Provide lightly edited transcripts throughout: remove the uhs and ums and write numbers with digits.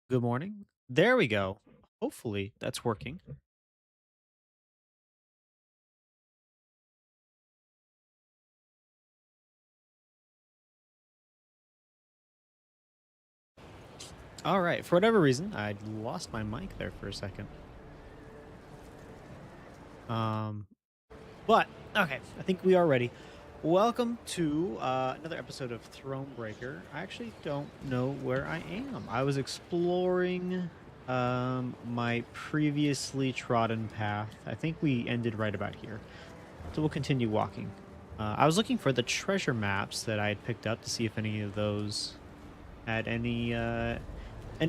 Good morning. There we go. Hopefully that's working. All right. For whatever reason, I lost my mic there for a second. Um, but okay, I think we are ready. Welcome to another episode of Thronebreaker. I actually don't know where I am. I was exploring my previously trodden path. I think we ended right about here. So we'll continue walking. I was looking for the treasure maps that I had picked up to see if any of those had any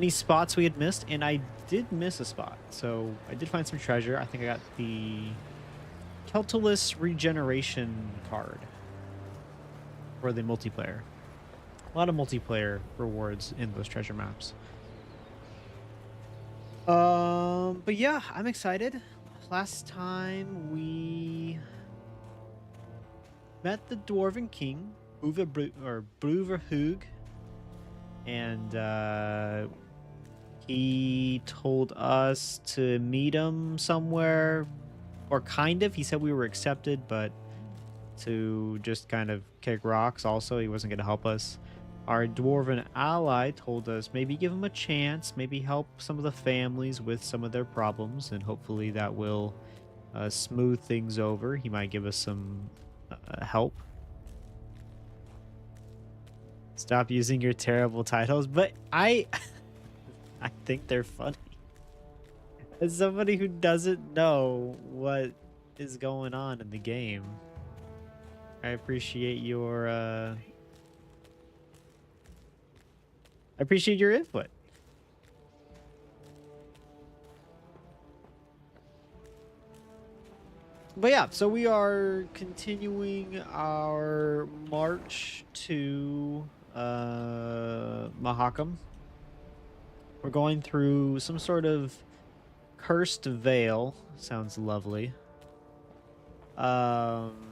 spots we had missed, and I did miss a spot. So I did find some treasure. I think I got the Keltalus regeneration card for the multiplayer. A lot of multiplayer rewards in those treasure maps. But yeah, I'm excited. Last time we met the Dwarven King, Bruverhug, and he told us to meet him somewhere, or kind of. He said we were accepted, but to just kind of kick rocks also. He wasn't going to help us. Our dwarven ally told us maybe give him a chance, maybe help some of the families with some of their problems, and hopefully that will smooth things over. He might give us some help. Stop using your terrible titles, but I think they're funny. As somebody who doesn't know what is going on in the game, I appreciate your input. But yeah, so we are continuing our march to Mahakam. We're going through some sort of cursed veil. Sounds lovely. Um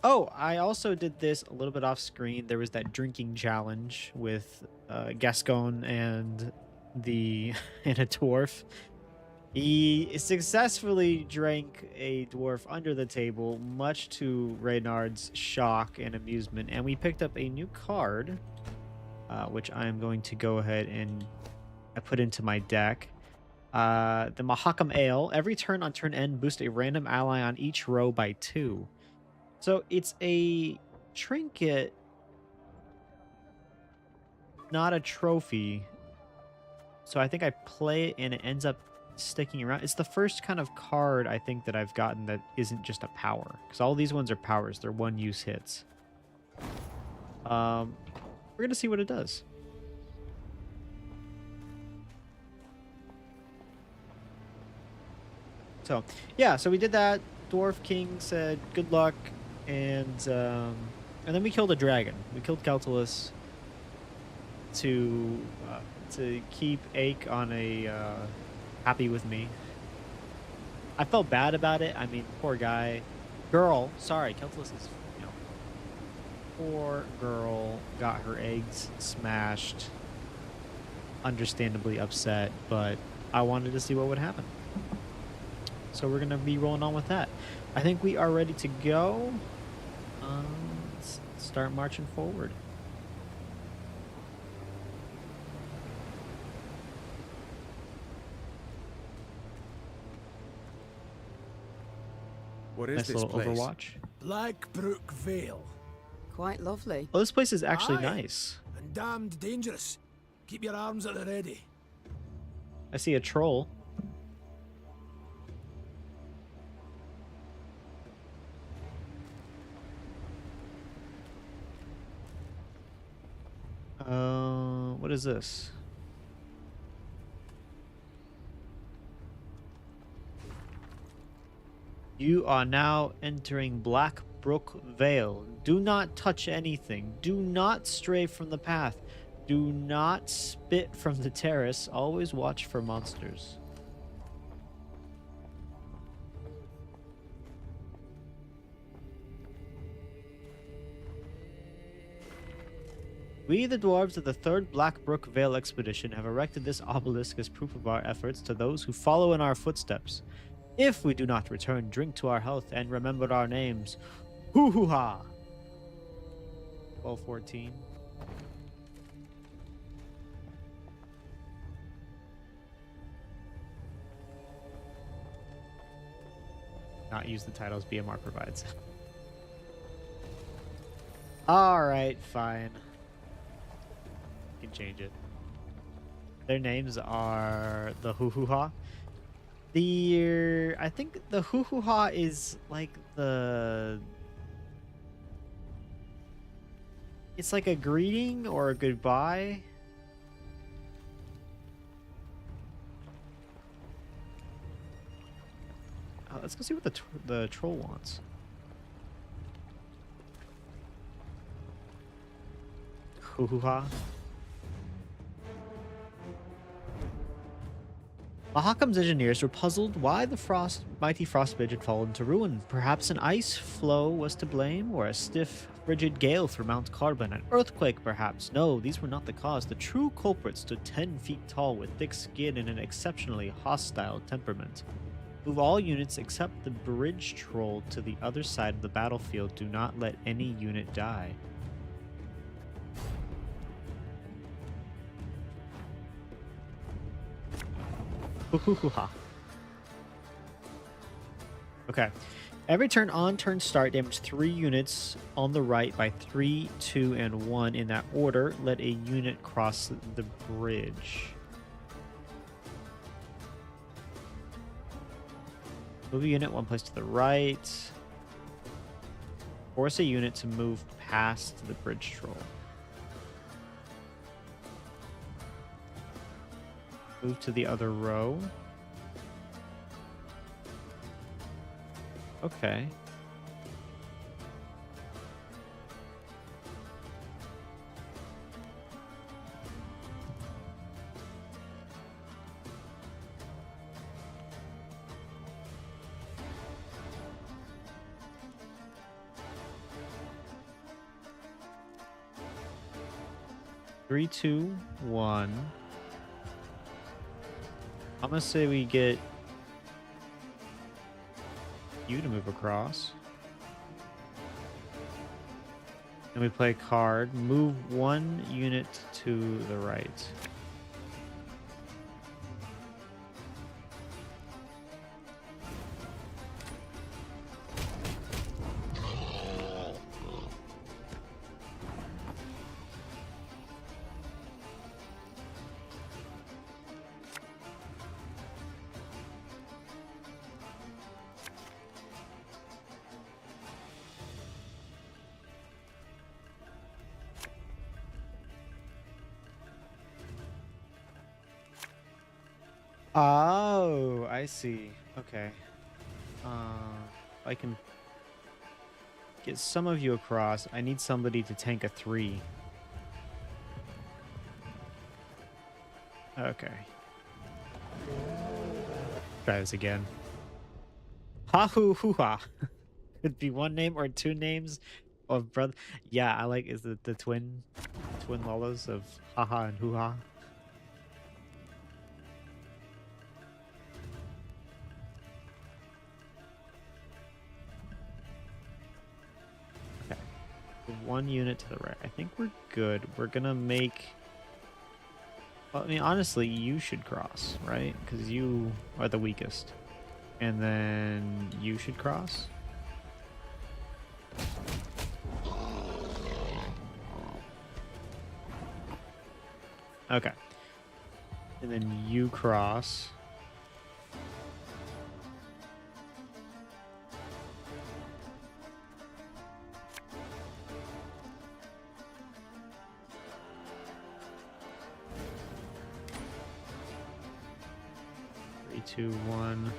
Oh, I also did this a little bit off screen. There was that drinking challenge with Gascon and the and a dwarf. He successfully drank a dwarf under the table, much to Reynard's shock and amusement. And we picked up a new card, which I'm going to go ahead and put into my deck. The Mahakam Ale. Every turn on turn end, boost a random ally on each row by 2. So it's a trinket, not a trophy. So I think I play it and it ends up sticking around. It's the first kind of card I think that I've gotten that isn't just a power, because all these ones are powers. They're one use hits. Um, we're gonna see what it does. So yeah, so we did that. Dwarf King said good luck, and then we killed a dragon. We killed Keltalus to keep Ake on a happy with me. I felt bad about it. I mean, poor guy. Girl, sorry, Keltalus is, you know, poor girl got her eggs smashed. Understandably upset, but I wanted to see what would happen. So we're gonna be rolling on with that. I think we are ready to go. Let's start marching forward. What is Nice this little place? Overwatch. Blackbrook Vale. Quite lovely. Oh, this place is actually Aye, nice. and damned dangerous. Keep your arms at the ready. I see a troll. What is this? You are now entering Blackbrook Vale. Do not touch anything. Do not stray from the path. Do not spit from the terrace. Always watch for monsters. We, the dwarves of the 3rd Blackbrook Vale expedition, have erected this obelisk as proof of our efforts to those who follow in our footsteps. If we do not return, drink to our health and remember our names. Hoo-hoo-ha! 1214. Not use the titles BMR provides. Alright, fine. You can change it. Their names are the Hoo-hoo-ha. I think the Hoo-hoo-ha is like the... It's like a greeting or a goodbye. Let's go see what the troll wants. Hoo-hoo-ha. Mahakam's engineers were puzzled why the mighty Frostbridge had fallen to ruin. Perhaps an ice flow was to blame, or a stiff, frigid gale through Mount Carbon. An earthquake, perhaps. No, these were not the cause. The true culprit stood 10 feet tall with thick skin and an exceptionally hostile temperament. Move all units except the bridge troll to the other side of the battlefield. Do not let any unit die. Okay. Every turn on turn start, damage 3 units on the right by 3, 2, and 1 in that order. Let a unit cross the bridge. Move a unit 1 place to the right. Force a unit to move past the bridge troll. Move to the other row. Okay. Three, two, one. I'm gonna say we get you to move across. And we play a card. Move 1 unit to the right. Oh, I see. Okay. I can get some of you across. I need somebody to tank a 3. Okay. Try this again. Ha-hoo-hoo-ha. Could be 1 name or 2 names of brother. Yeah, I like is the twin Lolas of haha and hoo-ha. Okay. 1 unit to the right. I think we're good. We're gonna make... Well, I mean, honestly, you should cross, right? Because you are the weakest. And then you should cross. Okay. And then you cross. Three, 2, 1.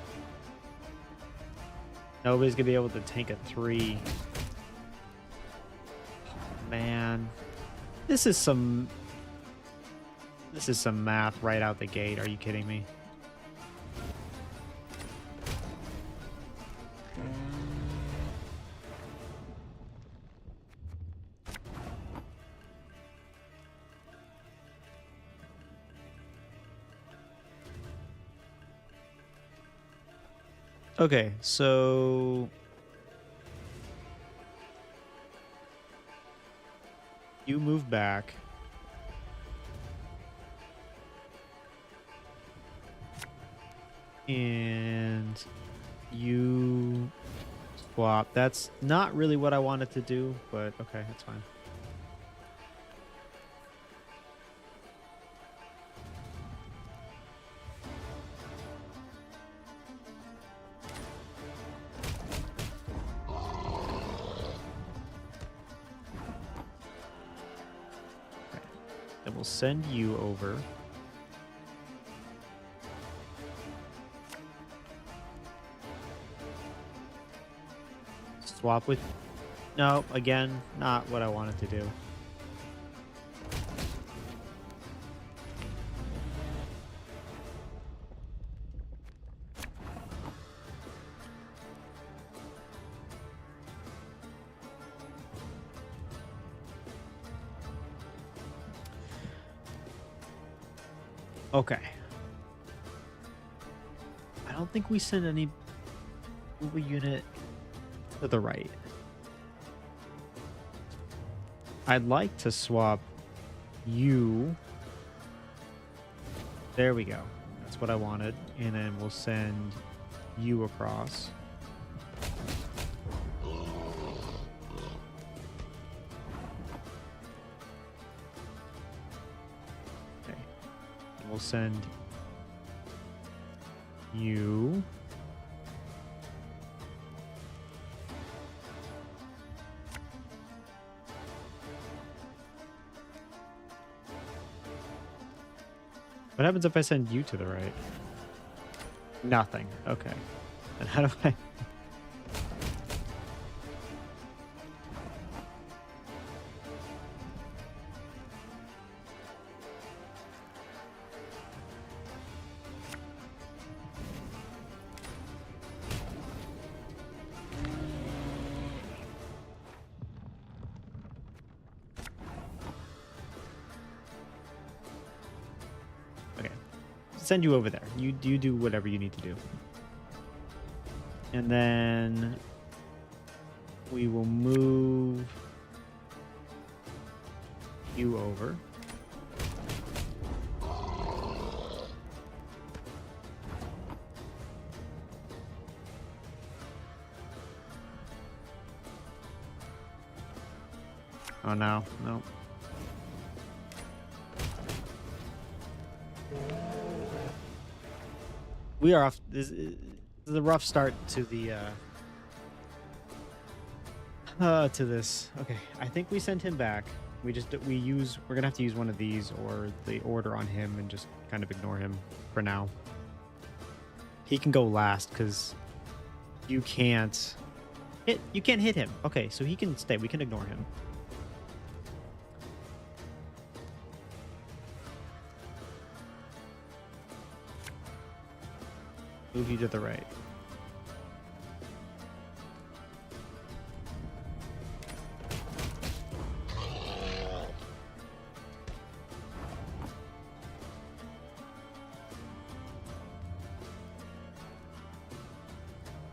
Nobody's gonna be able to tank a 3. Oh, man. This is some math right out the gate. Are you kidding me? Okay, so you move back. And you swap. That's not really what I wanted to do, but okay, that's fine. Okay. Then we'll send you over. Swap with... No, again, not what I wanted to do. Okay. I don't think we send any move a unit to the right. I'd like to swap you. There we go. That's what I wanted. And then we'll send you across. Okay. And we'll send you. What happens if I send you to the right? Nothing. Okay. And how do I... Send you over there. You do whatever you need to do. And then we will move you over. Oh no, no. We are off. This is a rough start to the to this. Okay, I think we send him back. We're gonna have to use one of these or the order on him and just kind of ignore him for now. He can go last because you can't hit him. Okay, so he can stay. We can ignore him. Move you to the right.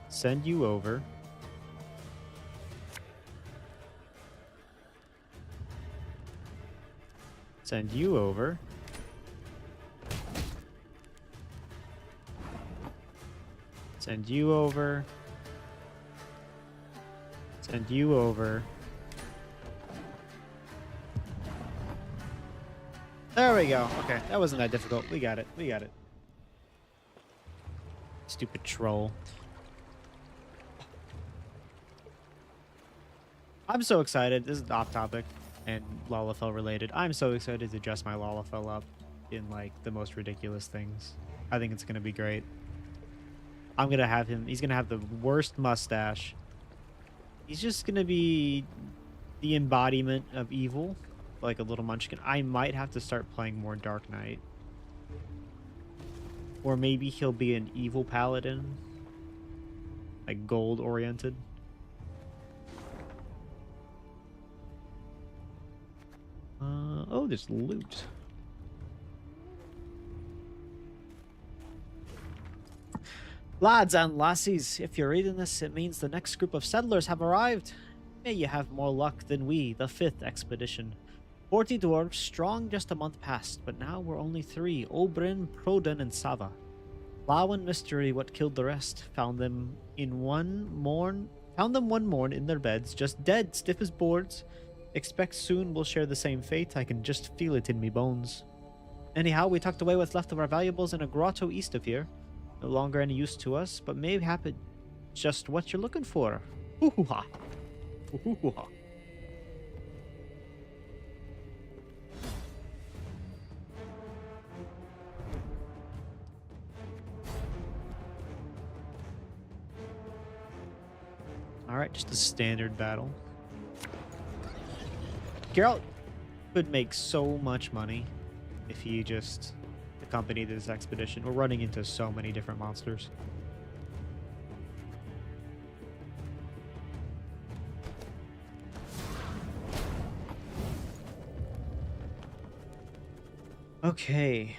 Send you over. Send you over. Send you over. Send you over. There we go. Okay, that wasn't that difficult. We got it. We got it. Stupid troll. I'm so excited. This is off topic and Lalafell related. I'm so excited to dress my Lalafell up in like the most ridiculous things. I think it's going to be great. I'm going to have him. He's going to have the worst mustache. He's just going to be the embodiment of evil, like a little munchkin. I might have to start playing more Dark Knight. Or maybe he'll be an evil paladin, like gold oriented. Oh, there's loot. Lads and lassies, if you're reading this, it means the next group of settlers have arrived. May you have more luck than we, the 5th expedition. 40 dwarves, strong just a month past, but now we're only 3, Oberyn, Proden, and Sava. Plow and Mystery, what killed the rest, found them one morn in their beds, just dead, stiff as boards. Expect soon we'll share the same fate, I can just feel it in me bones. Anyhow, we tucked away what's left of our valuables in a grotto east of here. No longer any use to us, but maybe happen just what you're looking for. Hoo-hoo-ha. Hoo-hoo-ha. Alright, just a standard battle. Geralt could make so much money if he just accompanied this expedition. We're running into so many different monsters. Okay.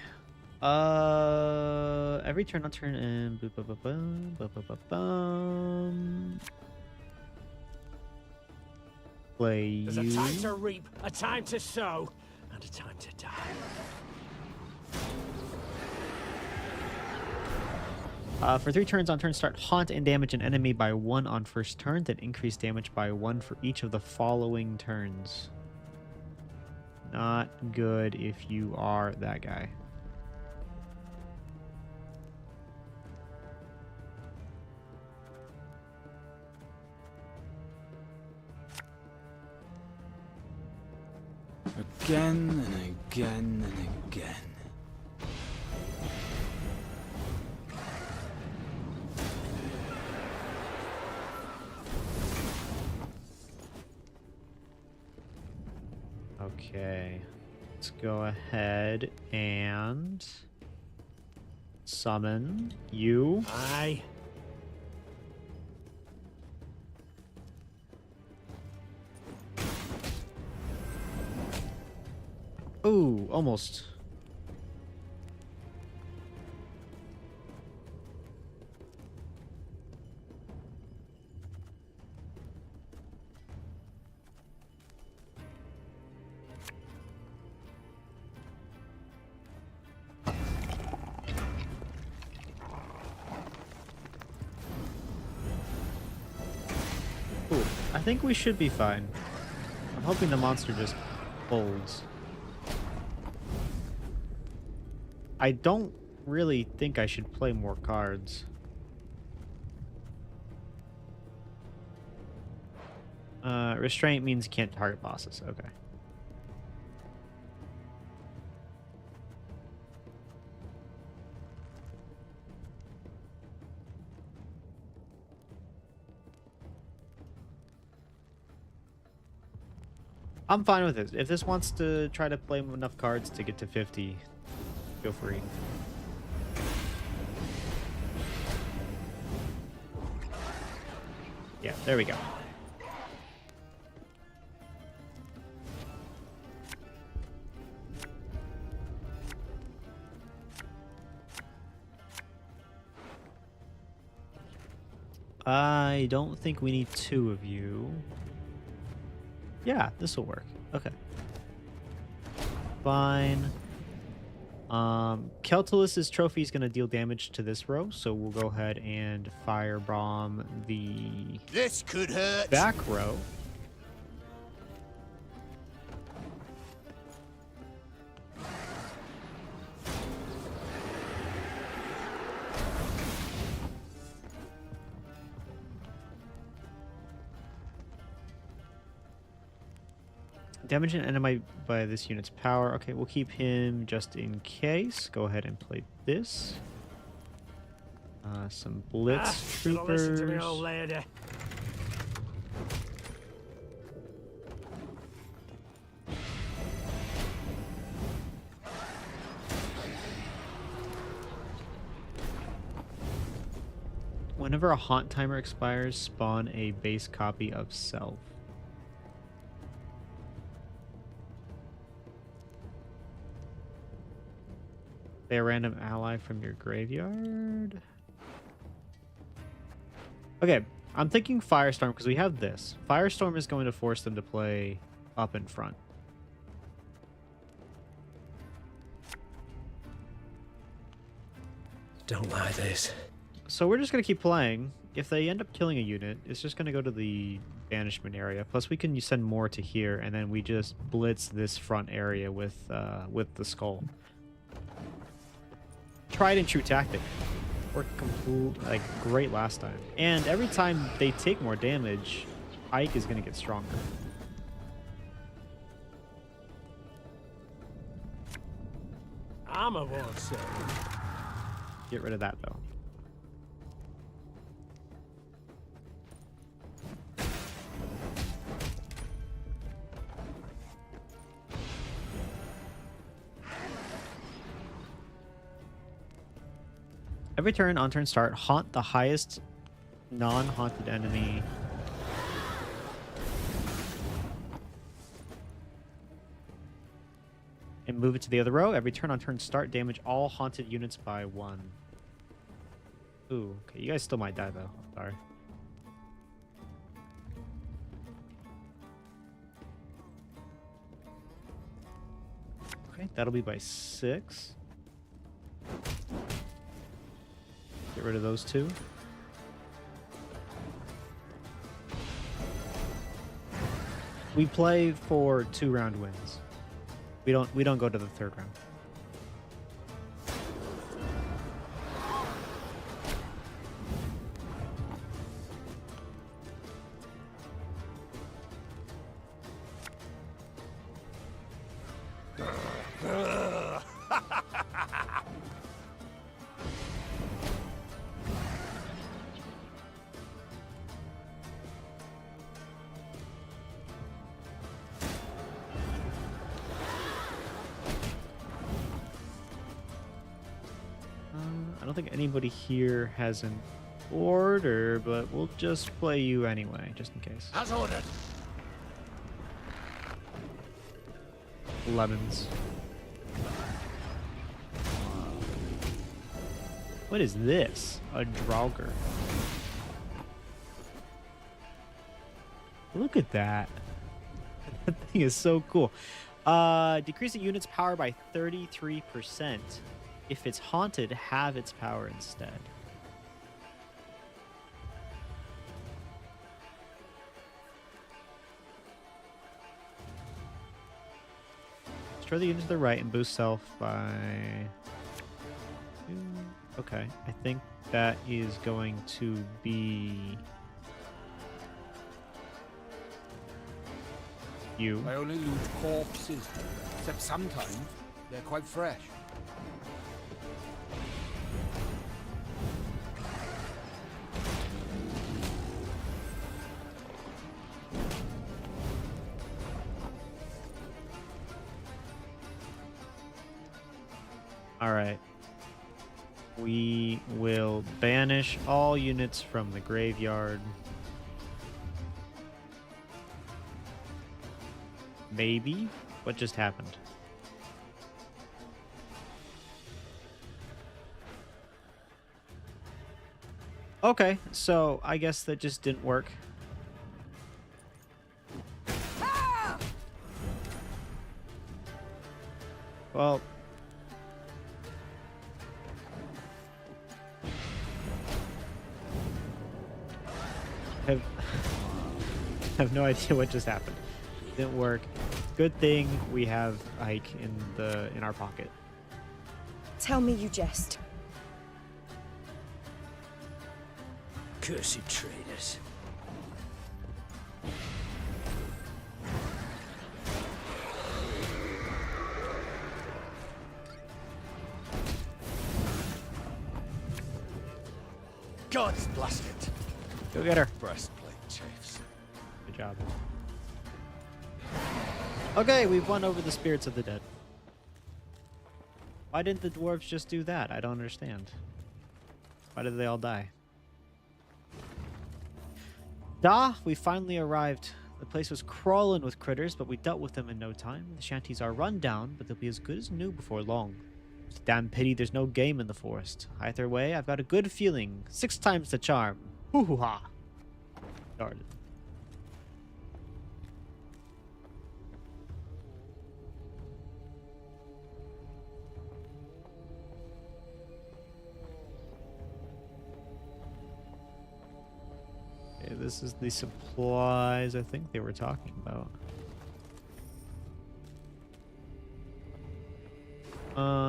Every turn on turn and boop, boop, boop, boom, boop, boop, boop, bum. Play There's you. a time to reap, a time to sow, and a time to die. For 3 turns on turn start, haunt and damage an enemy by 1 on first turn, then increase damage by 1 for each of the following turns. Not good if you are that guy. Again and again and again. Okay, let's go ahead and summon you. Aye. Ooh, almost. Ooh, I think we should be fine. I'm hoping the monster just folds. I don't really think I should play more cards. Restraint means you can't target bosses. Okay. I'm fine with this. If this wants to try to play enough cards to get to 50, feel free. Yeah, there we go. I don't think we need 2 of you. Yeah, this will work. Okay. Fine. Keltulus's trophy is going to deal damage to this row, so we'll go ahead and firebomb the This could hurt. back row. Damage an enemy by this unit's power. Okay, we'll keep him just in case. Go ahead and play this. Some blitz Should've listened to me, troopers. old lady. Whenever a haunt timer expires, spawn a base copy of self. Play a random ally from your graveyard. Okay, I'm thinking Firestorm because we have this. Firestorm is going to force them to play up in front. Don't like this. So we're just going to keep playing. If they end up killing a unit, it's just going to go to the banishment area. Plus, we can send more to here, and then we just blitz this front area with the skull. Tried and true tactic. Worked like great last time. And every time they take more damage, Ike is going to get stronger. I'm a won't say. Get rid of that though. Every turn on turn start, haunt the highest non-haunted enemy. And move it to the other row. Every turn on turn start, damage all haunted units by 1. Ooh, okay, you guys still might die though. Sorry. Okay, that'll be by 6. Get rid of those 2. We play for 2-round wins. We don't go to the 3rd round. I don't think anybody here has an order, but we'll just play you anyway, just in case. As ordered. Lemons. What is this? A Draugr. Look at that. That thing is so cool. Decrease the unit's power by 33%. If it's haunted, have its power instead. Destroy the unit to the right and boost self by 2. Okay, I think that is going to be you. I only loot corpses, except sometimes they're quite fresh. All right. We will banish all units from the graveyard. Maybe? What just happened? Okay, so I guess that just didn't work. Well, I have no idea what just happened. Didn't work. Good thing we have Ike in our pocket. Tell me you jest. Cursed traitors. God's blast it. Go get her. Breastplate chafes. Good job. Okay, we've won over the spirits of the dead. Why didn't the dwarves just do that? I don't understand. Why did they all die? Da, we finally arrived. The place was crawling with critters, but we dealt with them in no time. The shanties are run down, but they'll be as good as new before long. It's a damn pity there's no game in the forest. Either way, I've got a good feeling. 6 times the charm. Hoo-hoo-ha. started. Okay, this is the supplies I think they were talking about.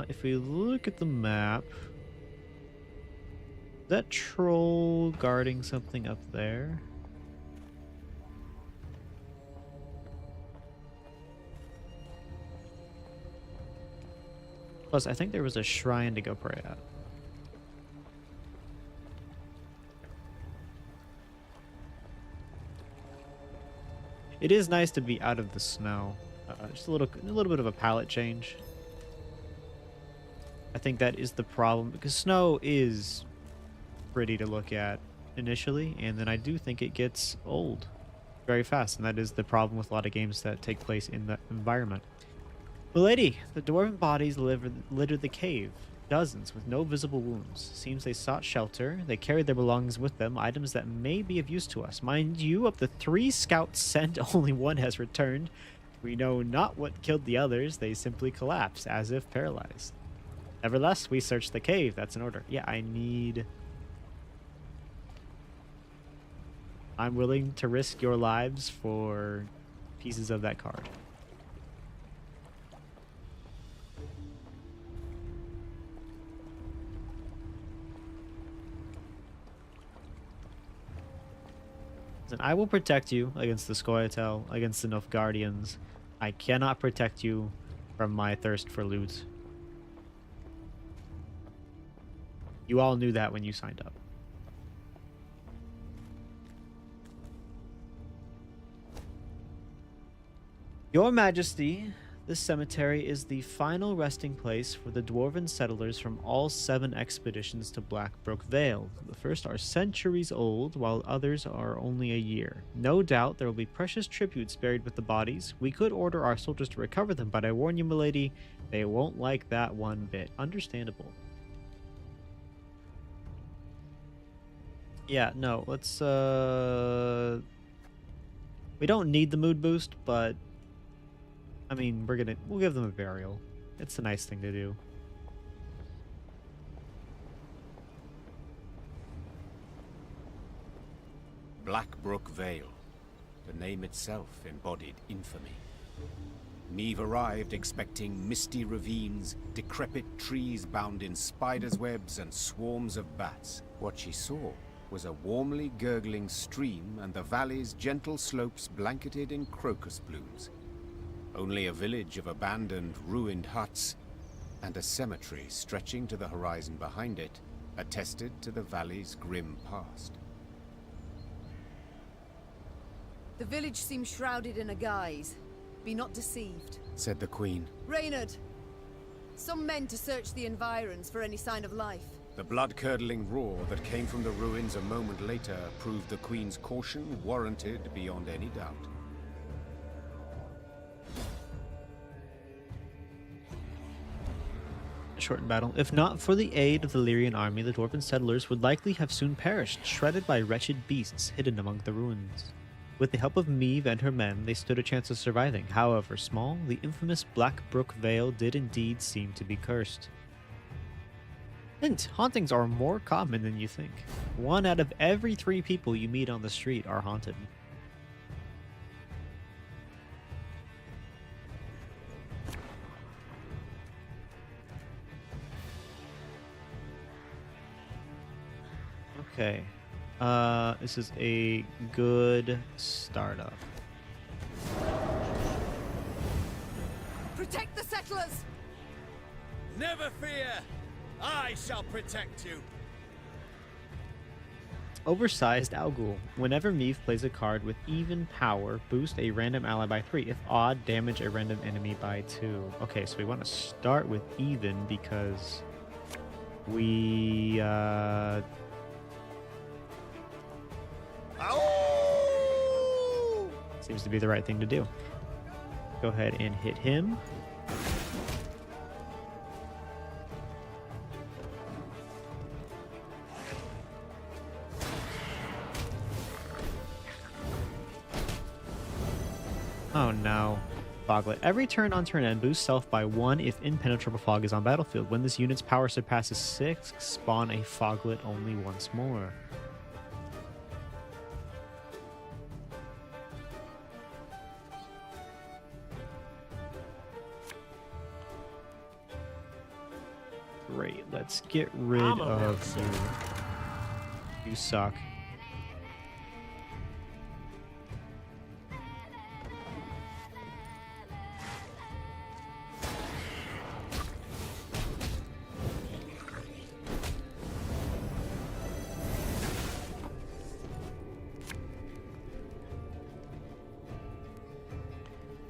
If we look at the map, is that troll guarding something up there? Plus, I think there was a shrine to go pray at. It is nice to be out of the snow. Just a little bit of a palette change. I think that is the problem, because snow is pretty to look at initially, and then I do think it gets old very fast, and that is the problem with a lot of games that take place in that environment. Milady, the dwarven bodies littered the cave, dozens with no visible wounds. Seems they sought shelter. They carried their belongings with them, items that may be of use to us. Mind you, of the 3 scouts sent, only 1 has returned. We know not what killed the others. They simply collapsed, as if paralyzed. Nevertheless, we searched the cave. That's an order. Yeah, I'm willing to risk your lives for pieces of that card. And I will protect you against the Scoia'tael, against the Nilfgaardians. I cannot protect you from my thirst for loot. You all knew that when you signed up. Your Majesty, this cemetery is the final resting place for the dwarven settlers from all 7 expeditions to Blackbrook Vale. The first are centuries old, while others are only a year. No doubt there will be precious tributes buried with the bodies. We could order our soldiers to recover them, but I warn you, milady, they won't like that one bit. Understandable. Yeah, no, let's, we don't need the mood boost, but I mean, we'll give them a burial. It's a nice thing to do. Blackbrook Vale. The name itself embodied infamy. Neve arrived expecting misty ravines, decrepit trees bound in spiders' webs, and swarms of bats. What she saw was a warmly gurgling stream and the valley's gentle slopes blanketed in crocus blooms. Only a village of abandoned, ruined huts and a cemetery stretching to the horizon behind it attested to the valley's grim past. The village seems shrouded in a guise. Be not deceived, said the Queen. Reynard, some men to search the environs for any sign of life. The blood-curdling roar that came from the ruins a moment later proved the Queen's caution warranted beyond any doubt. Shortened battle. If not for the aid of the Lyrian army, the dwarven settlers would likely have soon perished, shredded by wretched beasts hidden among the ruins. With the help of Meve and her men, they stood a chance of surviving. However small, the infamous Blackbrook Vale did indeed seem to be cursed. Hint, hauntings are more common than you think. 1 out of every 3 people you meet on the street are haunted. Okay. This is a good startup. Protect the settlers! Never fear! I shall protect you! Oversized Algul. Whenever Meve plays a card with even power, boost a random ally by 3. If odd, damage a random enemy by 2. Okay, so we want to start with even because we seems to be the right thing to do. Go ahead and hit him. Oh no. Foglet. Every turn on turn end boosts stealth by 1 if impenetrable fog is on battlefield. When this unit's power surpasses 6, spawn a foglet only once more. Great. Let's get rid of you. You suck.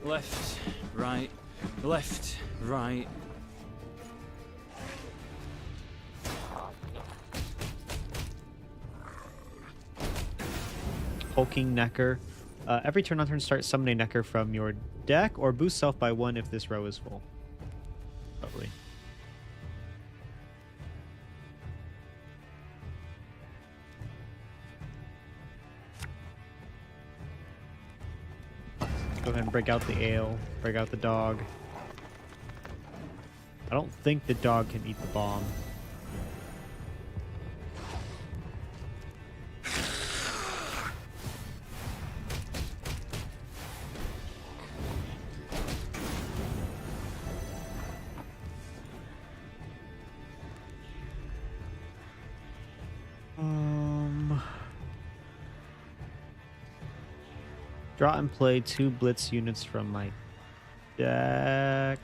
Left, right, left, right. Hulking Necker. Every turn on turn, start summoning Necker from your deck or boost self by 1 if this row is full. Lovely. Go ahead and break out the ale, break out the dog. I don't think the dog can eat the bomb. Draw and play 2 blitz units from my deck.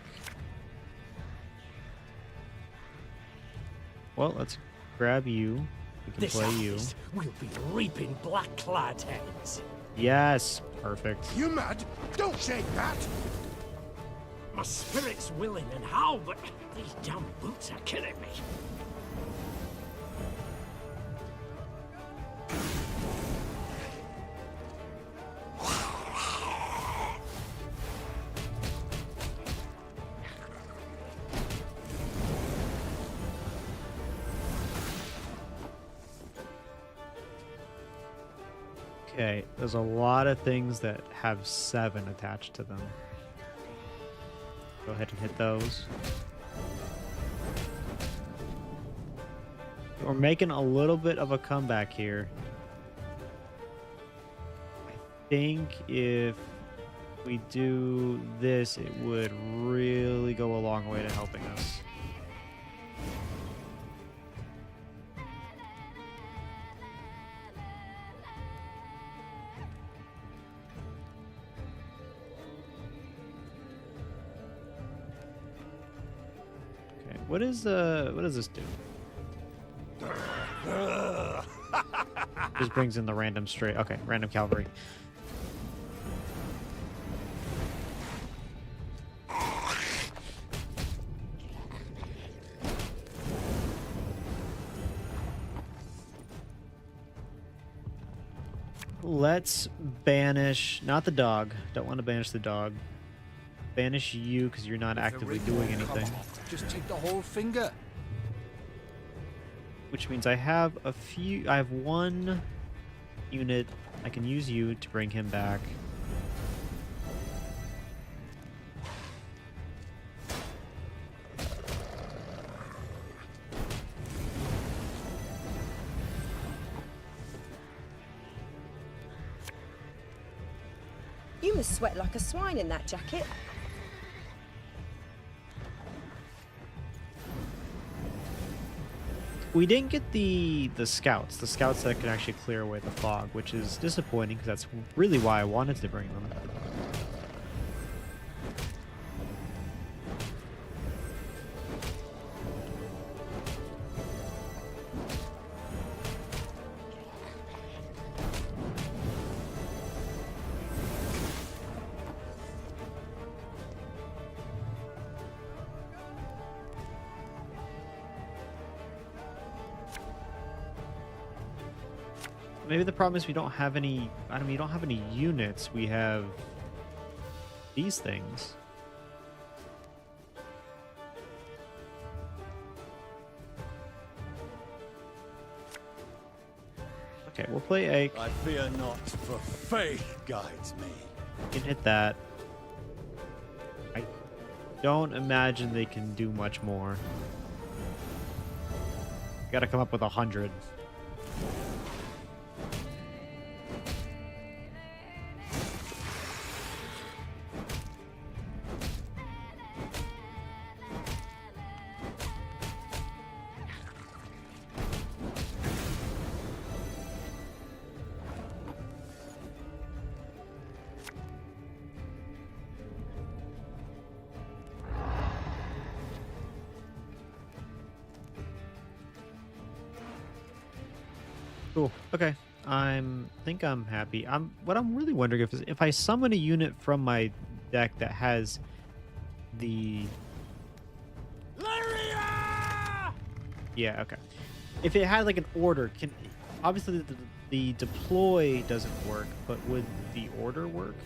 Well, let's grab you. We can play you. We'll be reaping black-clad heads. Yes, perfect. You mad? Don't shake that! My spirit's willing and how, but these damn boots are killing me. Okay, there's a lot of things that have 7 attached to them. Go ahead and hit those. We're making a little bit of a comeback here. I think if we do this, it would really go a long way to helping us. What does this do? Just brings in the random straight. Okay, random cavalry. Let's banish, not the dog. Don't want to banish the dog. Banish you because you're not actively doing anything. Just take the whole finger. Which means I have a few. I have 1 unit. I can use you to bring him back. You must sweat like a swine in that jacket. We didn't get the scouts that can actually clear away the fog, which is disappointing because that's really why I wanted to bring them. Maybe the problem is we don't have any. I mean, we don't have any units. We have these things. Okay, we'll play a. I fear not, for faith guides me. You can hit that. don't imagine they can do much more. Got to come up with 100. Cool. Okay. Think I'm happy. What I'm really wondering is if I summon a unit from my deck that has the Lyria! yeah, okay. If it had like an order, can obviously the deploy doesn't work, but would the order work?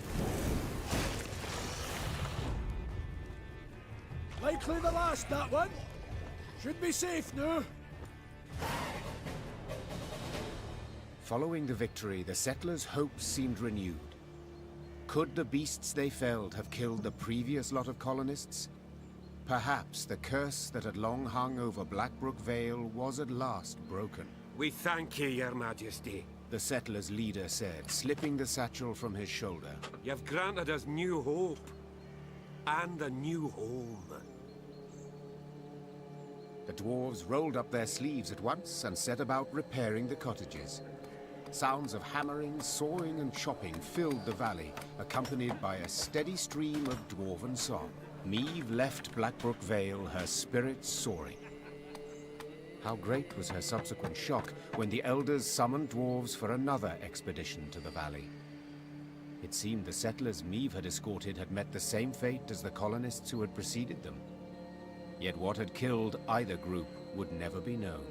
Likely the last, that one. Should be safe now. Following the victory, the settlers' hopes seemed renewed. Could the beasts they felled have killed the previous lot of colonists? Perhaps the curse that had long hung over Blackbrook Vale was at last broken. We thank ye, Your Majesty. The settlers' leader said, slipping the satchel from his shoulder. You've granted us new hope. And a new home. The dwarves rolled up their sleeves at once and set about repairing the cottages. Sounds of hammering, sawing, and chopping filled the valley, accompanied by a steady stream of dwarven song. Meve left Blackbrook Vale, her spirits soaring. How great was her subsequent shock when the elders summoned dwarves for another expedition to the valley. It seemed the settlers Meve had escorted had met the same fate as the colonists who had preceded them. Yet what had killed either group would never be known.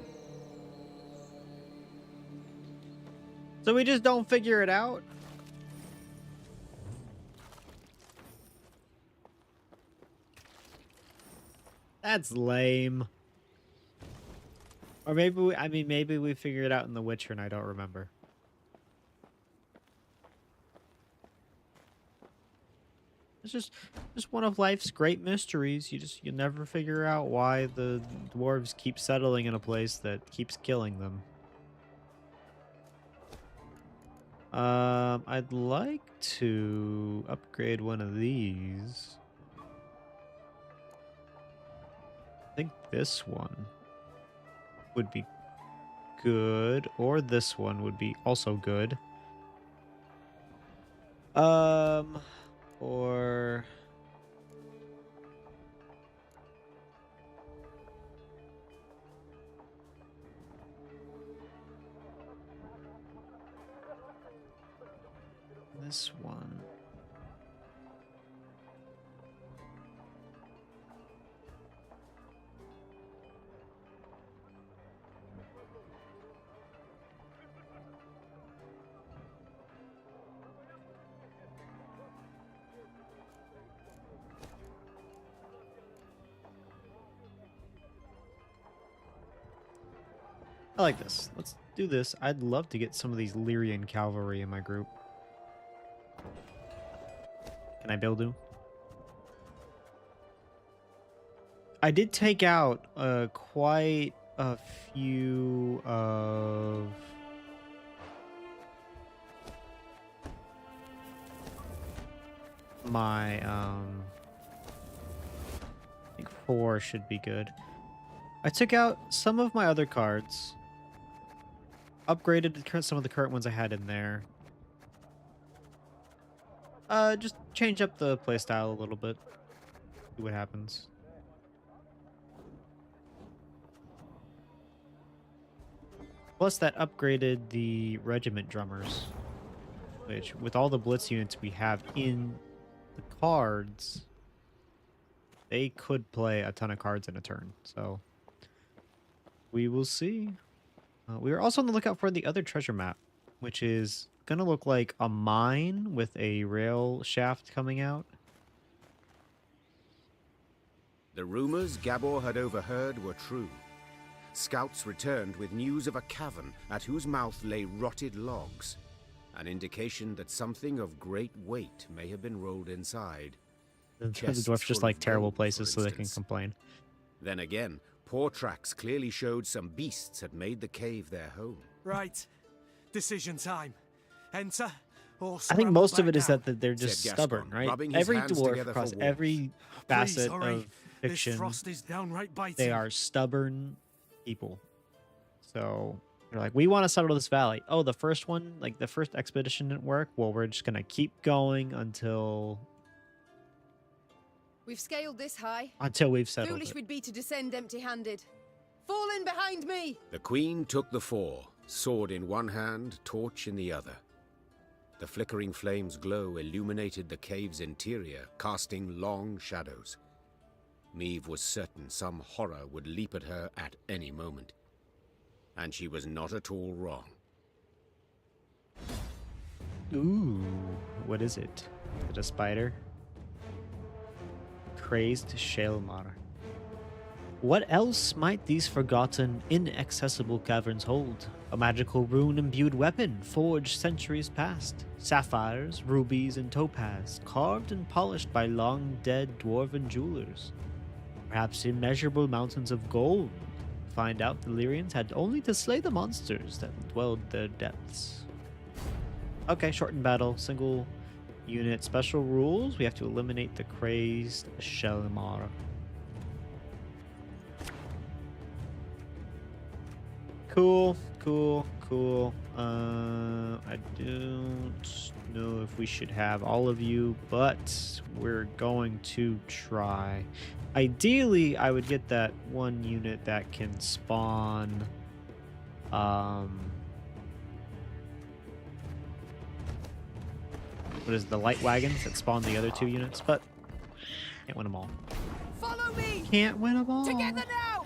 So we just don't figure it out? That's lame. Or maybe maybe we figure it out in The Witcher and I don't remember. It's just one of life's great mysteries. You never figure out why the dwarves keep settling in a place that keeps killing them. I'd like to upgrade one of these. I think this one would be good, or this one would be also good. Or this one. I like this. Let's do this. I'd love to get some of these Lyrian cavalry in my group. Can I build them? I did take out quite a few of my I think 4 should be good. I took out some of my other cards, upgraded some of the current ones I had in there. Just change up the playstyle a little bit. See what happens. Plus that upgraded the regiment drummers, which with all the blitz units we have in the cards, they could play a ton of cards in a turn. So we will see. We are also on the lookout for the other treasure map, which is gonna look like a mine with a rail shaft coming out. The rumors Gabor had overheard were true. Scouts returned with news of a cavern at whose mouth lay rotted logs, an indication that something of great weight may have been rolled inside. The Chests dwarfs just full like of terrible gold, for places so they can instance. complain. Then again, paw tracks clearly showed some beasts had made the cave their home. Right. Decision time. Enter or I think scramble most of back it is out. that they're Said just Gaston, stubborn, right? rubbing his Every hands dwarf together for across warmth. every Please facet hurry. of This fiction, frost is downright biting. they are stubborn people. So they're like, we want to settle this valley. Oh, the first one, like the first expedition didn't work. Well, we're just gonna keep going until We've scaled this high. we've settled Foolish it. we'd be to descend empty-handed. Fall in behind me! The queen took the fore, sword in one hand, torch in the other. The flickering flame's glow illuminated the cave's interior, casting long shadows. Meve was certain some horror would leap at her at any moment. And she was not at all wrong. Ooh, what is it? Is it a spider? Crazed Shalmar. What else might these forgotten, inaccessible caverns hold? A magical rune-imbued weapon forged centuries past. Sapphires, rubies, and topaz, carved and polished by long-dead dwarven jewelers. Perhaps immeasurable mountains of gold. Find out the Lyrians had only to slay the monsters that dwelled their depths. Okay, shortened battle, single unit, special rules. We have to eliminate the crazed Shalmar. Cool. I don't know if we should have all of you, but we're going to try. Ideally, I would get that one unit that can spawn what is it, the light wagons that spawn the other two units, but can't win them all. Follow me! Can't win them all. Together now!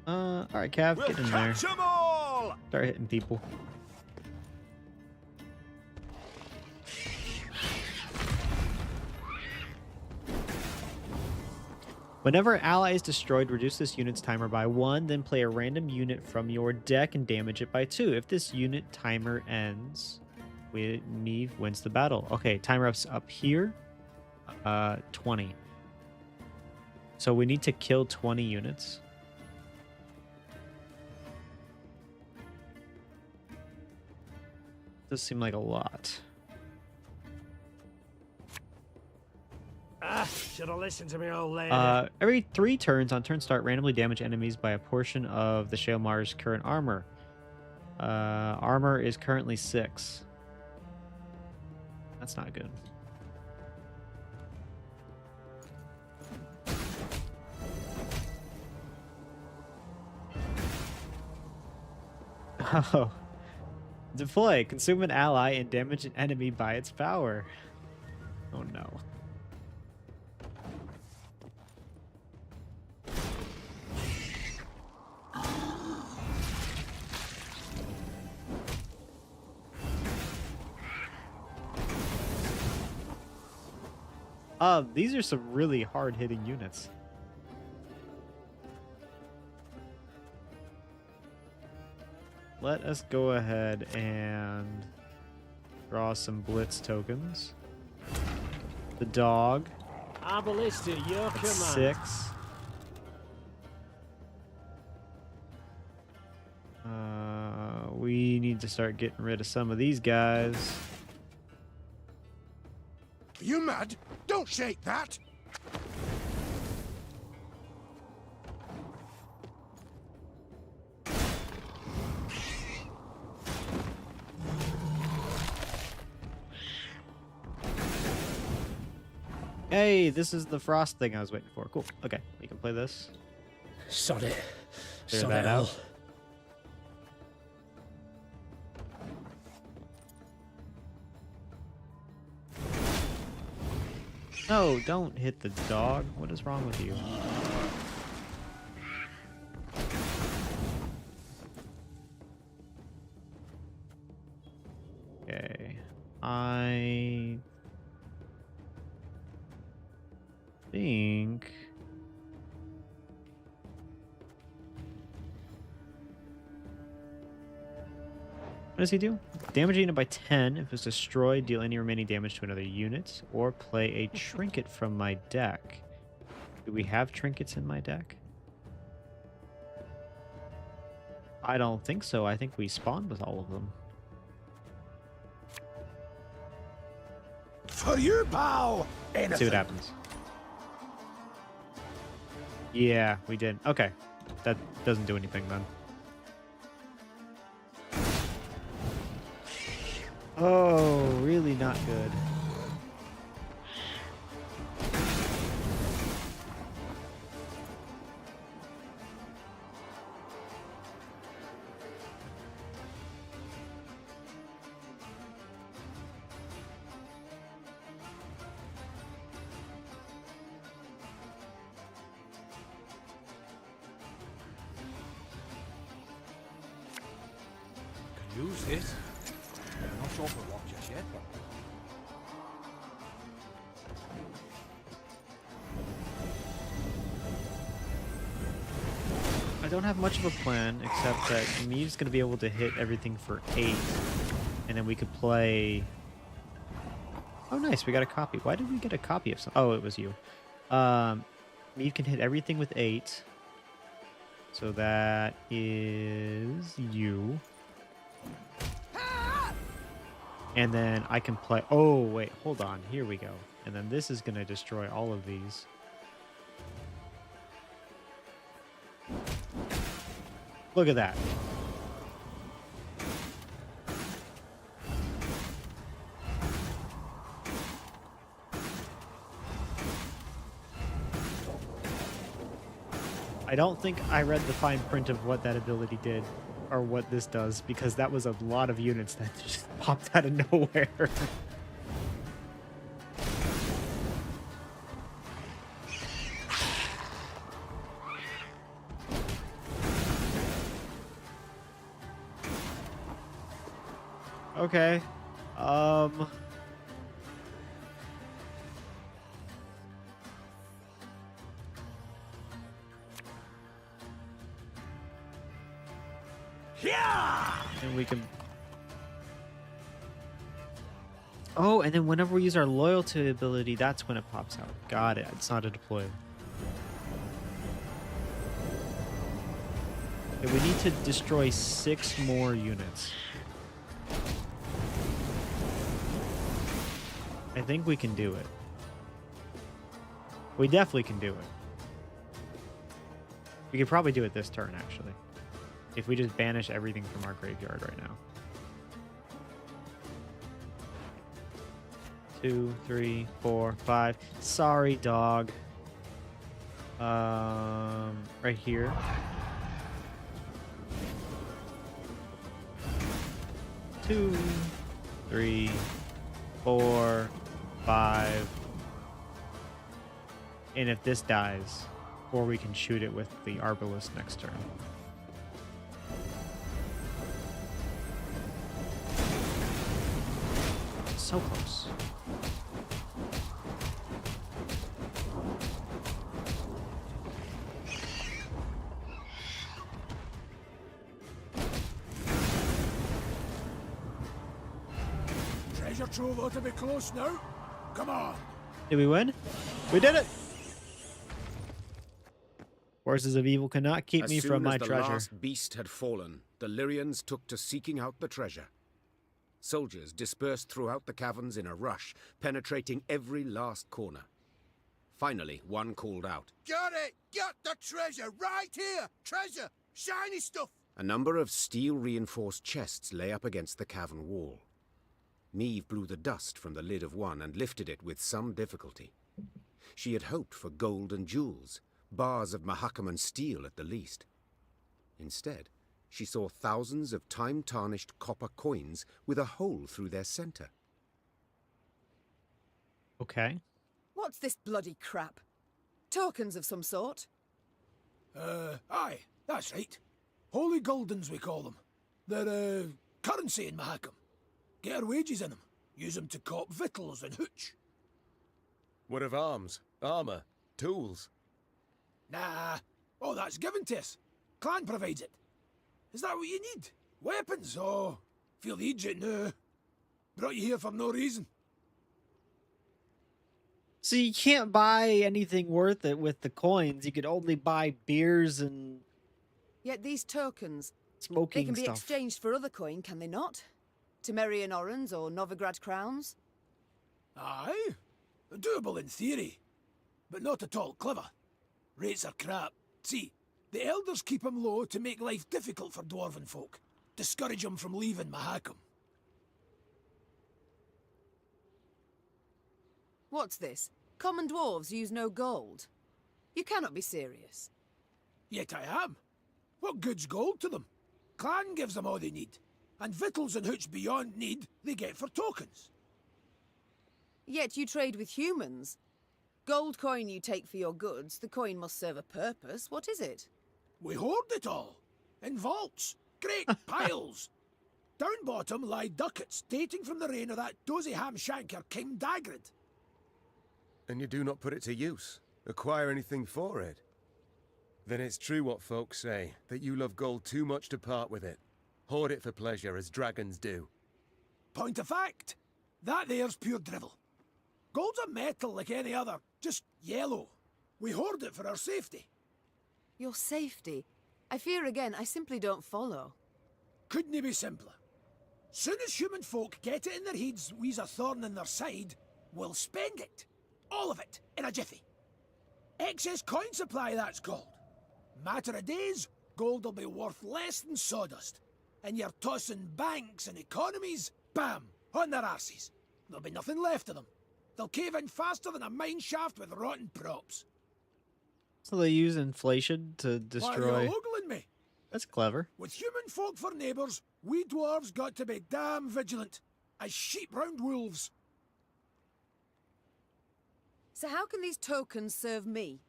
All right, Cav, get in there. Catch 'em all! Start hitting people. Whenever an ally is destroyed, reduce this unit's timer by 1, then play a random unit from your deck and damage it by 2. If this unit timer ends, Meve wins the battle. Okay, timer up's up here. 20. So we need to kill 20 units. Does seem like a lot. Should have listened to me, old lady. Every 3 turns on turn start, randomly damage enemies by a portion of the Shalmar's current armor. Armor is currently 6. That's not good. Oh. Deploy. Consume an ally and damage an enemy by its power. Oh no. These are some really hard-hitting units. Let us go ahead and draw some blitz tokens. The dog Arbalista, your at command. 6. We need to start getting rid of some of these guys. Are you mad? Don't shake that! Hey, this is the frost thing I was waiting for. Cool. Okay, we can play this. Sod it. Clear Sod that it all. out. No, don't hit the dog. What is wrong with you? Okay. I think What does he do? Damage a unit by 10. If it's destroyed, deal any remaining damage to another unit, or play a trinket from my deck. Do we have trinkets in my deck? I don't think so. I think we spawned with all of them. For you, pal! Let's see what happens. Yeah, we did. Okay. That doesn't do anything then. Oh, really not good. Can use it. I'm not sure for what just yet, but... I don't have much of a plan, except that Meave's going to be able to hit everything for 8. And then we could play... Oh, nice. We got a copy. Why did we get a copy of something? Oh, it was you. Meave can hit everything with 8. So that is you. And then I can play... Oh, wait. Hold on. Here we go. And then this is going to destroy all of these. Look at that. I don't think I read the fine print of what that ability did, or what this does, because that was a lot of units that just popped out of nowhere. Okay. And we can... Oh, and then whenever we use our loyalty ability, that's when it pops out. Got it. It's not a deploy. Okay, we need to destroy 6 more units. I think we can do it. We definitely can do it. We could probably do it this turn, actually. If we just banish everything from our graveyard right now. 2, 3, 4, 5. Sorry, dog. Right here. Two, 3, 4, 5. And if this dies, or we can shoot it with the Arbalest next turn. So close. Treasure trove ought to be close now. Come on. Did we win? We did it! Forces of evil cannot keep me from my treasure. As soon as the last beast had fallen, the Lyrians took to seeking out the treasure. Soldiers dispersed throughout the caverns in a rush, penetrating every last corner. Finally, one called out. Got it! Got the treasure right here! Treasure! Shiny stuff! A number of steel-reinforced chests lay up against the cavern wall. Meave blew the dust from the lid of one and lifted it with some difficulty. She had hoped for gold and jewels, bars of Mahakaman steel at the least. Instead, she saw thousands of time-tarnished copper coins with a hole through their center. Okay. What's this bloody crap? Tokens of some sort? Aye, that's right. Holy Goldens, we call them. They're, currency in Mahakam. Get our wages in them. Use them to cop victuals and hooch. What of arms, armor, tools? Nah, all that's given to us. Clan provides it. Is that what you need? Weapons or Feel the idiot now. Brought you here for no reason. So you can't buy anything worth it with the coins. You could only buy beers and Yet these tokens, they smoking can be stuff. exchanged for other coin, can they not? Temerian orans or Novigrad crowns? Aye. Doable in theory, but not at all clever. Rates are crap. See, the elders keep 'em low to make life difficult for dwarven folk. Discourage 'em from leaving Mahakam. What's this? Common dwarves use no gold. You cannot be serious. Yet I am. What good's gold to them? Clan gives them all they need. And victuals and hooch beyond need, they get for tokens. Yet you trade with humans. Gold coin you take for your goods, the coin must serve a purpose. What is it? We hoard it all. In vaults. Great piles. Down bottom lie ducats dating from the reign of that dozy ham-shanker King Dagrid. And you do not put it to use? Acquire anything for it? Then it's true what folks say, that you love gold too much to part with it. Hoard it for pleasure, as dragons do. Point of fact, that there's pure drivel. Gold's a metal like any other, just yellow. We hoard it for our safety. Your safety. I fear again, I simply don't follow. Couldn't it be simpler? Soon as human folk get it in their heads we's a thorn in their side, we'll spend it. All of it, in a jiffy. Excess coin supply, that's called. Matter of days, gold'll be worth less than sawdust. And you're tossing banks and economies, bam, on their arses. There'll be nothing left of them. They'll cave in faster than a mine shaft with rotten props. So they use inflation to Why are destroy. you ogling me? That's clever. With human folk for neighbours, we dwarves got to be damn vigilant, as sheep round wolves. So how can these tokens serve me?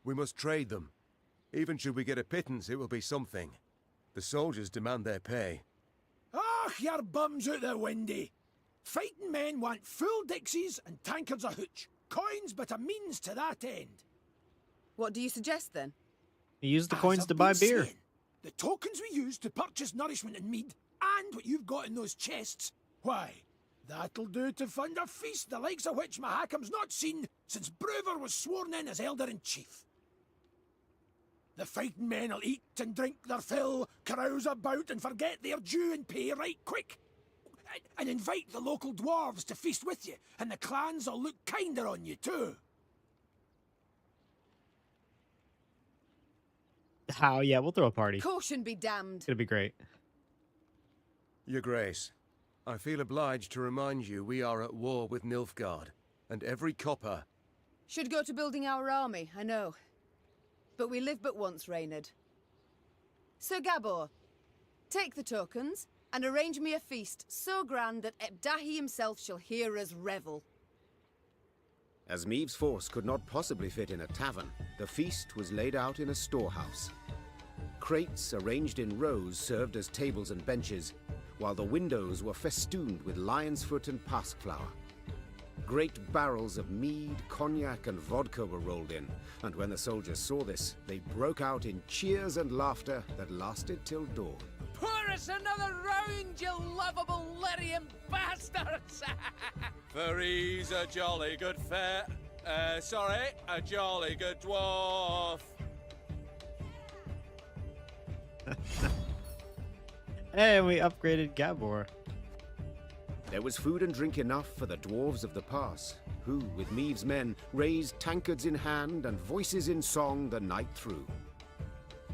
We must trade them. Even should we get a pittance, it will be something. The soldiers demand their pay. Ah, your bums out the windy. Fighting men want full dixies and tankards of hooch. Coins but a means to that end. What do you suggest then? You use the As coins I've to buy been beer. saying, the tokens we use to purchase nourishment and mead, and what you've got in those chests, why, that'll do to fund a feast the likes of which Mahakam's not seen since Brewer was sworn in as Elder-in-Chief. The fighting men'll eat and drink their fill, carouse about and forget their due and pay right quick. And invite the local dwarves to feast with you, and the clans'll look kinder on you too. How? Yeah, we'll throw a party. It's Caution be damned. gonna be great. Your Grace, I feel obliged to remind you we are at war with Nilfgaard, and every copper... Should go to building our army, I know. But we live but once, Reynard. Sir Gabor, take the tokens and arrange me a feast so grand that Ebdahi himself shall hear us revel. As Meave's force could not possibly fit in a tavern, the feast was laid out in a storehouse. Crates arranged in rows served as tables and benches, while the windows were festooned with lion's foot and pasqueflower. Great barrels of mead, cognac, and vodka were rolled in, and when the soldiers saw this, they broke out in cheers and laughter that lasted till dawn. Pour us another round, you lovable Lyrian bastards! For he's a jolly good a jolly good dwarf. And we upgraded Gabor. There was food and drink enough for the dwarves of the pass, who, with Meave's men, raised tankards in hand and voices in song the night through.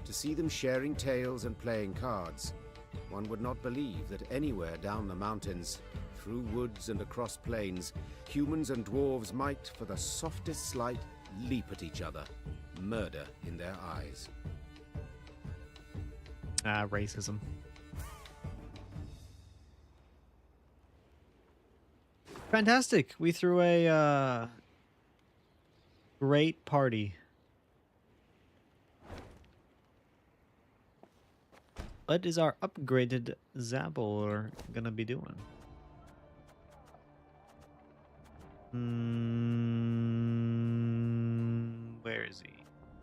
To see them sharing tales and playing cards, one would not believe that anywhere down the mountains, through woods and across plains, humans and dwarves might, for the softest slight, leap at each other, murder in their eyes. Ah, racism. Fantastic. We threw a great party. What is our upgraded Zabor gonna be doing? Where is he?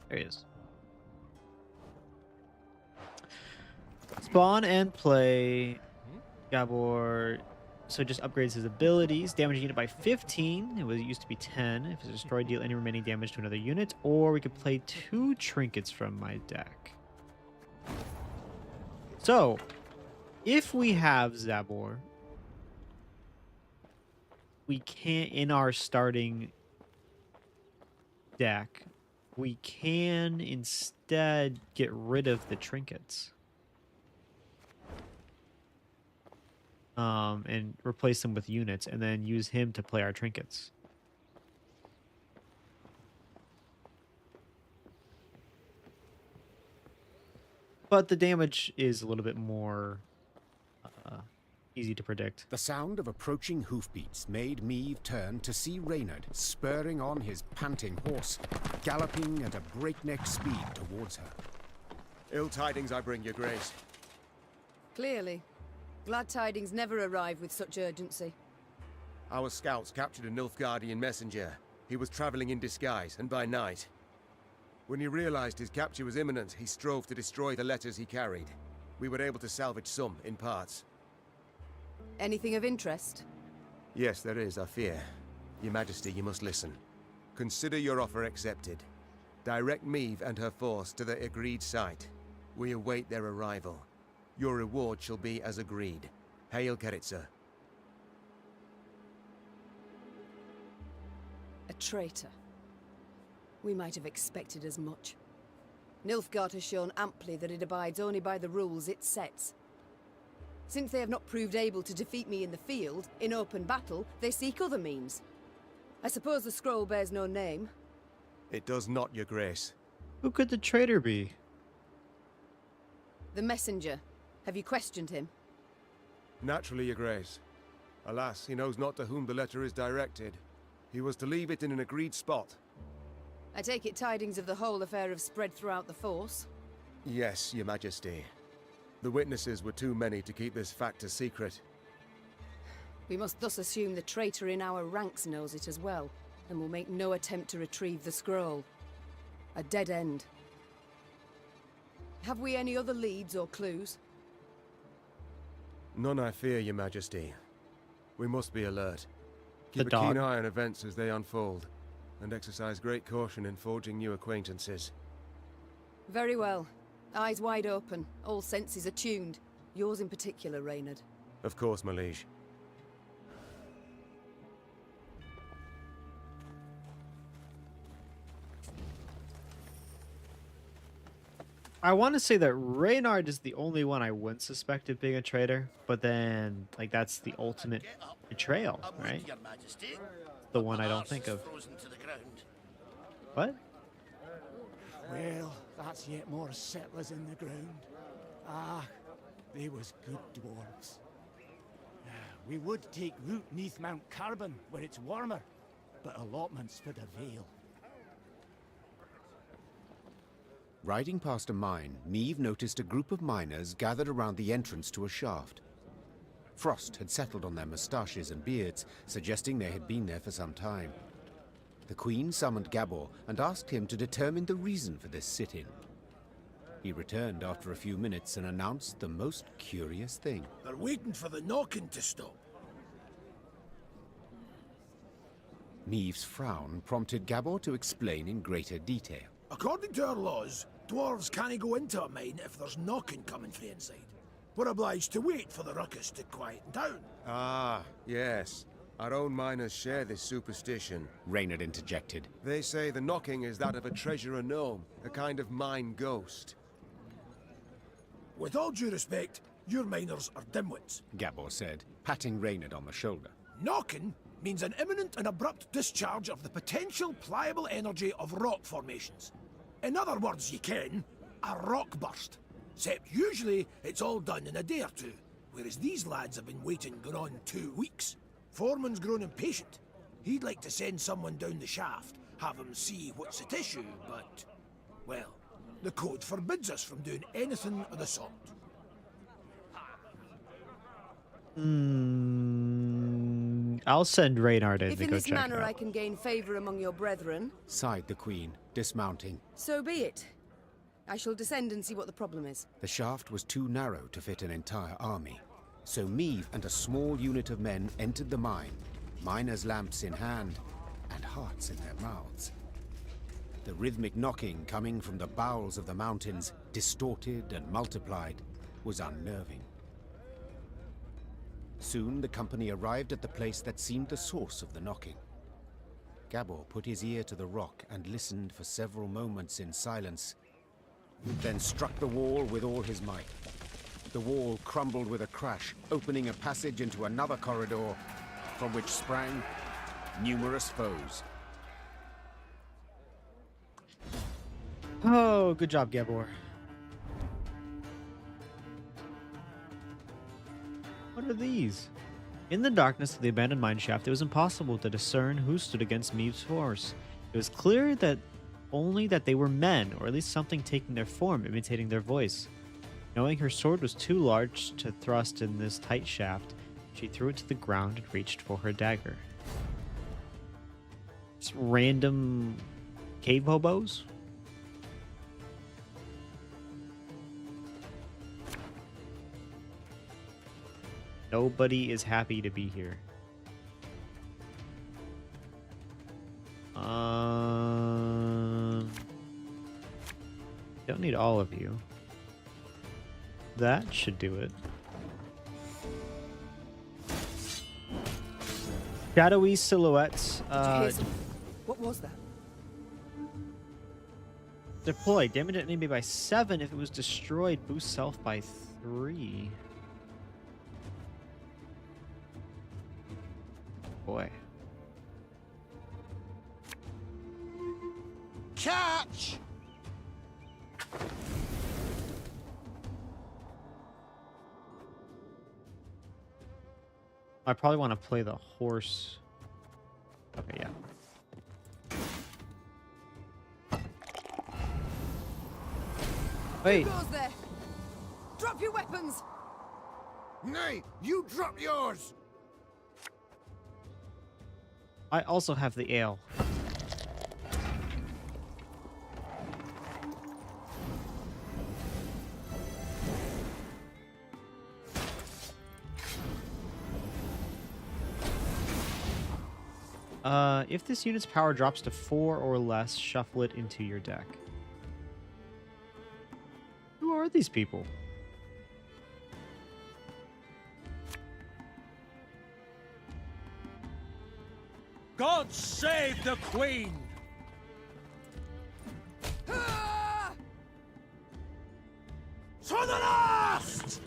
There he is. Spawn and play Gabor, so it just upgrades his abilities. Damage a unit by 15. It used to be 10. If it's destroyed, deal any remaining damage to another unit. Or we could play 2 trinkets from my deck. So, if we have Zabor, we can't, in our starting deck, we can instead get rid of the trinkets. And replace them with units, and then use him to play our trinkets. But the damage is a little bit more easy to predict. The sound of approaching hoofbeats made Meve turn to see Reynard spurring on his panting horse, galloping at a breakneck speed towards her. Ill tidings I bring, your grace. Clearly. Glad tidings never arrive with such urgency. Our scouts captured a Nilfgaardian messenger. He was traveling in disguise, and by night. When he realized his capture was imminent, he strove to destroy the letters he carried. We were able to salvage some, in parts. Anything of interest? Yes, there is, I fear. Your Majesty, you must listen. Consider your offer accepted. Direct Meve and her force to the agreed site. We await their arrival. Your reward shall be as agreed. Hail, Keritsa. A traitor. We might have expected as much. Nilfgaard has shown amply that it abides only by the rules it sets. Since they have not proved able to defeat me in the field, in open battle, they seek other means. I suppose the scroll bears no name. It does not, your grace. Who could the traitor be? The messenger. Have you questioned him? Naturally, your grace. Alas, he knows not to whom the letter is directed. He was to leave it in an agreed spot. I take it tidings of the whole affair have spread throughout the force? Yes, your Majesty. The witnesses were too many to keep this fact a secret. We must thus assume the traitor in our ranks knows it as well, and will make no attempt to retrieve the scroll. A dead end. Have we any other leads or clues? None, I fear, your Majesty. We must be alert. The Keep a dog. keen eye on events as they unfold, and exercise great caution in forging new acquaintances. Very well. Eyes wide open, all senses attuned. Yours in particular, Reynard. Of course, my liege. I want to say that Reynard is the only one I wouldn't suspect of being a traitor, but then, like, that's the ultimate betrayal, right? The one I don't think of. What? Well, that's yet more settlers in the ground. Ah, they was good dwarves. We would take root neath Mount Carbon, where it's warmer, but allotments for the Vale. Riding past a mine, Meve noticed a group of miners gathered around the entrance to a shaft. Frost had settled on their moustaches and beards, suggesting they had been there for some time. The Queen summoned Gabor and asked him to determine the reason for this sit-in. He returned after a few minutes and announced the most curious thing. They're waiting for the knocking to stop. Meve's frown prompted Gabor to explain in greater detail. According to our laws, dwarves can't go into a mine if there's knocking coming from inside. We're obliged to wait for the ruckus to quieten down. Ah, yes. Our own miners share this superstition. Reynard interjected. They say the knocking is that of a treasurer gnome, a kind of mine ghost. With all due respect, your miners are dimwits. Gabor said, patting Reynard on the shoulder. Knocking means an imminent and abrupt discharge of the potential pliable energy of rock formations. In other words, you can, a rock burst. Except usually it's all done in a day or two, whereas these lads have been waiting going on 2 weeks. Foreman's grown impatient. He'd like to send someone down the shaft, have him see what's at issue, but, well, the code forbids us from doing anything of the sort. I'll send Reynard in If to in go this check it manner out. I can gain favor among your brethren, Sighed the Queen, dismounting. so be it. I shall descend and see what the problem is. The shaft was too narrow to fit an entire army. So Meave and a small unit of men entered the mine, miners' lamps in hand and hearts in their mouths. The rhythmic knocking coming from the bowels of the mountains, distorted and multiplied, was unnerving. Soon the company arrived at the place that seemed the source of the knocking. Gabor put his ear to the rock and listened for several moments in silence, then struck the wall with all his might. The wall crumbled with a crash, opening a passage into another corridor, from which sprang numerous foes. Oh, good job, Gabor. What are these? In the darkness of the abandoned mine shaft, it was impossible to discern who stood against Meave's force. It was clear that only that they were men, or at least something taking their form, imitating their voice. Knowing her sword was too large to thrust in this tight shaft, she threw it to the ground and reached for her dagger. Just random cave hobos? Nobody is happy to be here. Don't need all of you. That should do it. Shadowy silhouettes. Did you hear something? What was that? Deploy. Damage an enemy by 7 if it was destroyed. Boost self by 3. Boy. Catch! I probably want to play the horse. Okay, yeah. Wait. Who goes there? Drop your weapons! Nay, you drop yours! I also have the ale. If this unit's power drops to 4 or less, shuffle it into your deck. Who are these people? God save the Queen! Ah! To the last!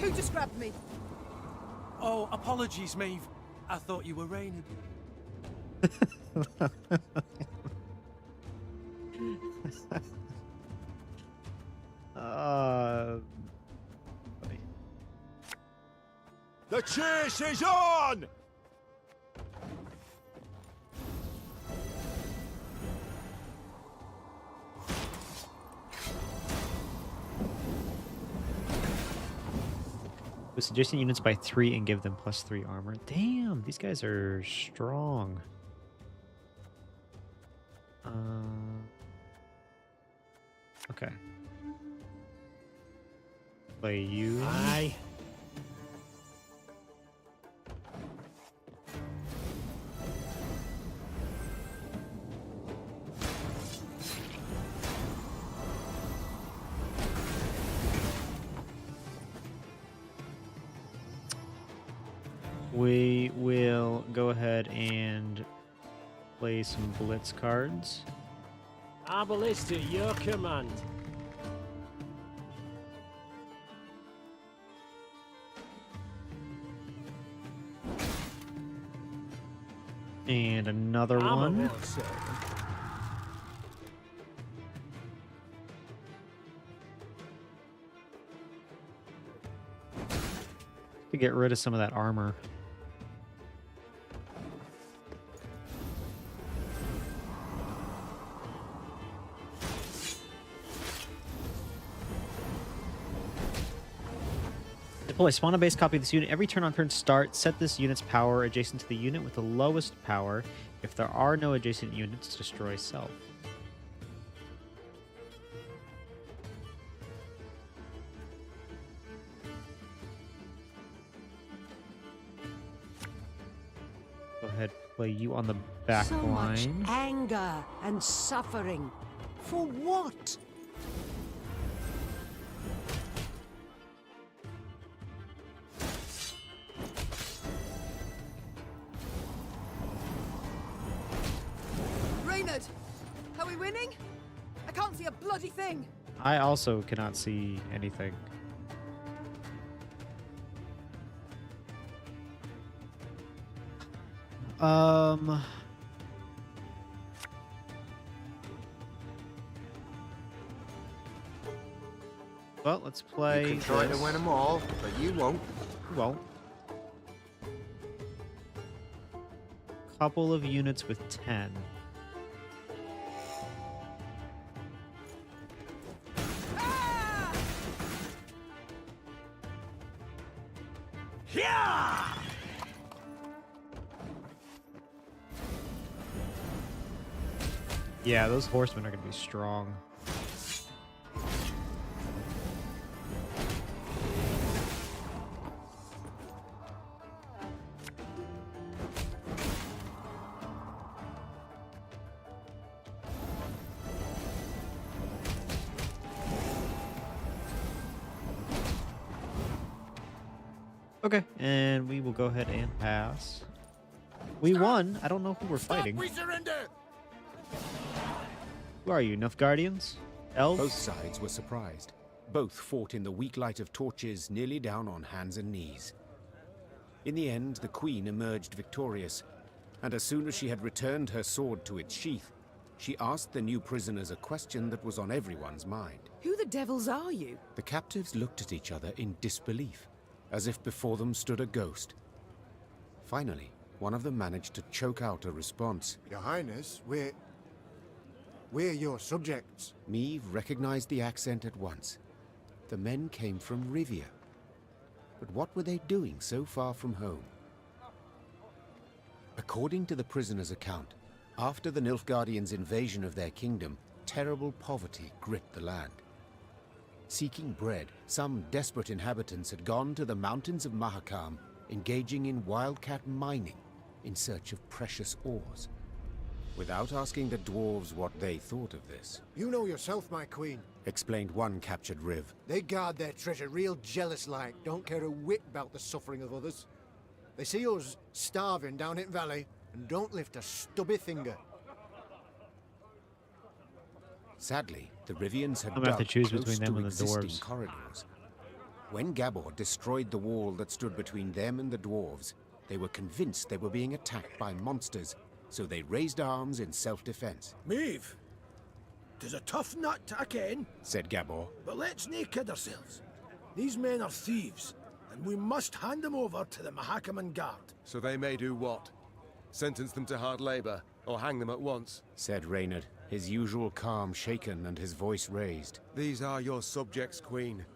Who just grabbed me? Oh, apologies, Maeve. I thought you were raining. Funny. The chase is on! Boost adjacent units by 3 and give them +3 armor. Damn, these guys are strong. Okay. Play you. Aye. We will go ahead and play some blitz cards. Arbalist to your command. And another Armor one. won't save them. To get rid of some of that armor. Deploy. Spawn a base copy of this unit. Every turn on turn start, set this unit's power adjacent to the unit with the lowest power. If there are no adjacent units, destroy self. Go ahead, play you on the back So much line. anger and suffering. For what? Reynard, are we winning? I can't see a bloody thing. I also cannot see anything. Well, let's play. You can try to this. win them all, but you won't. Won't. Couple of units with 10. Yeah! Yeah, those horsemen are going to be strong. Okay, and we will go ahead and pass. We won. I don't know who we're fighting. We surrender! Who are you, Nilfgaardians? Elves? Both sides were surprised. Both fought in the weak light of torches, nearly down on hands and knees. In the end, the Queen emerged victorious, and as soon as she had returned her sword to its sheath, she asked the new prisoners a question that was on everyone's mind. Who the devils are you? The captives looked at each other in disbelief, as if before them stood a ghost. Finally, one of them managed to choke out a response. Your Highness, we're your subjects. Meve recognized the accent at once. The men came from Rivia. But what were they doing so far from home? According to the prisoner's account, after the Nilfgaardians' invasion of their kingdom, terrible poverty gripped the land. Seeking bread, some desperate inhabitants had gone to the mountains of Mahakam, engaging in wildcat mining in search of precious ores. Without asking the dwarves what they thought of this, You know yourself, my queen. explained one captured Riv. They guard their treasure real jealous-like, don't care a whit about the suffering of others. They see us starving down in valley and don't lift a stubby finger. Sadly, the Rivians had I'm gonna have to dug choose close between them to and the existing dwarves. corridors. When Gabor destroyed the wall that stood between them and the dwarves, they were convinced they were being attacked by monsters, so they raised arms in self-defense, Maeve, 'tis a tough nut to ken, said Gabor. but let's nae kid ourselves. These men are thieves, and we must hand them over to the Mahakaman Guard. So they may do what? Sentence them to hard labor, or hang them at once? Said Reynard, his usual calm shaken and his voice raised. These are your subjects, Queen.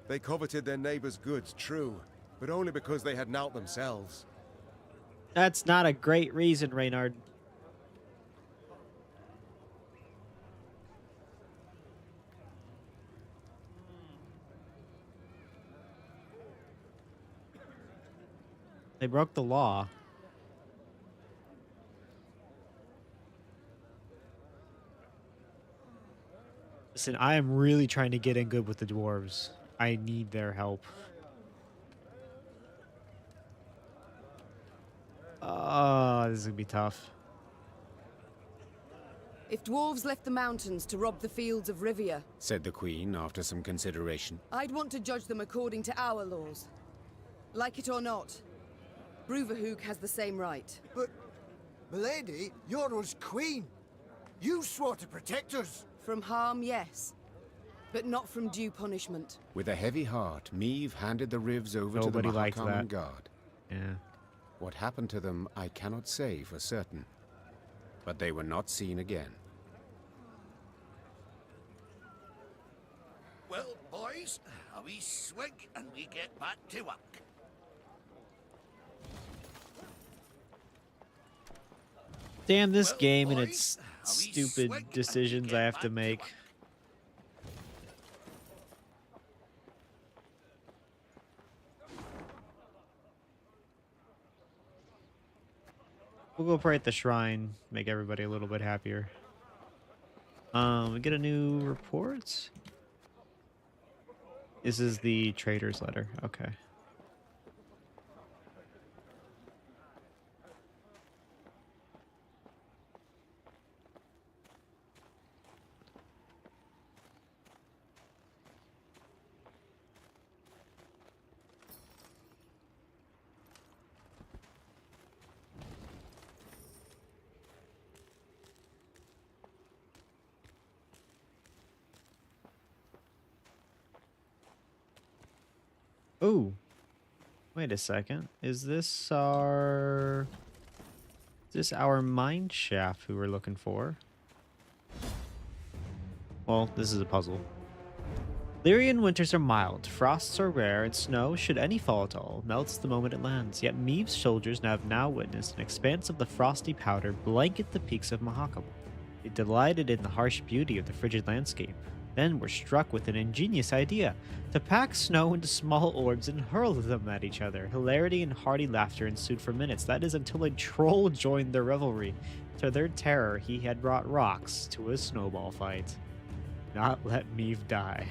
They coveted their neighbor's goods, true, but only because they had nought themselves. That's not a great reason, Reynard. They broke the law. Listen, I am really trying to get in good with the dwarves. I need their help. This is gonna be tough. If dwarves left the mountains to rob the fields of Rivia, Said the Queen after some consideration. I'd want to judge them according to our laws. Like it or not, Bruverhook has the same right. But, milady, you're us queen. You swore to protect us. From harm, yes, but not from due punishment. With a heavy heart, Meve handed the Rivs over Nobody to the liked Mahakaman that. Guard. Yeah. What happened to them, I cannot say for certain. But they were not seen again. Well, boys, a wee swig and we get back to work. Damn this Well, game and boys, its a wee stupid swig and we decisions get I have to back make. work. We'll go pray at the shrine, make everybody a little bit happier. We get a new report. This is the trader's letter. Okay. Oh, wait a second. Is this our mine shaft we were looking for? Well, this is a puzzle. Lyrian winters are mild, frosts are rare, and snow, should any fall at all, melts the moment it lands. Yet Meave's soldiers have now witnessed an expanse of the frosty powder blanket the peaks of Mahakam. They delighted in the harsh beauty of the frigid landscape, then were struck with an ingenious idea to pack snow into small orbs and hurl them at each other. Hilarity and hearty laughter ensued for minutes, that is until a troll joined their revelry. To their terror, he had brought rocks to a snowball fight. Not let Meave die.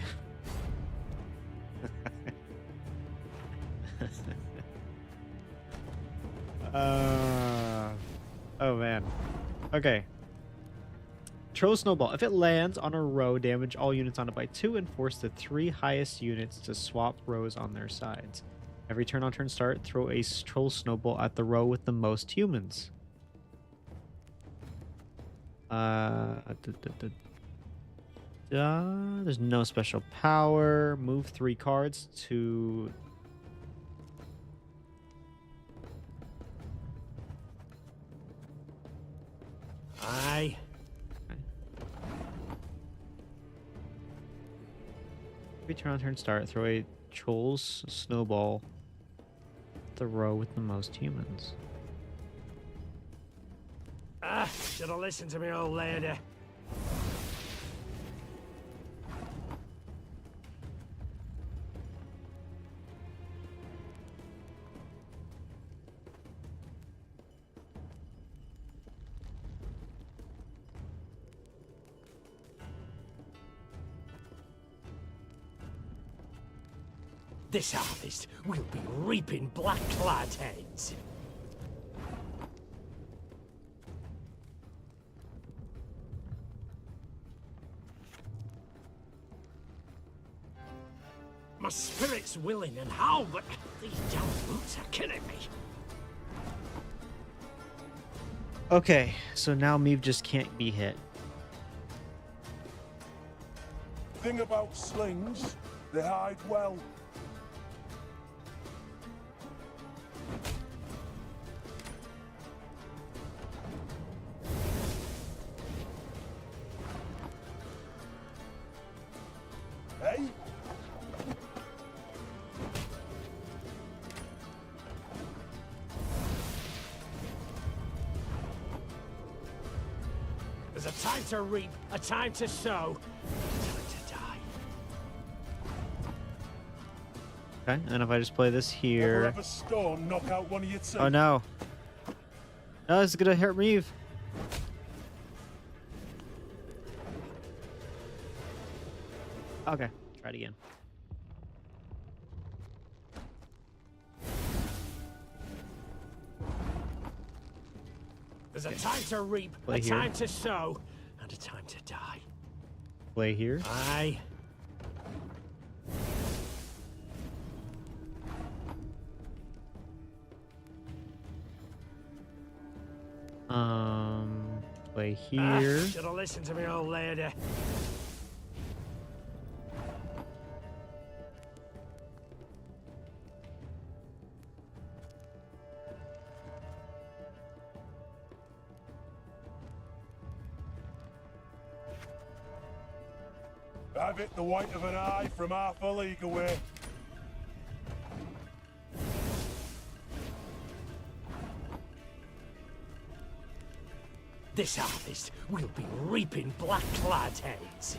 Oh man. Okay. Troll Snowball. If it lands on a row, damage all units on it by 2 and force the 3 highest units to swap rows on their sides. Every turn on turn start, throw a Troll Snowball at the row with the most humans. There's no special power. Move 3 cards to... Aye. Every turn on turn start, throw a Troll's Snowball at the row with the most humans. Ah, should have listened to me, old lady. This harvest will be reaping black-clad heads. My spirit's willing and how, but these damn boots are killing me. Okay, so now Meave just can't be hit. Thing about slings, they hide well. Hey? There's a time to reap, a time to sow, a time to die. Okay, and if I just play this here... Ever have a storm knock out one of your team? Oh no. No, this is gonna hurt Meave. Okay, try it again. There's a time to reap, Play a here. time to sow, and a time to die. Play here. Aye. Play here. Should have listened to me, old lady. I've hit the white of an eye from half a league away. This harvest, we'll be reaping black-clad heads.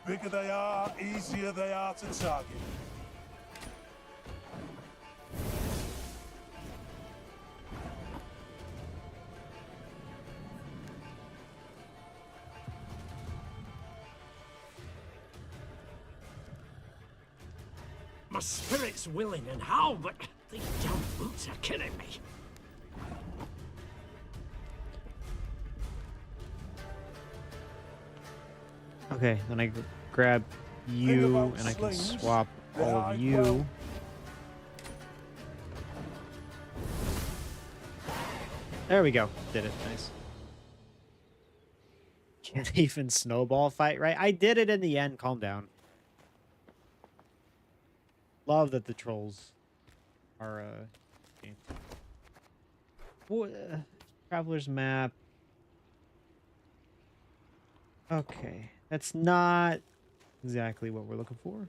Bigger they are, easier they are to target. My spirit's willing and how, but these damn boots are killing me. Okay, then I grab you and I can swap all of you. There we go. Did it. Nice. Can't even snowball fight, right? I did it in the end. Calm down. Love that the trolls are traveler's map. Okay, that's not exactly what we're looking for.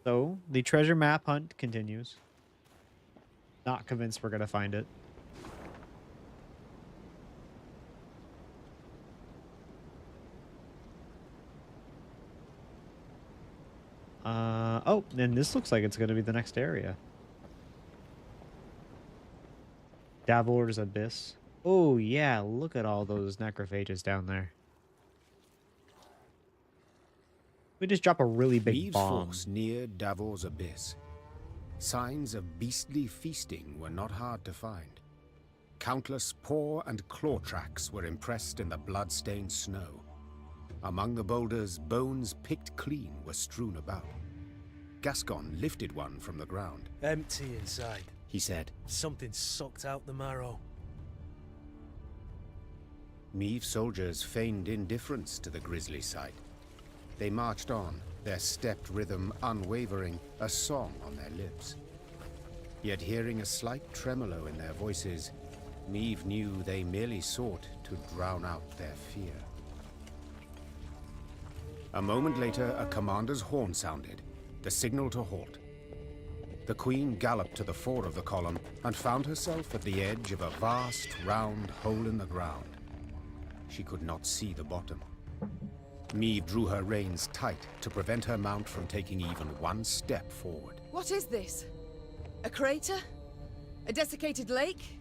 So the treasure map hunt continues. Not convinced we're gonna find it. Oh, and this looks like it's going to be the next area. Davor's Abyss. Oh, yeah, look at all those necrophages down there. We just drop a really big Meade's bomb. force neared Davor's Abyss. Signs of beastly feasting were not hard to find. Countless paw and claw tracks were impressed in the blood-stained snow. Among the boulders, bones picked clean were strewn about. Gascon lifted one from the ground. Empty inside, He said. Something sucked out the marrow. Meade's soldiers feigned indifference to the grisly sight. They marched on, their stepped rhythm unwavering, a song on their lips. Yet hearing a slight tremolo in their voices, Meade knew they merely sought to drown out their fear. A moment later, a commander's horn sounded, the signal to halt. The Queen galloped to the fore of the column and found herself at the edge of a vast, round hole in the ground. She could not see the bottom. Meade drew her reins tight to prevent her mount from taking even one step forward. What is this? A crater? A desiccated lake?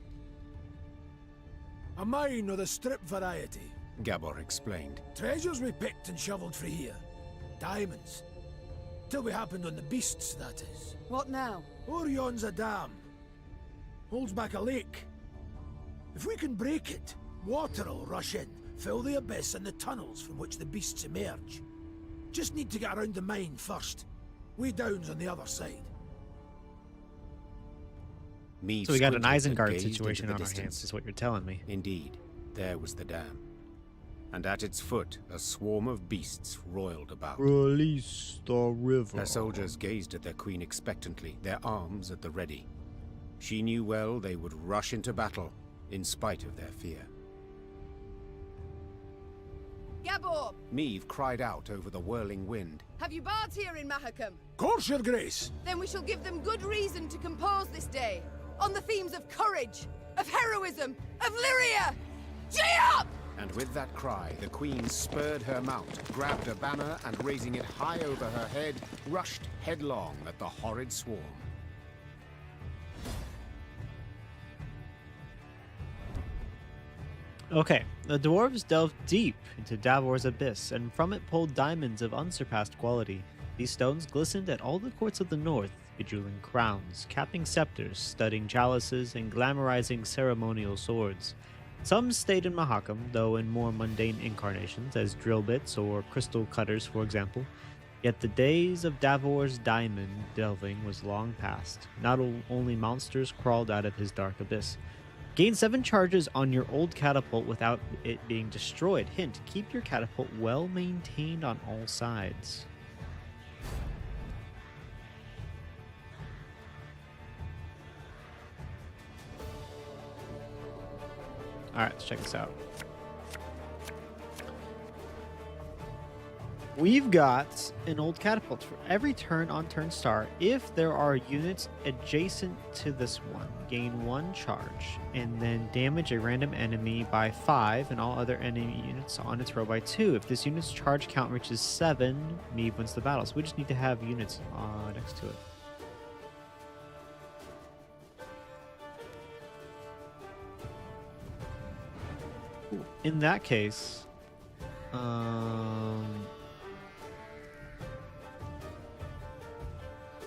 A mine of the strip variety. Gabor explained. Treasures we picked and shoveled for here. Diamonds. Till we happened on the beasts, that is. What now? Orion's a dam. Holds back a lake. If we can break it, water'll rush in, fill the abyss and the tunnels from which the beasts emerge. Just need to get around the mine first. Way down's on the other side. Meade So we got an squinted and Isengard gazed situation into on the our hands, distance. is what you're telling me. Indeed, there was the dam. And at its foot, a swarm of beasts roiled about. Release the river. Her soldiers gazed at their queen expectantly, their arms at the ready. She knew well they would rush into battle, in spite of their fear. Gabor! Meave cried out over the whirling wind. Have you bards here in Mahakam? Course, your grace! Then we shall give them good reason to compose this day, on the themes of courage, of heroism, of Lyria! Gee up! And with that cry, the queen spurred her mount, grabbed a banner, and raising it high over her head, rushed headlong at the horrid swarm. Okay, the dwarves delved deep into Davor's Abyss, and from it pulled diamonds of unsurpassed quality. These stones glistened at all the courts of the north, bejeweling crowns, capping scepters, studding chalices, and glamorizing ceremonial swords. Some stayed in Mahakam, though in more mundane incarnations, as drill bits or crystal cutters, for example. Yet the days of Davor's diamond delving was long past. Not only monsters crawled out of his dark abyss. Gain 7 charges on your old catapult without it being destroyed. Hint, keep your catapult well maintained on all sides. All right, let's check this out. We've got an old catapult. For every turn on turn start, if there are units adjacent to this one, gain 1 charge, and then damage a random enemy by 5, and all other enemy units on its row by 2. If this unit's charge count reaches 7, Meave wins the battle. So we just need to have units next to it. In that case,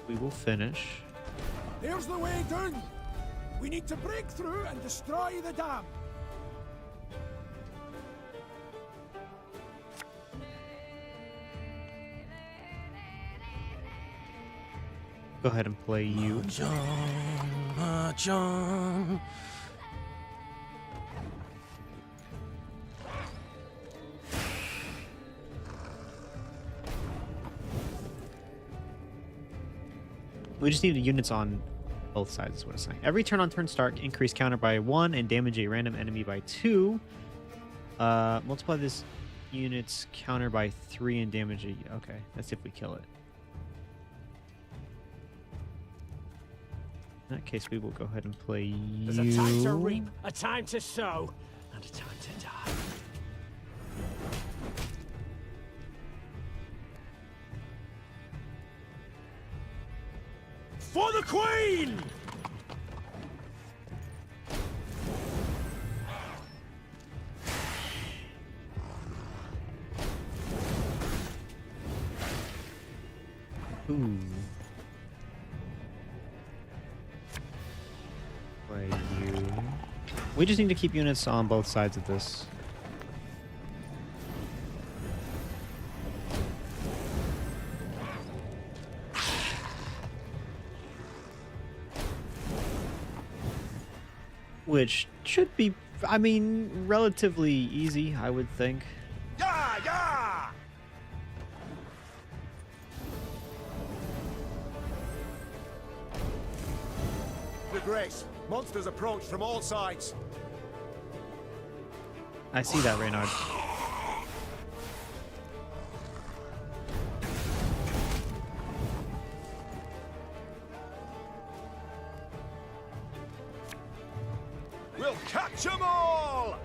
we will finish. There's the way down. We need to break through and destroy the dam. Go ahead and play you. John. We just need the units on both sides, is what it's saying. Every turn on turn start, increase counter by 1 and damage a random enemy by 2. Multiply this unit's counter by 3 and damage a... Okay, that's if we kill it. In that case, we will go ahead and play you. There's a time to reap, a time to sow, and a time to die. For the Queen! Ooh. Play you. We just need to keep units on both sides of this. Which should be, I mean, relatively easy, I would think. Yeah, yeah! Your Grace, monsters approach from all sides. I see that, Reynard. We'll catch them all!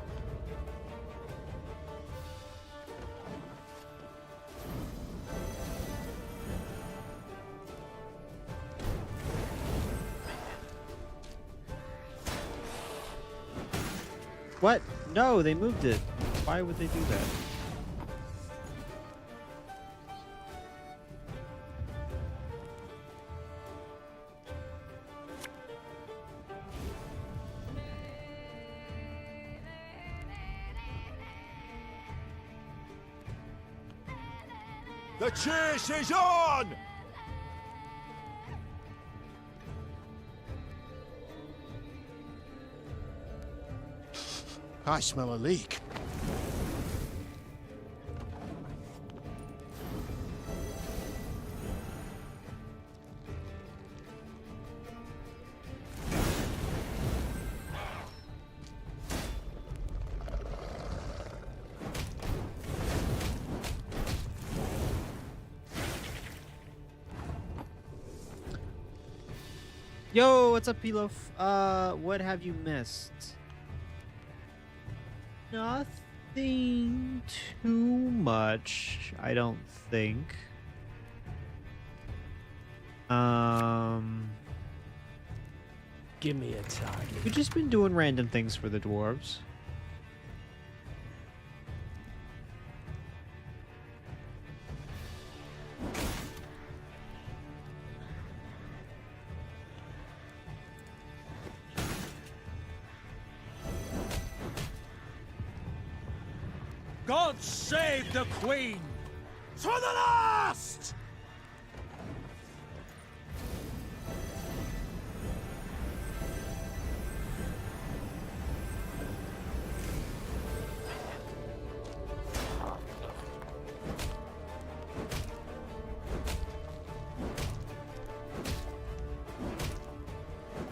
What? No, they moved it. Why would they do that? The chase is on! I smell a leak. Yo, what's up, Pilaf? What have you missed? Nothing too much, I don't think. Give me a target. We've just been doing random things for the dwarves. God save the Queen! To the last!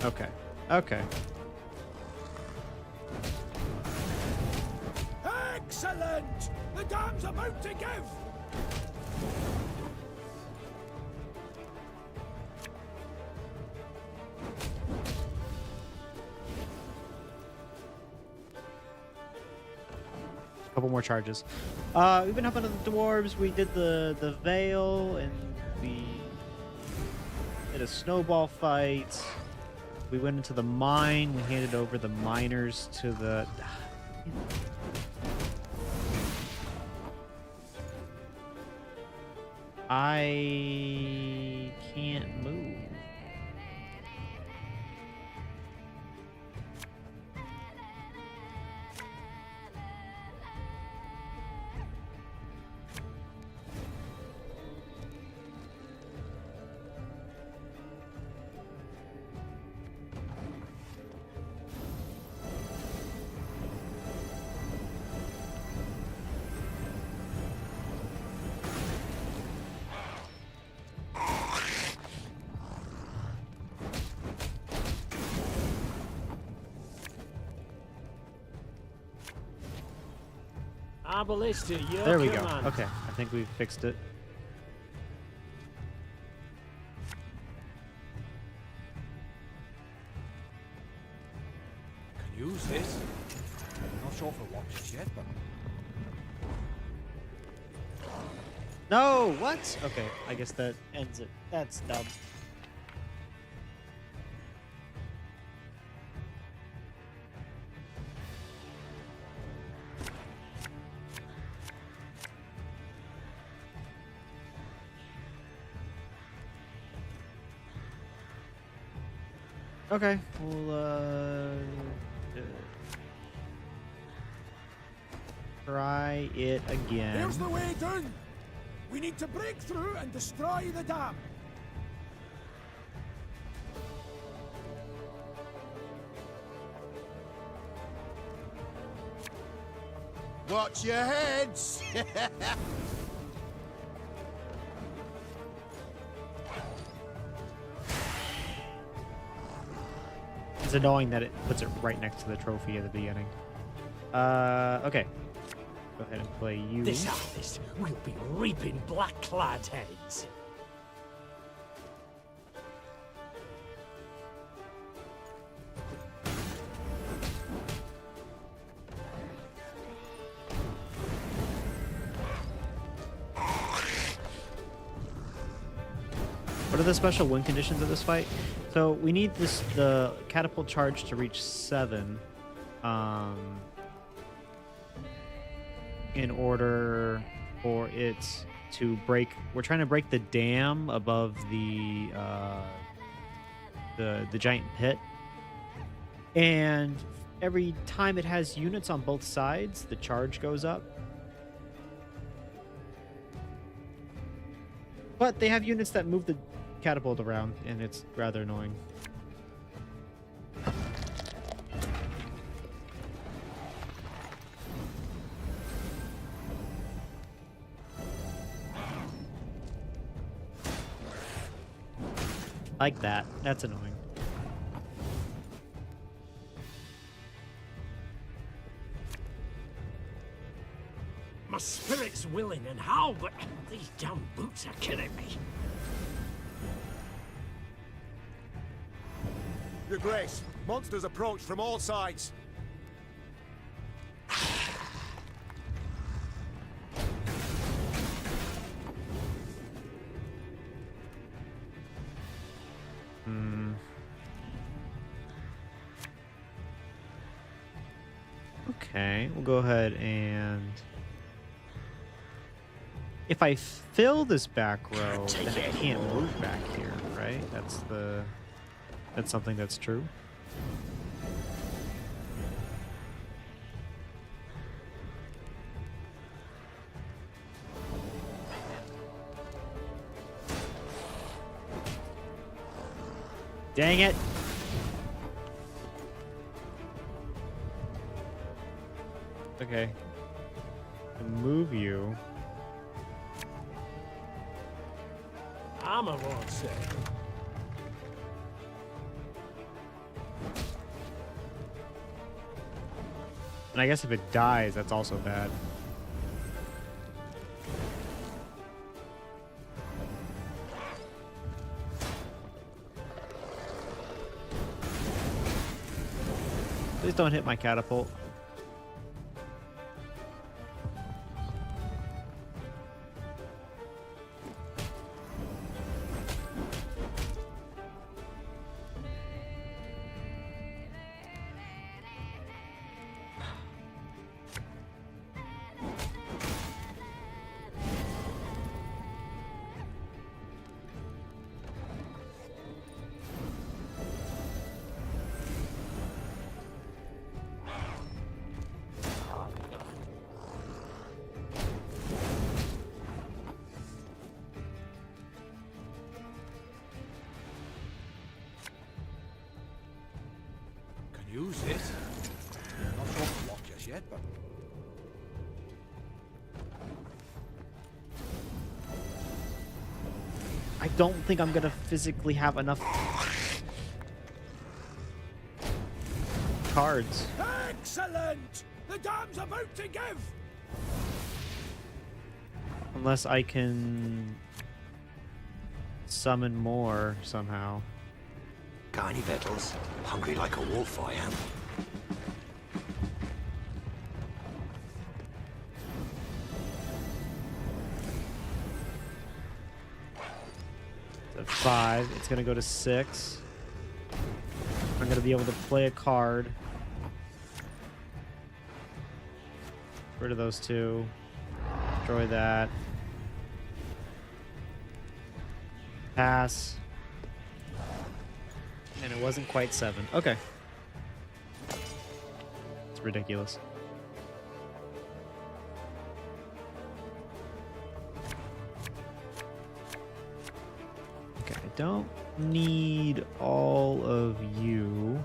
Okay. Okay. Excellent! The dam's about to give! Couple more charges. We've been helping the dwarves. We did the veil, and we did a snowball fight. We went into the mine. We handed over the miners to the. I can't move. There we go. Okay, I think we've fixed it. Can use this. Not sure for what just yet, but No, what? Okay, I guess that ends it. That's dumb. Okay, we'll try it again. Here's the way down. We need to break through and destroy the dam. Watch your heads! It's annoying that it puts it right next to the trophy at the beginning. Okay. Go ahead and play you. this harvest will be reaping black-clad heads. What are the special win conditions of this fight? So we need the catapult charge to reach 7. In order for it to break. We're trying to break the dam above the giant pit. And every time it has units on both sides, the charge goes up. But they have units that move the catapult around, and it's rather annoying. Like that. That's annoying. My spirit's willing and how, but these damn boots are killing me. Your Grace, monsters approach from all sides. Okay, we'll go ahead and... If I fill this back row, then I can't move back here, right? That's something that's true. Dang it! Okay. To move you. Armor won't say. And I guess if it dies, that's also bad. Please don't hit my catapult. Use it. Not sure what just yet, but I don't think I'm gonna physically have enough cards. Excellent! The dam's about to give! Unless I can summon more somehow. Got any victuals? Hungry like a wolf, I am. At 5, it's gonna go to 6. I'm gonna be able to play a card. Get rid of those 2. Destroy that. Pass. And it wasn't quite 7. Okay. It's ridiculous. Okay, I don't need all of you.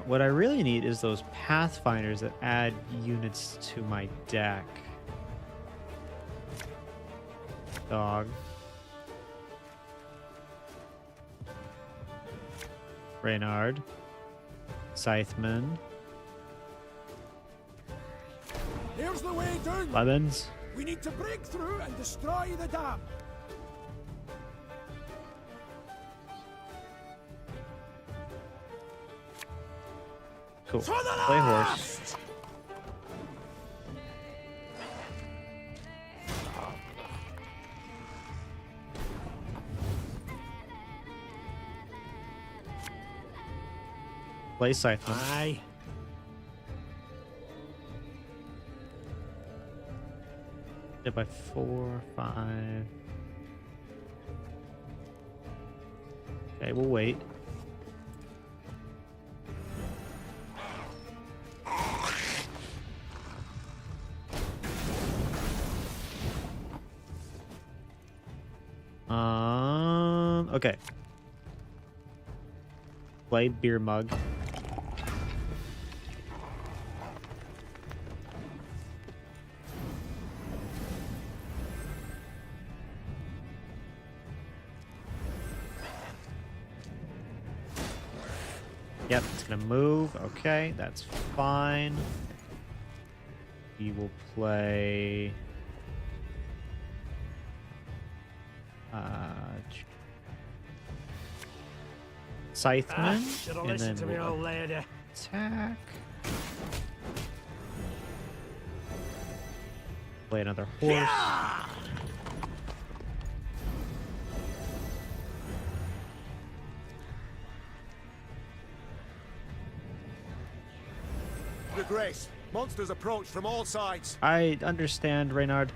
What I really need is those Pathfinders that add units to my deck. Dog. Reynard. Scytheman. Here's the way down. Lemons. We need to break through and destroy the dam. Cool. Play horse. Play Scytheman. Aye. Hit by 4, 5. Okay, we'll wait. Okay. Play beer mug. Yep, it's gonna move. Okay, that's fine. We will play Scytheman, and then to me, we'll old lady. attack. Play another horse. Your Grace, monsters approach from all sides. I understand, Reynard.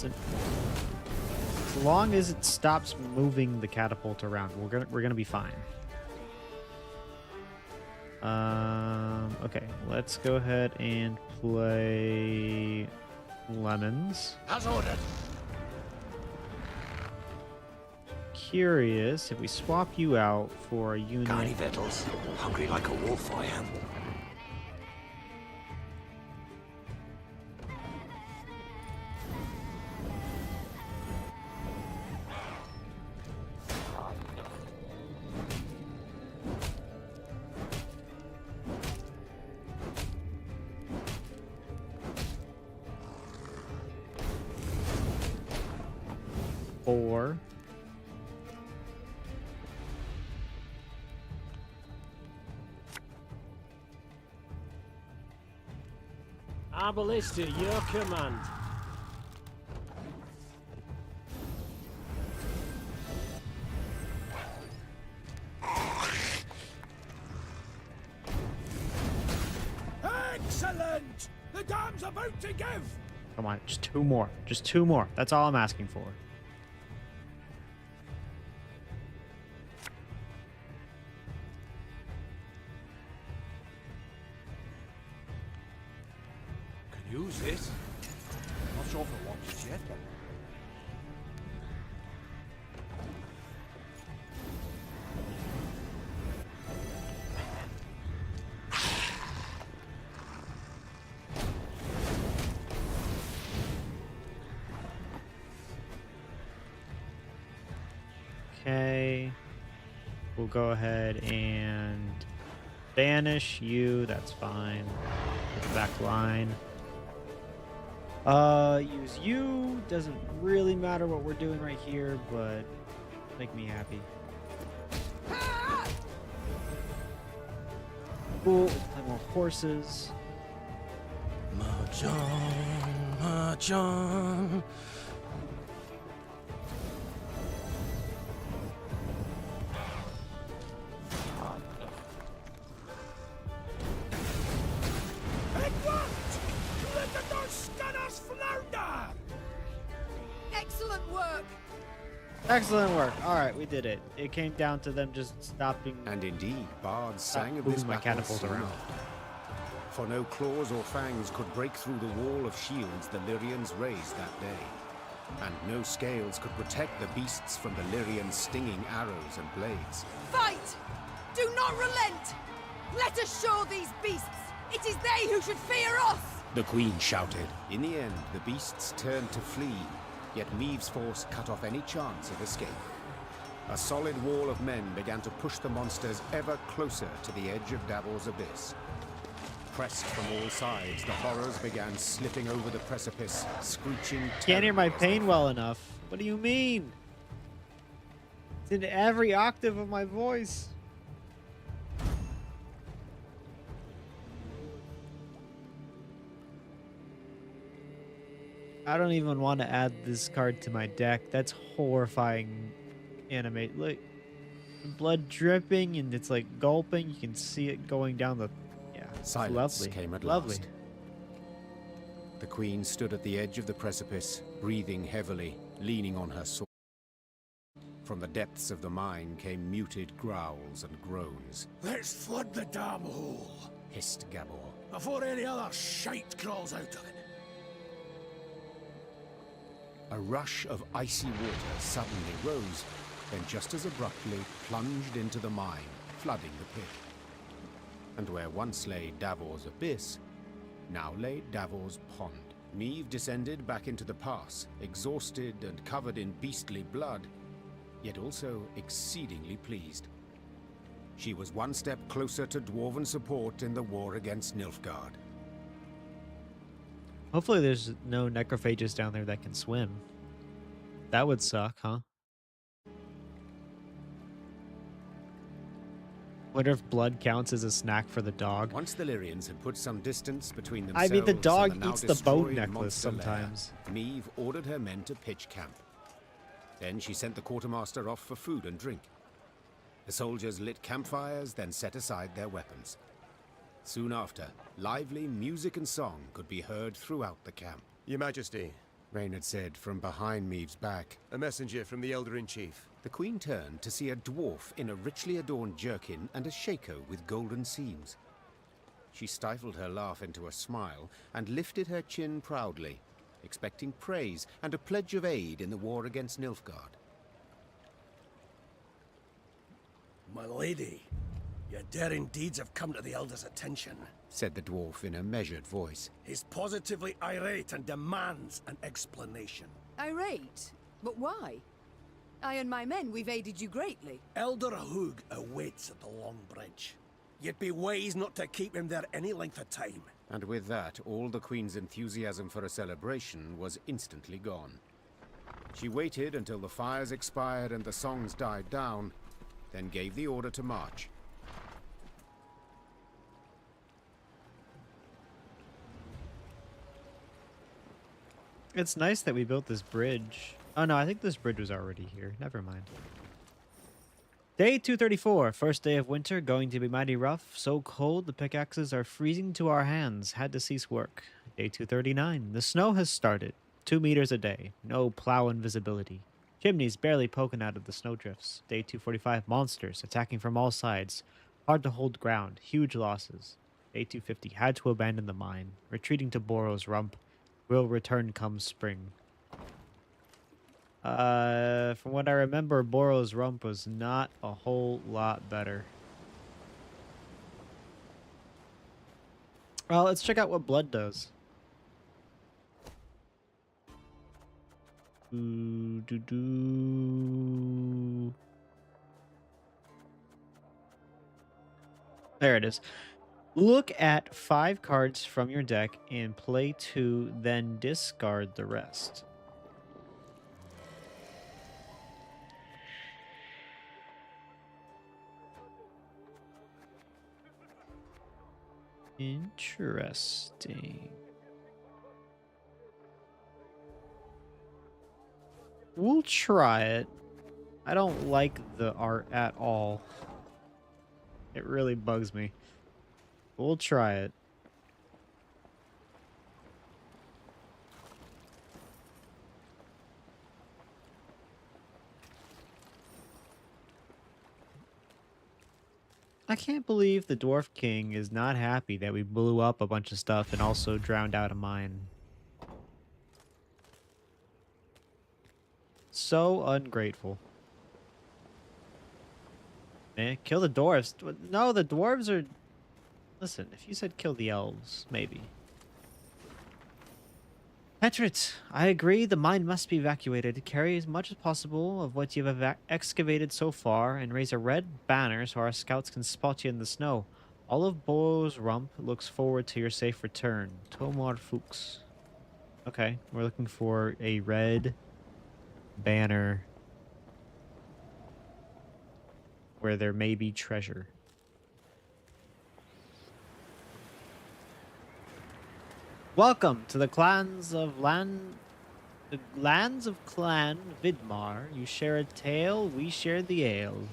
As long as it stops moving the catapult around, we're gonna be fine. Okay, let's go ahead and play lemons. As ordered. Curious if we swap you out for a unit. Got any victuals? Hungry like a wolf, I am. Four. Ballista, your command. Excellent! The dam's about to give! Come on, just two more. Just two more. That's all I'm asking for. Use this. Not sure for what just yet. Okay. We'll go ahead and banish you. That's fine. Get the back line. Use you. Doesn't really matter what we're doing right here, but make me happy. Cool. Play more horses. Mahjong, mahjong. Excellent work! Excellent work. All right, we did it. It came down to them just stopping. And indeed, bards sang of this moving my battle catapult soon around. after. For no claws or fangs could break through the wall of shields the Lyrians raised that day. And no scales could protect the beasts from the Lyrians' stinging arrows and blades. Fight! Do not relent! Let us show these beasts! It is they who should fear us! The Queen shouted. In the end, the beasts turned to flee, yet Meave's force cut off any chance of escape. A solid wall of men began to push the monsters ever closer to the edge of Davor's abyss. Pressed from all sides, the horrors began slipping over the precipice, screeching. Can't hear my terribly as they pain well enough. What do you mean? It's in every octave of my voice. I don't even want to add this card to my deck. That's horrifying animate. Look, blood dripping and it's like gulping. You can see it going down the... Yeah, it's Silence lovely. came at Lovely. last. The Queen stood at the edge of the precipice, breathing heavily, leaning on her sword. From the depths of the mine came muted growls and groans. Let's flood the damn hole, Hissed Gabor. before any other shite crawls out of it. A rush of icy water suddenly rose, then just as abruptly plunged into the mine, flooding the pit. And where once lay Davor's abyss, now lay Davor's pond. Meave descended back into the pass, exhausted and covered in beastly blood, yet also exceedingly pleased. She was one step closer to dwarven support in the war against Nilfgaard. Hopefully there's no necrophages down there that can swim. That would suck, huh? Wonder if blood counts as a snack for the dog. Once the Lyrians had put some distance between I themselves mean, the dog and the now eats the bone destroyed necklace monster lair, sometimes. Meave ordered her men to pitch camp. Then she sent the quartermaster off for food and drink. The soldiers lit campfires, then set aside their weapons. Soon after, lively music and song could be heard throughout the camp. Your Majesty, Reynard said from behind Meave's back. A messenger from the Elder-in-Chief. The Queen turned to see a dwarf in a richly adorned jerkin and a shako with golden seams. She stifled her laugh into a smile and lifted her chin proudly, expecting praise and a pledge of aid in the war against Nilfgaard. My lady, your daring deeds have come to the Elder's attention, said the dwarf in a measured voice. He's positively irate and demands an explanation. Irate? But why? I and my men, we've aided you greatly. Elder Hug awaits at the Long Bridge. You'd be wise not to keep him there any length of time. And with that, all the Queen's enthusiasm for a celebration was instantly gone. She waited until the fires expired and the songs died down, then gave the order to march. It's nice that we built this bridge. Oh no, I think this bridge was already here. Never mind. Day 234, first day of winter, going to be mighty rough. So cold, the pickaxes are freezing to our hands. Had to cease work. Day 239, the snow has started. 2 meters a day. No plow invisibility. Chimneys barely poking out of the snowdrifts. Day 245, monsters attacking from all sides. Hard to hold ground. Huge losses. Day 250, had to abandon the mine. Retreating to Boros Rump. Will return come spring. From what I remember, Boros Rump was not a whole lot better. Well, let's check out what blood does. There it is. Look at 5 cards from your deck and play 2, then discard the rest. Interesting. We'll try it. I don't like the art at all. It really bugs me. We'll try it. I can't believe the Dwarf King is not happy that we blew up a bunch of stuff and also drowned out a mine. So ungrateful. Eh, kill the dwarves. No, the dwarves are... Listen, if you said kill the elves, maybe. Petrit, I agree the mine must be evacuated. Carry as much as possible of what you've excavated so far and raise a red banner so our scouts can spot you in the snow. All of Boros Rump looks forward to your safe return. Tomar Fuchs. Okay, we're looking for a red banner where there may be treasure. Welcome to the lands of Clan Vidmar. You share a tale, we share the ale.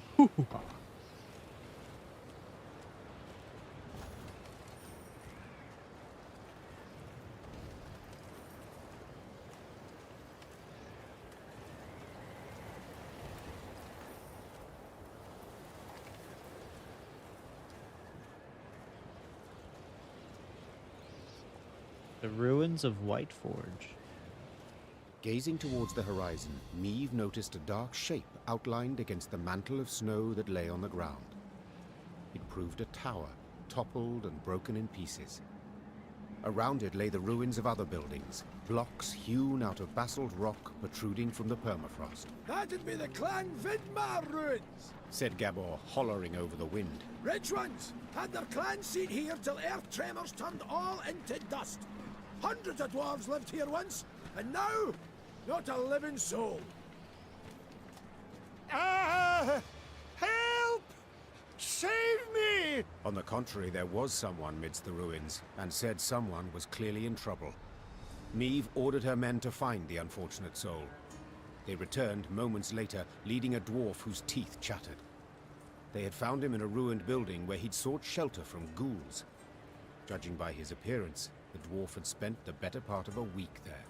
The ruins of Whiteforge. Gazing towards the horizon, Meave noticed a dark shape outlined against the mantle of snow that lay on the ground. It proved a tower, toppled and broken in pieces. Around it lay the ruins of other buildings, blocks hewn out of basalt rock protruding from the permafrost. That'd be the Clan Vidmar ruins, said Gabor, hollering over the wind. Rich ones had their clan seat here till earth tremors turned all into dust. Hundreds of dwarves lived here once, and now, not a living soul. Ah! Help! Save me! On the contrary, there was someone midst the ruins, and said someone was clearly in trouble. Meave ordered her men to find the unfortunate soul. They returned moments later, leading a dwarf whose teeth chattered. They had found him in a ruined building where he'd sought shelter from ghouls. Judging by his appearance, the dwarf had spent the better part of a week there.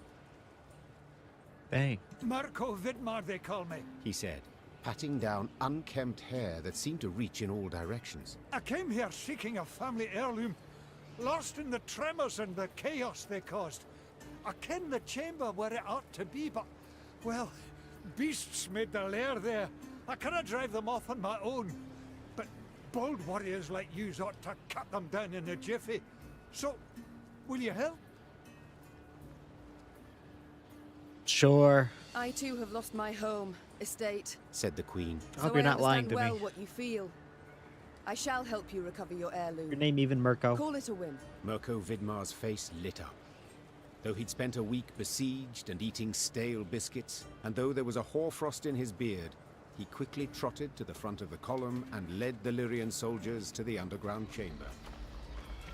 Bang. Mirko Vidmar, they call me. he said, patting down unkempt hair that seemed to reach in all directions. I came here seeking a family heirloom, lost in the tremors and the chaos they caused. I ken the chamber where it ought to be, but, well, beasts made their lair there. I cannot drive them off on my own. But bold warriors like you ought to cut them down in a jiffy. So, will you help? Sure. I too have lost my home, estate. Said the queen. I hope So you're not lying to understand me. well what you feel. I shall help you recover your heirloom. Your name even Mirko. Call it a whim. Mirko Vidmar's face lit up. Though he'd spent a week besieged and eating stale biscuits, and though there was a hoarfrost in his beard, he quickly trotted to the front of the column and led the Lyrian soldiers to the underground chamber.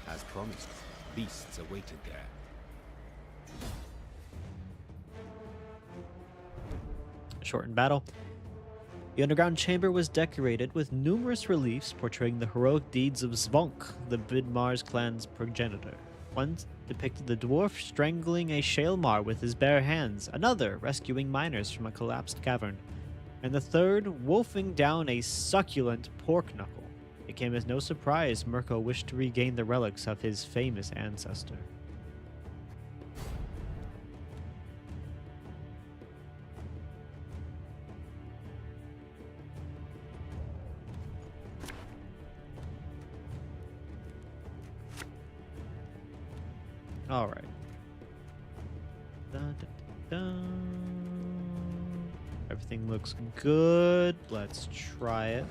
As promised, beasts awaited there. Shortened battle. The underground chamber was decorated with numerous reliefs portraying the heroic deeds of Zvonk, the Vidmar's clan's progenitor. One depicted the dwarf strangling a Shaelmar with his bare hands, another rescuing miners from a collapsed cavern, and the third wolfing down a succulent pork knuckle. It came as no surprise Mirko wished to regain the relics of his famous ancestor. All right. Dun, dun, dun, dun. Everything looks good. Let's try it.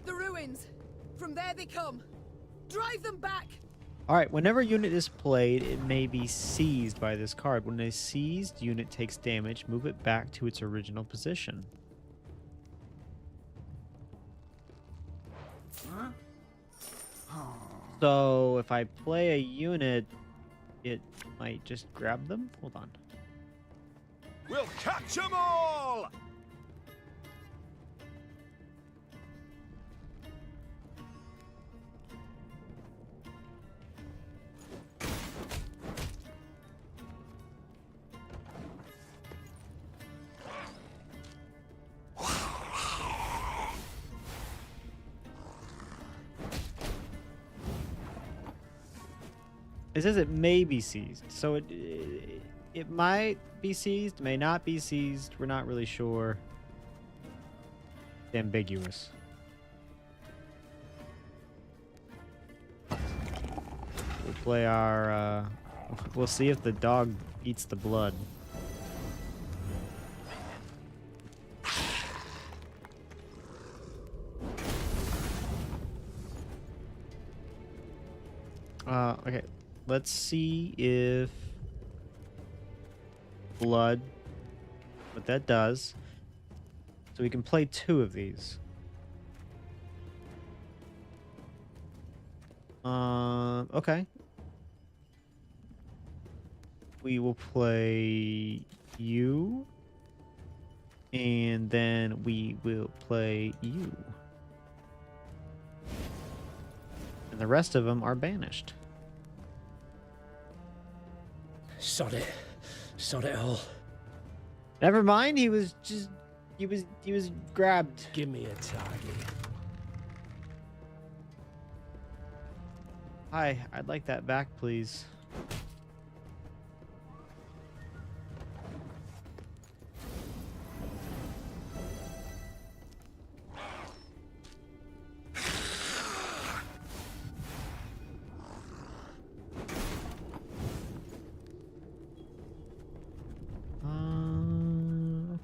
The ruins! From there they come! Drive them back! All right. Whenever a unit is played, it may be seized by this card. When a seized unit takes damage, move it back to its original position. So if I play a unit, it might just grab them. Hold on. We'll catch 'em all! It says it may be seized, so it might be seized, may not be seized. We're not really sure. It's ambiguous. We'll play our. We'll see if the dog eats the blood. Okay. Let's see if blood, what that does. So we can play 2 of these. Okay. We will play you, and then we will play you. And the rest of them are banished. Sod it. Sod it all. Never mind, he was grabbed. Give me a target. Hi, I'd like that back, please.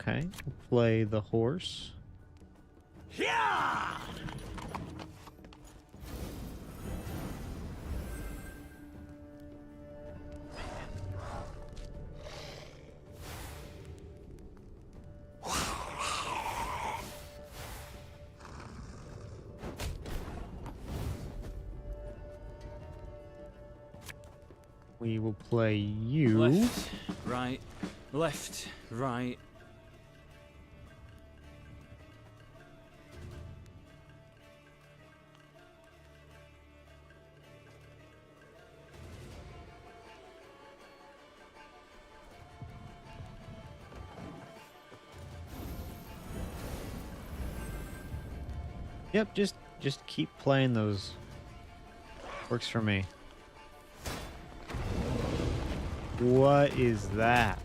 Okay, we'll play the horse. Yeah! We will play you. Left, right, left, right. Yep, just keep playing those. Works for me. What is that?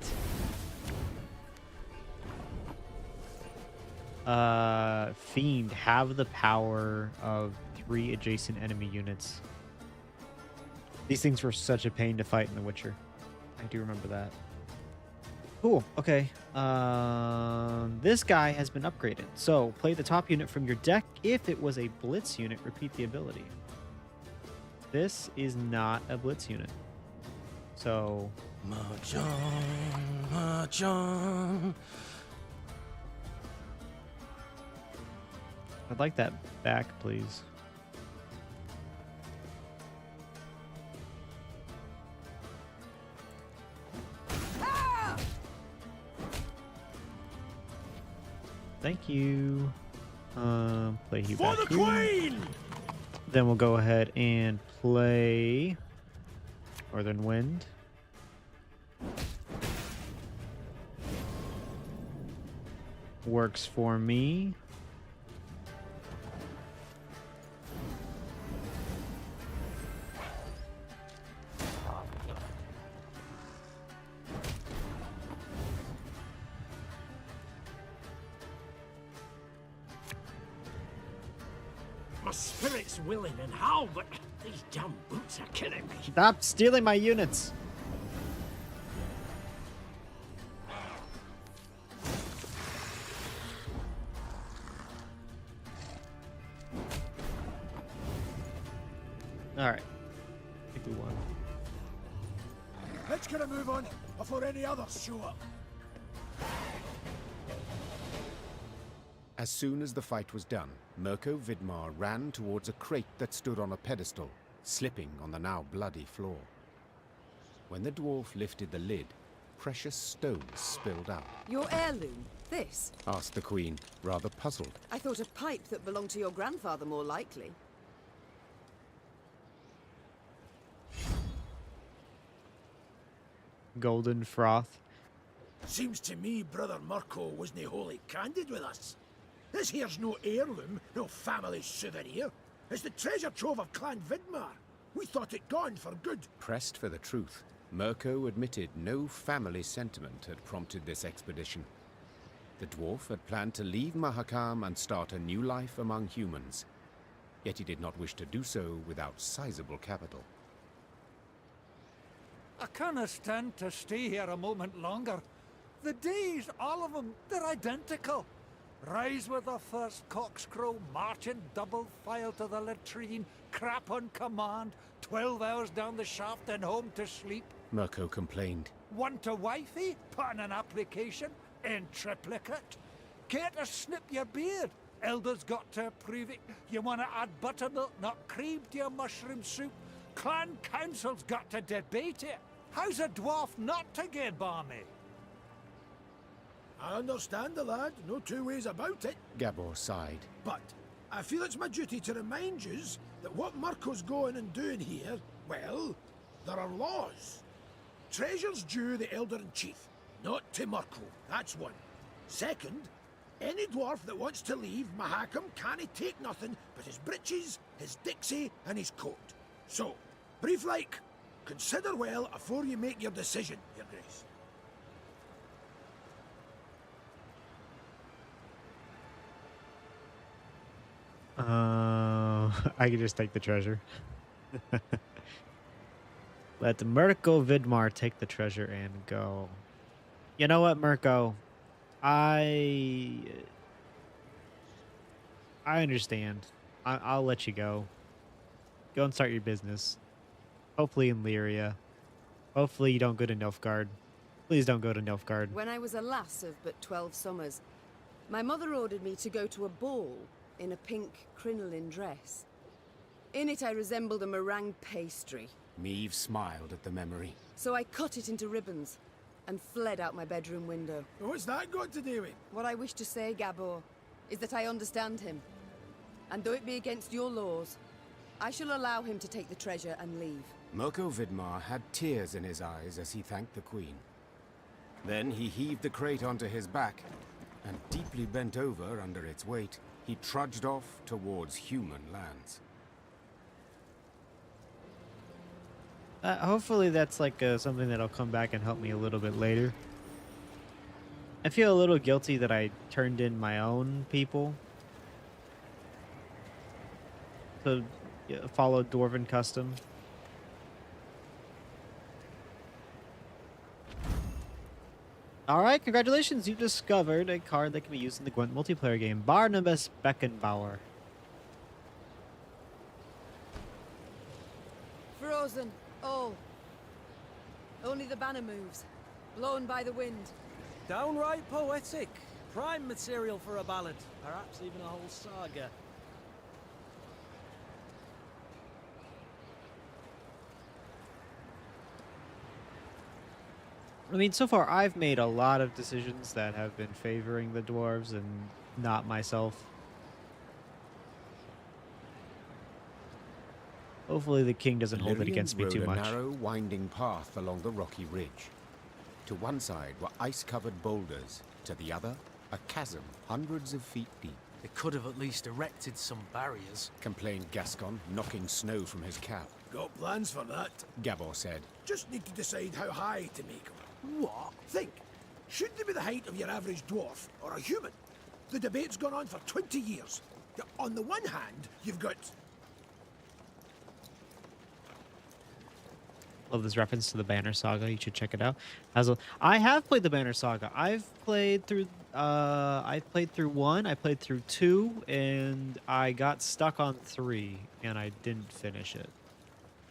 Fiend, have the power of 3 adjacent enemy units. These things were such a pain to fight in The Witcher. I do remember that. Cool. Okay. This guy has been upgraded. So play the top unit from your deck. If it was a blitz unit, repeat the ability. This is not a blitz unit. So Mahjong. I'd like that back, please. Thank you. Play you For back the here. Queen! Then we'll go ahead and play Northern Wind. Works for me. My spirit's willing and how, but these damn boots are killing me. Stop stealing my units. All right. I think we won. Let's get a move on before any others show up. As soon as the fight was done, Mirko Vidmar ran towards a crate that stood on a pedestal, slipping on the now bloody floor. When the dwarf lifted the lid, precious stones spilled out. Your heirloom? This? Asked the queen, rather puzzled. I thought a pipe that belonged to your grandfather more likely. Golden froth. Seems to me Brother Mirko wasn't wholly candid with us. This here's no heirloom, no family souvenir. It's the treasure trove of Clan Vidmar. We thought it gone for good. Pressed for the truth, Mirko admitted no family sentiment had prompted this expedition. The dwarf had planned to leave Mahakam and start a new life among humans. Yet he did not wish to do so without sizable capital. I can't stand to stay here a moment longer. The days, all of them, they're identical. Rise with the first cockscrow, march in double file to the latrine, crap on command, 12 hours down the shaft and home to sleep. Mirko complained. Want a wifey? Put in an application. In triplicate. Care to snip your beard? Elders got to approve it. You want to add buttermilk, not cream, to your mushroom soup? Clan council's got to debate it. How's a dwarf not to get balmy? I understand the lad, no two ways about it. Gabor sighed. But I feel it's my duty to remind yous that what Mirko's going and doing here, well, there are laws. Treasure's due the Elder-in-Chief, not to Mirko, that's one. Second, any dwarf that wants to leave Mahakam can't take nothing but his breeches, his dixie, and his coat. So, brief like, consider well afore you make your decision, Your Grace. I could just take the treasure. Let Mirko Vidmar take the treasure and go. You know what, Mirko? I understand. I'll let you go. Go and start your business. Hopefully in Lyria. Hopefully you don't go to Nilfgaard. Please don't go to Nilfgaard. When I was a lass of but 12 summers, my mother ordered me to go to a ball in a pink crinoline dress. In it I resembled a meringue pastry. Meave smiled at the memory. So I cut it into ribbons and fled out my bedroom window. What's that got to do with? What I wish to say, Gabor, is that I understand him. And though it be against your laws, I shall allow him to take the treasure and leave. Mirko Vidmar had tears in his eyes as he thanked the queen. Then he heaved the crate onto his back and deeply bent over under its weight. he trudged off towards human lands. Hopefully that's like something that'll come back and help me a little bit later. I feel a little guilty that I turned in my own people to follow Dwarven custom. All right, congratulations! You discovered a card that can be used in the Gwent multiplayer game, Barnabas Beckenbauer. Frozen. All. Only the banner moves, blown by the wind. Downright poetic. Prime material for a ballad. Perhaps even a whole saga. I mean, so far I've made a lot of decisions that have been favoring the dwarves and not myself. Hopefully the king doesn't hold it against me too rode much. a narrow, winding path along the rocky ridge. To one side were ice-covered boulders, to the other, a chasm hundreds of feet deep. They could have at least erected some barriers, complained Gascon, knocking snow from his cap. Got plans for that? Gabor said. Just need to decide how high to make them. What? Think. Should they be the height of your average dwarf or a human? The debate's gone on for 20 years. On the one hand, you've got... Love this reference to the Banner Saga. You should check it out. I have played the Banner Saga. I've played through 1, I played through 2, and I got stuck on 3, and I didn't finish it.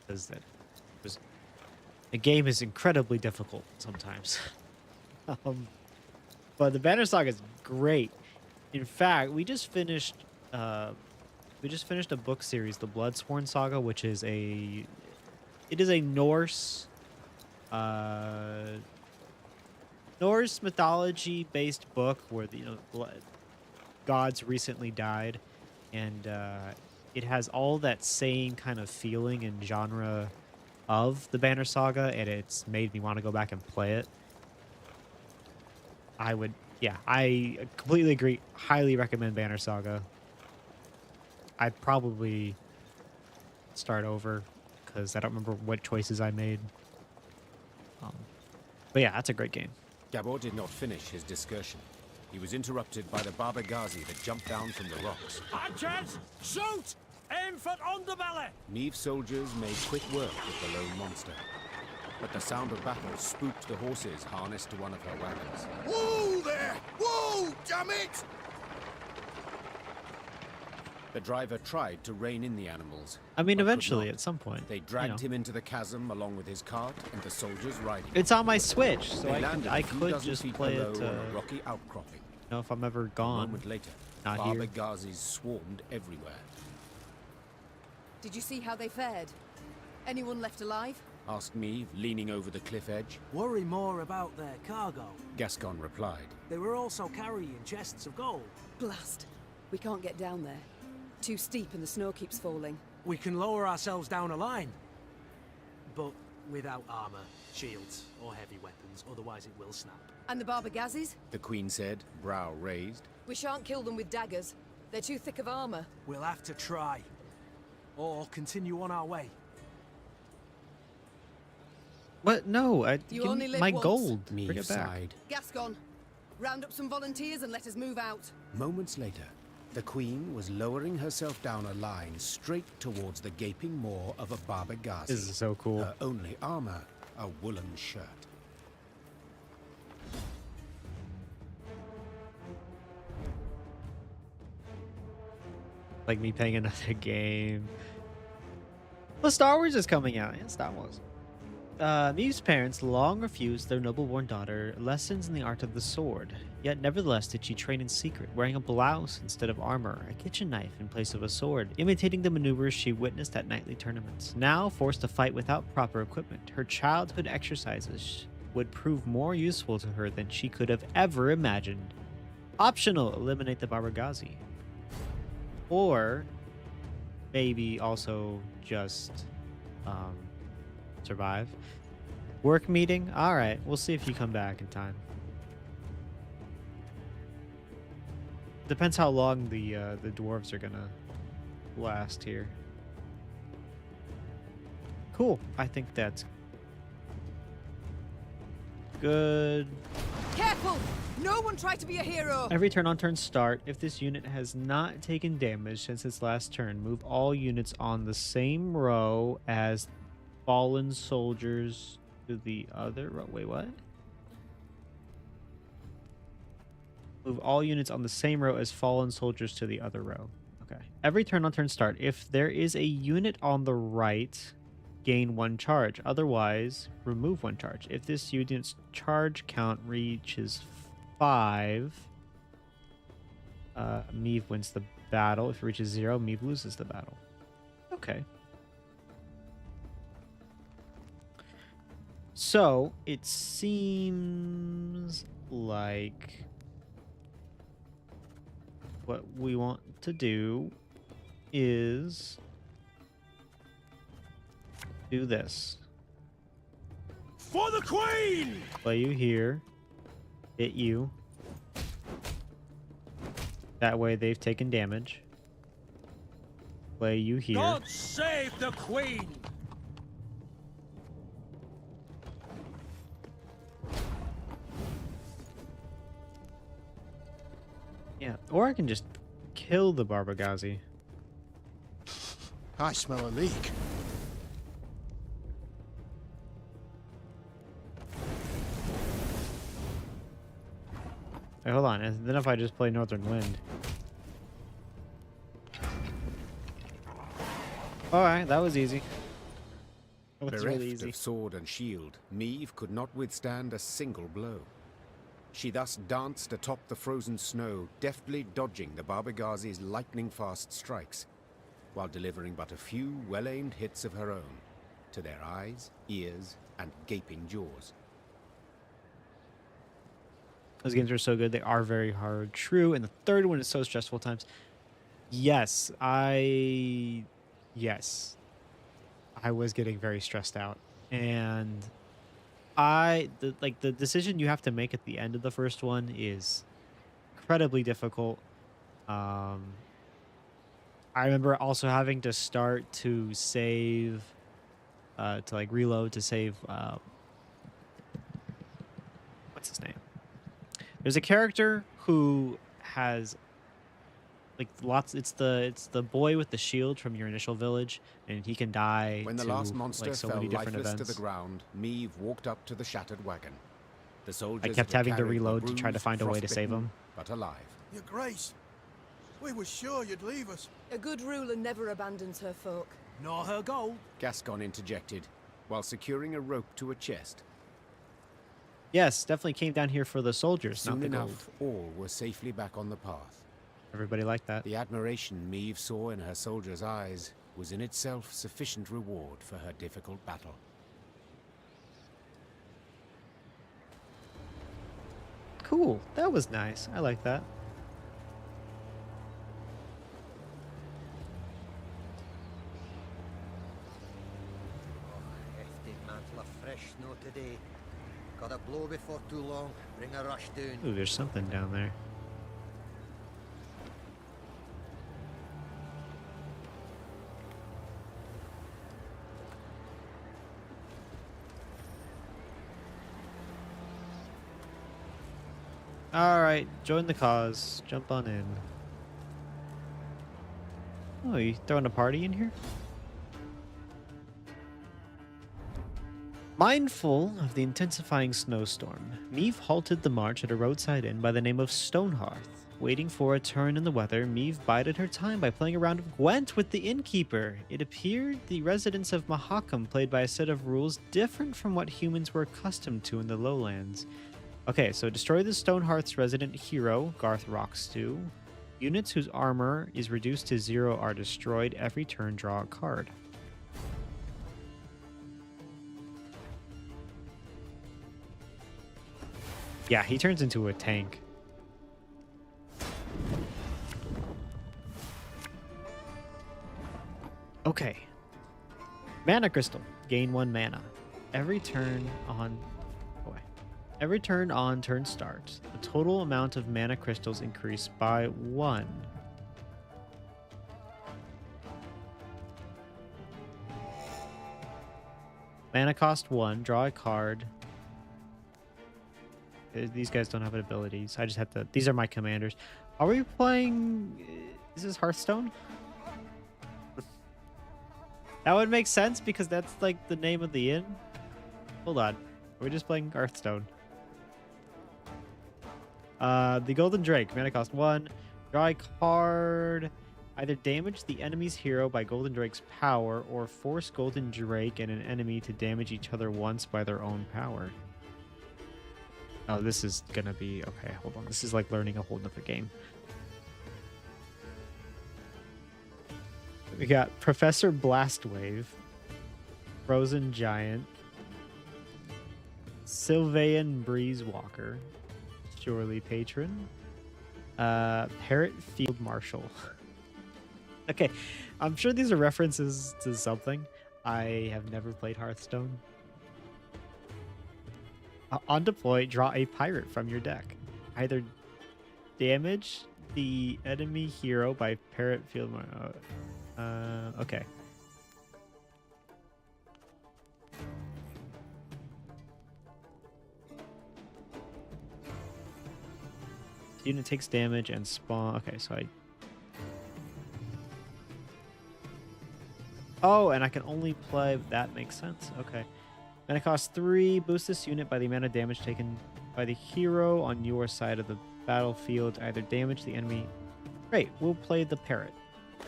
Because the game is incredibly difficult sometimes. But the Banner Saga is great. In fact, we just finished a book series, the Bloodsworn Saga, which is a Norse mythology-based book where gods recently died, and it has all that same kind of feeling and genre of the Banner Saga, and it's made me want to go back and play it. I completely agree. Highly recommend Banner Saga. I'd probably start over because I don't remember what choices I made. But yeah, that's a great game. Gabor did not finish his discursion. He was interrupted by the Baba Ghazi that jumped down from the rocks. Archers, shoot! Aim for underbelly! Neve soldiers made quick work with the lone monster. But the sound of battle spooked the horses harnessed to one of her wagons. Whoa there! Whoa, damn it! The driver tried to rein in the animals. I mean, but could eventually, not. at some point. They dragged him into the chasm along with his cart and the soldiers riding. It's on my Switch, so They I could just play it. on a rocky outcropping. If I'm ever gone. A moment later, not Baba here. Ghazis swarmed everywhere. Did you see how they fared? Anyone left alive? Asked Neve, leaning over the cliff edge. Worry more about their cargo. Gascon replied. They were also carrying chests of gold. Blast. We can't get down there. Too steep and the snow keeps falling. We can lower ourselves down a line. But without armor, shields, or heavy weapons, otherwise it will snap. And the Baba Ghazis? The Queen said, brow raised. We shan't kill them with daggers. They're too thick of armor. We'll have to try. Or continue on our way. What? No, You only live my once. gold. Neve Bring it back. sighed. Gascon, round up some volunteers and let us move out. Moments later, the Queen was lowering herself down a line straight towards the gaping maw of a Baba Ghazi. This is so cool. Her only armor, a woolen shirt. Like me playing another game. Well, Star Wars is coming out. Yeah, Star Wars. Maeve's parents long refused their noble-born daughter lessons in the art of the sword. Yet, nevertheless, did she train in secret, wearing a blouse instead of armor, a kitchen knife in place of a sword, imitating the maneuvers she witnessed at knightly tournaments. Now, forced to fight without proper equipment, her childhood exercises would prove more useful to her than she could have ever imagined. Optional, eliminate the Baba Ghazi. Or maybe also just survive. Work meeting? Alright, we'll see if you come back in time. Depends how long the dwarves are gonna last here. Cool. I think that's good. Careful! No one try to be a hero! Every turn on turn start, if this unit has not taken damage since its last turn, move all units on the same row as fallen soldiers to the other row. Wait, what? Move all units on the same row as fallen soldiers to the other row. Okay. Every turn on turn start, if there is a unit on the right, gain 1 charge. Otherwise, remove 1 charge. If this unit's charge count reaches 5, Meave wins the battle. If it reaches 0, Meave loses the battle. Okay. So, it seems like what we want to do is do this. For the Queen! Play you here. Hit you. That way they've taken damage. Play you here. God save the Queen! Yeah, or I can just kill the Barbagazi. I smell a leak. Wait, hold on. And then if I just play Northern Wind. Alright, that was easy. That was Bereft really easy. of sword and shield, Meave could not withstand a single blow. She thus danced atop the frozen snow, deftly dodging the Barbagazi's lightning-fast strikes, while delivering but a few well-aimed hits of her own, to their eyes, ears, and gaping jaws. Those games are so good. They are very hard. True. And the third one is so stressful at times. Yes, I was getting very stressed out. And the decision you have to make at the end of the first one is incredibly difficult. I remember also having to start to save, to like reload to save, what's his name? There's a character who has like lots. It's the boy with the shield from your initial village, and he can die. When the to, last monster like, so fell many different lifeless events. to the ground, Meave walked up to the shattered wagon. The soldiers I kept it had having to carried were reload to try to bruised, find a way to save frostbitten, him. but alive. Your Grace, we were sure you'd leave us. A good ruler never abandons her folk. Nor her gold. Gascon interjected, while securing a rope to a chest. Yes, definitely came down here for the soldiers, Soon not the enough, gold. all were safely back on the path. Everybody liked that. The admiration Meave saw in her soldiers' eyes was in itself sufficient reward for her difficult battle. Cool. That was nice. I like that. Hefty mantle of fresh snow today. Got a blow before too long. Bring a rush down. Ooh, there's something down there. Alright, join the cause. Jump on in. Oh, you throwing a party in here? Mindful of the intensifying snowstorm, Meave halted the march at a roadside inn by the name of Stonehearth. Waiting for a turn in the weather, Meave bided her time by playing a round of Gwent with the innkeeper. It appeared the residents of Mahakam played by a set of rules different from what humans were accustomed to in the lowlands. Okay, so destroy the Stonehearth's resident hero, Garth Rockstew. Units whose armor is reduced to 0 are destroyed. Every turn, draw a card. Yeah, he turns into a tank. Okay. Mana Crystal. Gain 1 mana. Every turn on... Oh, wait. Every turn on turn start, the total amount of mana crystals increase by 1. Mana cost 1, draw a card. These guys don't have abilities. I just have to... These are my commanders. Are we playing... Is this Hearthstone? That would make sense because that's like the name of the inn. Hold on. Are we just playing Hearthstone? The Golden Drake. Mana cost 1. Draw a card. Either damage the enemy's hero by Golden Drake's power or force Golden Drake and an enemy to damage each other once by their own power. Oh, this is gonna be... Okay, hold on. This is like learning a whole nother game. We got Professor Blastwave, Frozen Giant, Sylvain Breezewalker, Surely Patron, Parrot Field Marshal. Okay, I'm sure these are references to something. I have never played Hearthstone. On deploy, draw a pirate from your deck. Either damage the enemy hero by Parrot Field Marshal. Okay. Unit takes damage and spawn. Okay, so I... Oh, and I can only play... That makes sense. Okay. Mana cost 3. Boost this unit by the amount of damage taken by the hero on your side of the battlefield. Either damage the enemy... Great, we'll play the parrot.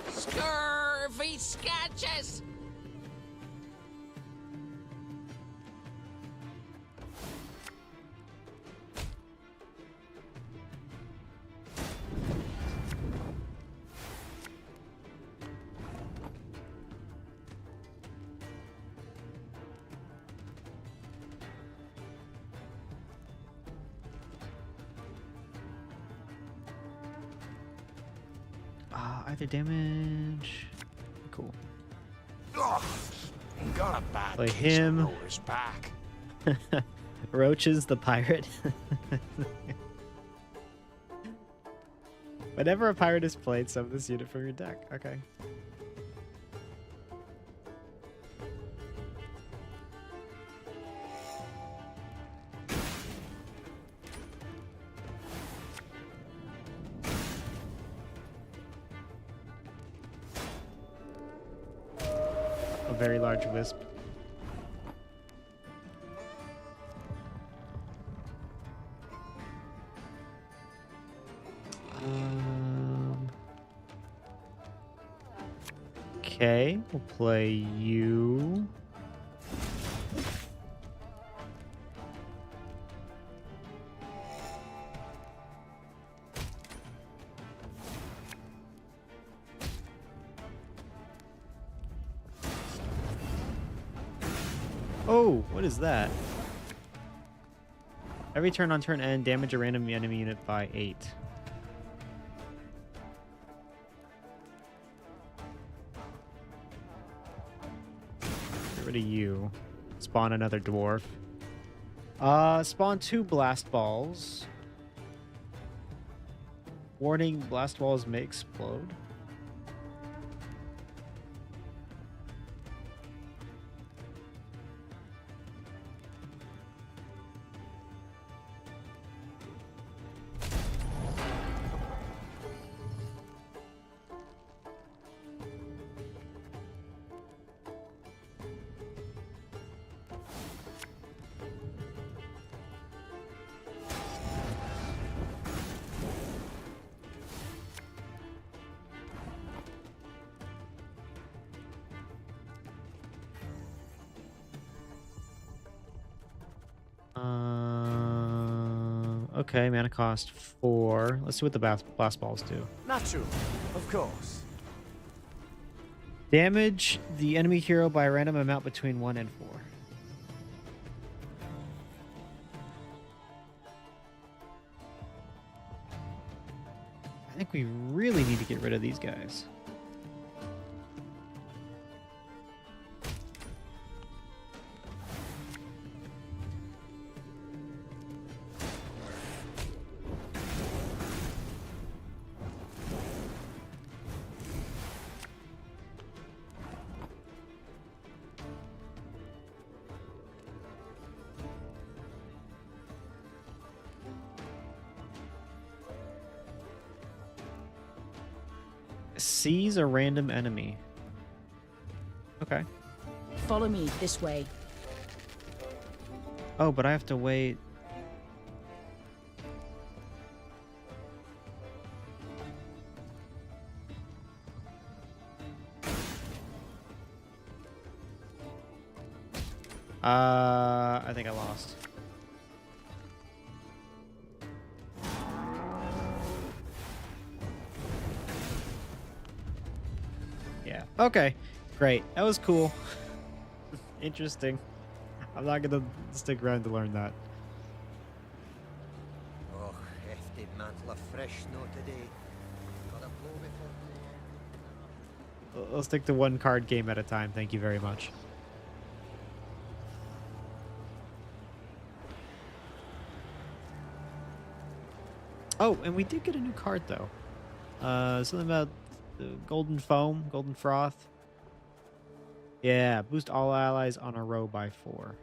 Scurvy sketches! Either damage. Cool. Ugh, got a bad Play case him. of Noah's back. Roaches the pirate. Whenever a pirate is played, summon this unit from your deck. Okay. A very large wisp. Okay, we'll play you. Oh, what is that? Every turn on turn end, damage a random enemy unit by 8. Get rid of you. Spawn another dwarf. Spawn 2 blast balls. Warning, blast balls may explode. Okay, mana cost 4. Let's see what the blast balls do. Natural, of course. Damage the enemy hero by a random amount between 1 and 4. I think we really need to get rid of these guys. Seize a random enemy. Okay. Follow me this way. Oh, but I have to wait. I think I lost. Yeah. Okay. Great. That was cool. Interesting. I'm not gonna stick around to learn that. Oh, hefty mantle of fresh snow today. Got a blow before. Let's stick to one card game at a time. Thank you very much. Oh, and we did get a new card though. Something about the golden foam, golden froth. Yeah, boost all allies on a row by 4.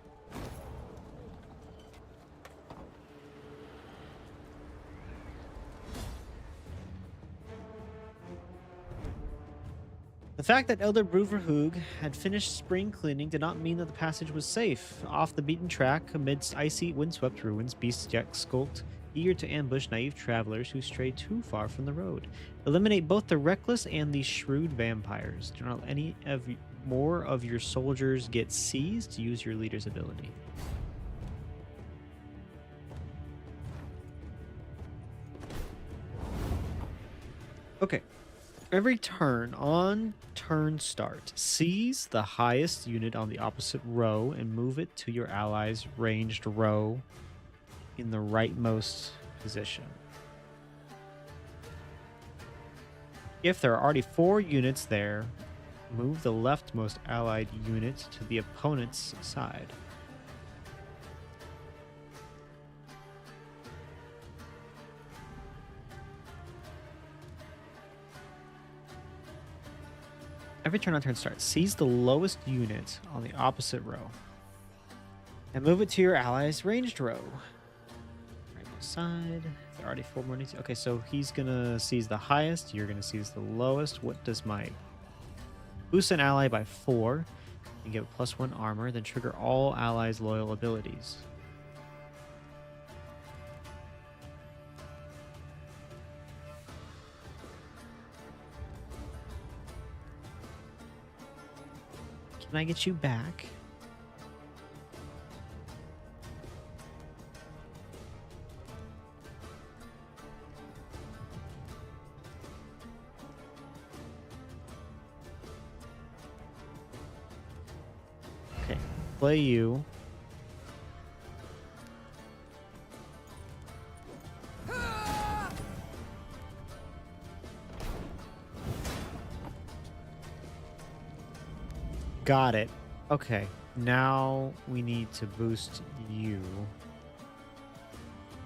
The fact that Elder Bruverhoog had finished spring cleaning did not mean that the passage was safe. Off the beaten track, amidst icy, windswept ruins, beasts yet skulked, eager to ambush naive travelers who stray too far from the road. Eliminate both the reckless and the shrewd vampires. Do not let any more of your soldiers get seized. Use your leader's ability. Okay. Every turn on turn start, seize the highest unit on the opposite row and move it to your ally's ranged row in the rightmost position. If there are already 4 units there, move the leftmost allied unit to the opponent's side. Every turn on turn start, seize the lowest unit on the opposite row and move it to your ally's ranged row. Right side. There are already 4 more units. Okay, so he's gonna seize the highest. You're gonna seize the lowest. What does my boost an ally by 4 and give it +1 armor? Then trigger all allies' loyal abilities. Can I get you back? Okay, play you. Got it. Okay, now we need to boost you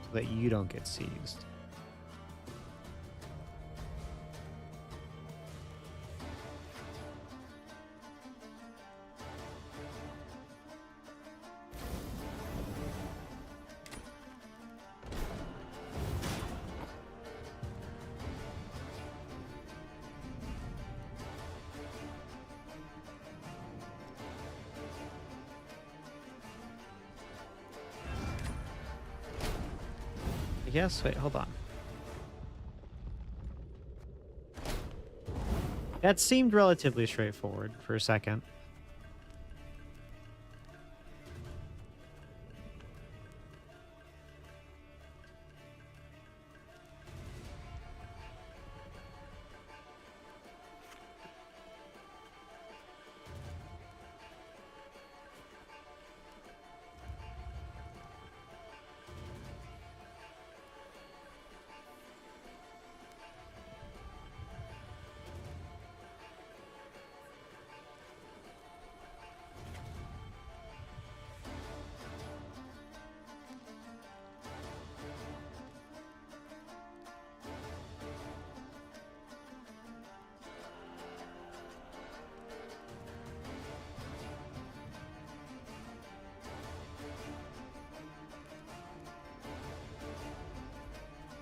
so that you don't get seized. Yes, wait, hold on. That seemed relatively straightforward for a second.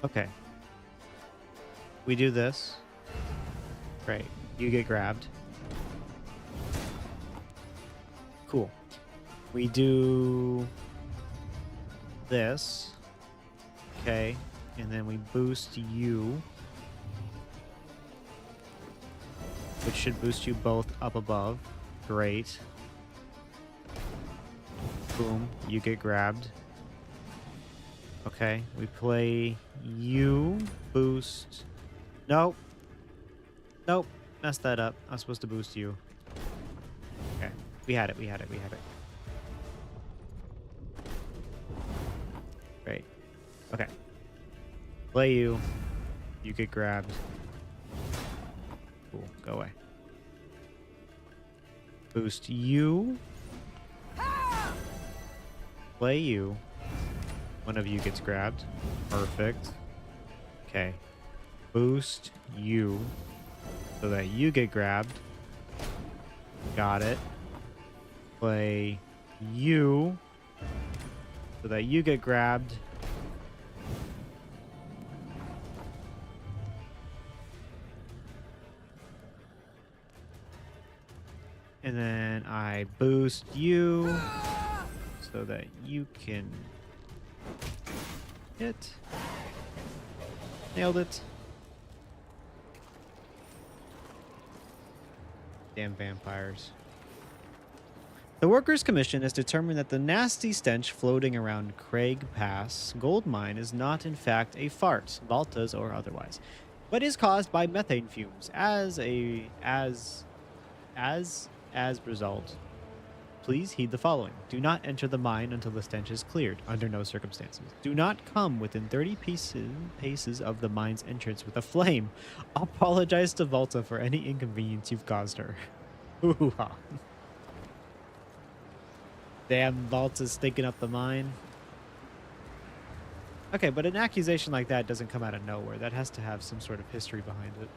Okay. We do this. Great. You get grabbed. Cool. We do this. Okay. And then we boost you, which should boost you both up above. Great. Boom. You get grabbed. Okay. We play you. Boost. Nope. Nope. Messed that up. I was supposed to boost you. Okay. We had it. We had it. We had it. Great. Okay. Play you. You get grabbed. Cool. Go away. Boost you. Play you. One of you gets grabbed. Perfect. Okay. Boost you so that you get grabbed. Got it. Play you so that you get grabbed. And then I boost you so that you can hit. Nailed it. Damn vampires. The Workers' Commission has determined that the nasty stench floating around Craig Pass gold mine is not in fact a fart, Baltas or otherwise, but is caused by methane fumes. As result, please heed the following. Do not enter the mine until the stench is cleared, under no circumstances. Do not come within 30 paces of the mine's entrance with a flame. Apologize to Volta for any inconvenience you've caused her. Hoo-ha. Damn, Volta's stinking up the mine. Okay, but an accusation like that doesn't come out of nowhere. That has to have some sort of history behind it.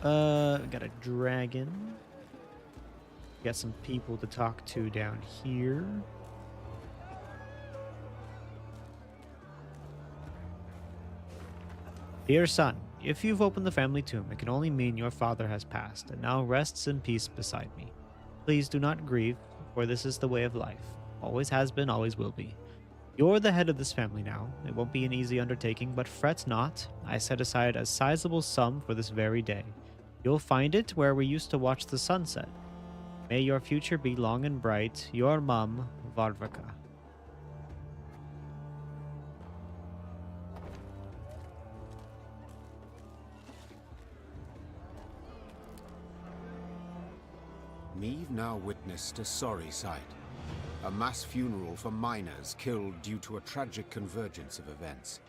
We got a dragon. We got some people to talk to down here. Dear son, if you've opened the family tomb, it can only mean your father has passed and now rests in peace beside me. Please do not grieve, for this is the way of life. Always has been, always will be. You're the head of this family now. It won't be an easy undertaking, but fret not. I set aside a sizable sum for this very day. You'll find it where we used to watch the sunset. May your future be long and bright. Your mum, Varvaka. Meave now witnessed a sorry sight. A mass funeral for miners killed due to a tragic convergence of events.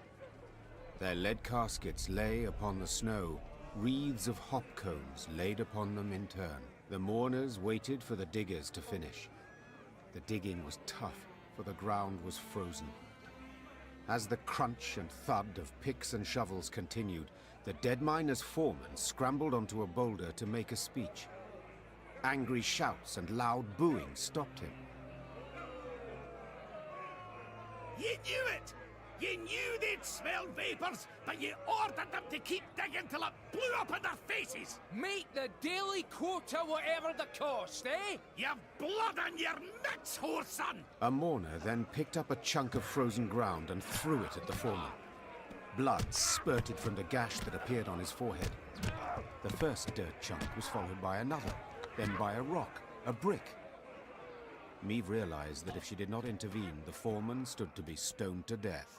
Their lead caskets lay upon the snow, wreaths of hop cones laid upon them in turn. The mourners waited for the diggers to finish. The digging was tough, for the ground was frozen. As the crunch and thud of picks and shovels continued, the dead miner's foreman scrambled onto a boulder to make a speech. Angry shouts and loud booing stopped him. You knew it! You knew they'd smell vapors, but you ordered them to keep digging till it blew up in their faces! Make the daily quota whatever the cost, eh? You've blood on your mitts, whore son! A mourner then picked up a chunk of frozen ground and threw it at the foreman. Blood spurted from the gash that appeared on his forehead. The first dirt chunk was followed by another, then by a rock, a brick. Meave realized that if she did not intervene, the foreman stood to be stoned to death.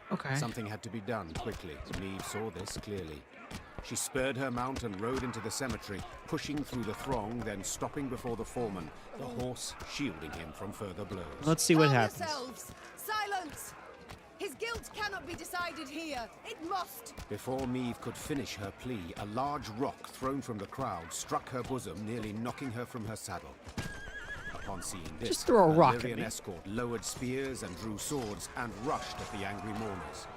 Okay. Something had to be done quickly. Meave saw this clearly. She spurred her mount and rode into the cemetery, pushing through the throng, then stopping before the foreman, the horse shielding him from further blows. Let's see what Calm happens. yourselves. Silence! His guilt cannot be decided here. It must. Before Meave could finish her plea, a large rock thrown from the crowd struck her bosom, nearly knocking her from her saddle. Upon seeing this, Just throw a rock at Lyrian me. escort lowered spears and drew swords and rushed at the angry mourners.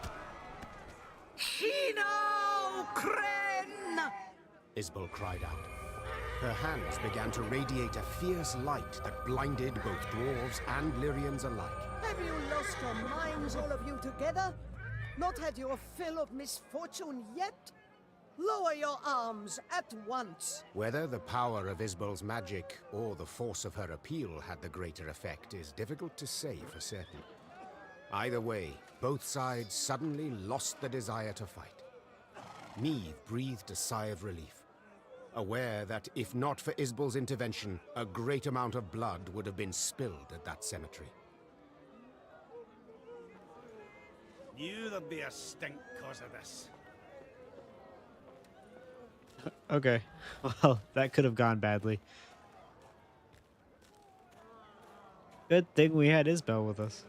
Shino Kren! Isbel cried out. Her hands began to radiate a fierce light that blinded both dwarves and Lyrians alike. Have you lost your minds, all of you together? Not had your fill of misfortune yet? Lower your arms at once. Whether the power of Isbol's magic or the force of her appeal had the greater effect is difficult to say for certain. Either way, both sides suddenly lost the desire to fight. Neve breathed a sigh of relief, aware that if not for Isbol's intervention, a great amount of blood would have been spilled at that cemetery. Knew there'd be a stink cause of this. Okay. Well, that could have gone badly. Good thing we had Isbel with us.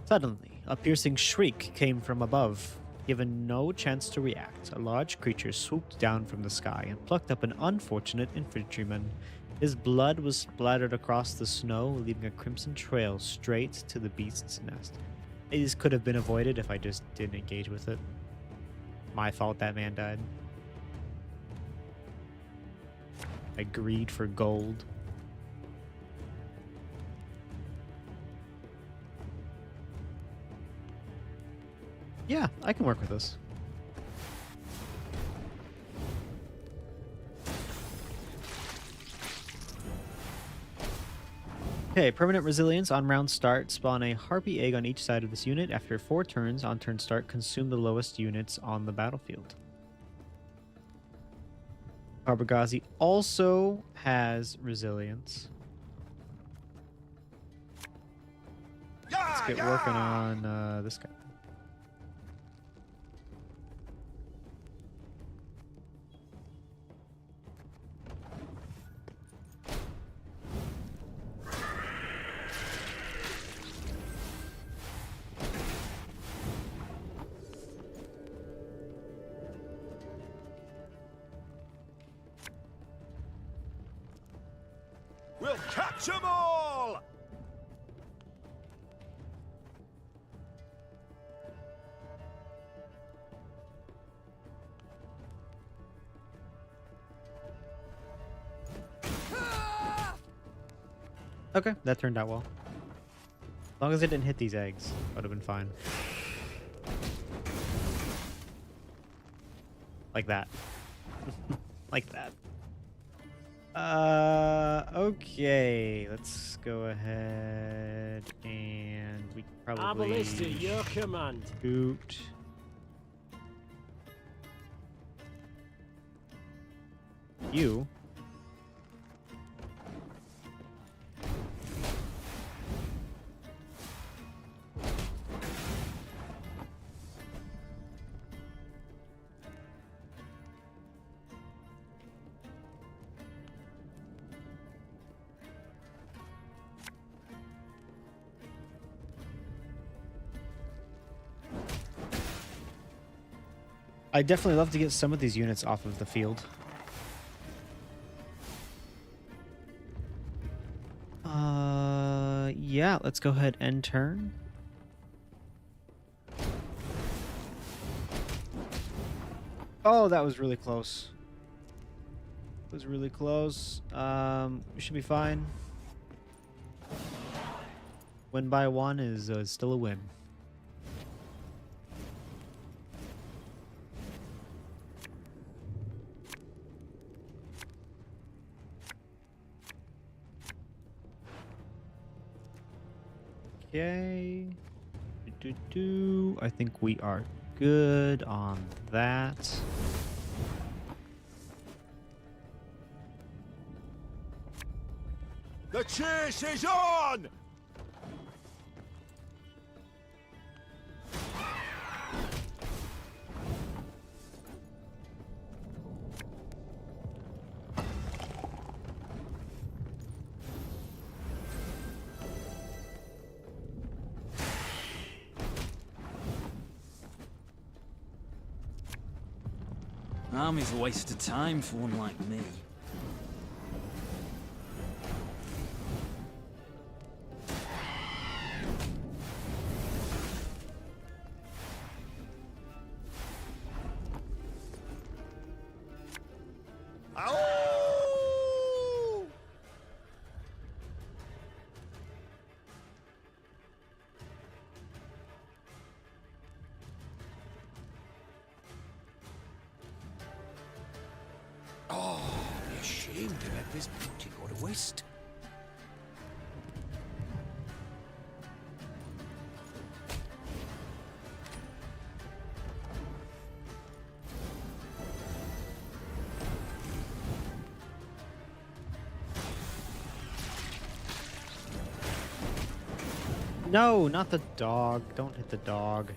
Suddenly, a piercing shriek came from above. Given no chance to react, a large creature swooped down from the sky and plucked up an unfortunate infantryman. His blood was splattered across the snow, leaving a crimson trail straight to the beast's nest. These could have been avoided if I just didn't engage with it. My fault that man died. I greed for gold. Yeah, I can work with this. Okay, permanent resilience on round start. Spawn a harpy egg on each side of this unit. After 4 turns on turn start, consume the lowest units on the battlefield. Arbogazzi also has resilience. Let's get working on this guy. We'll catch them all! Okay, that turned out well. As long as it didn't hit these eggs, would have been fine. Like that. Like that. Okay, let's go ahead and we probably Abalista, your command. Scoot. You. I definitely love to get some of these units off of the field. Yeah, let's go ahead and turn. Oh, that was really close. It was really close. We should be fine. Win by 1 is still a win. Okay. I think we are good on that. The chase is on! Army's a waste of time for one like me. shame to let this beauty go to waste. No, not the dog. Don't hit the dog.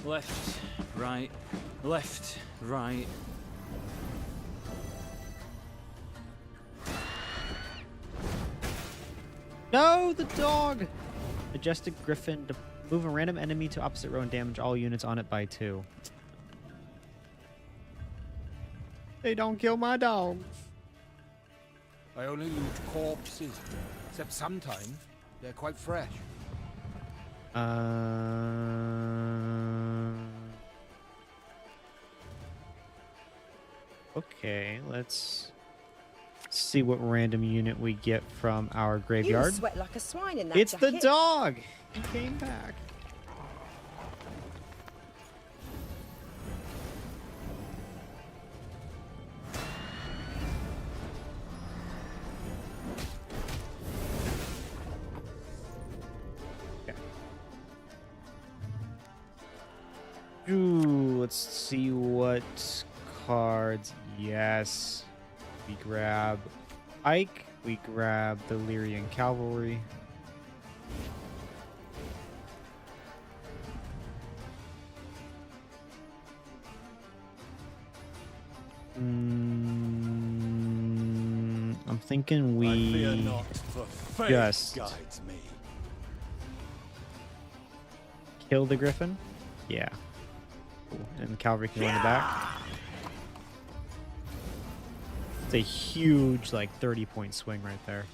Left, right, left, right. No, the dog! Majestic Griffin to move a random enemy to opposite row and damage all units on it by 2. They don't kill my dog. I only loot corpses, except sometimes they're quite fresh. Okay, let's see what random unit we get from our You graveyard. must sweat like a swine in that It's the jacket. dog! He came back. Ooh, let's see what cards. Yes. We grab Ike. We grab the Lyrian Cavalry. I'm thinking we I fear not, for fate just guides me. kill the Griffin. Yeah. Cool. And the cavalry can go in the back. It's a huge, like, 30-point swing right there.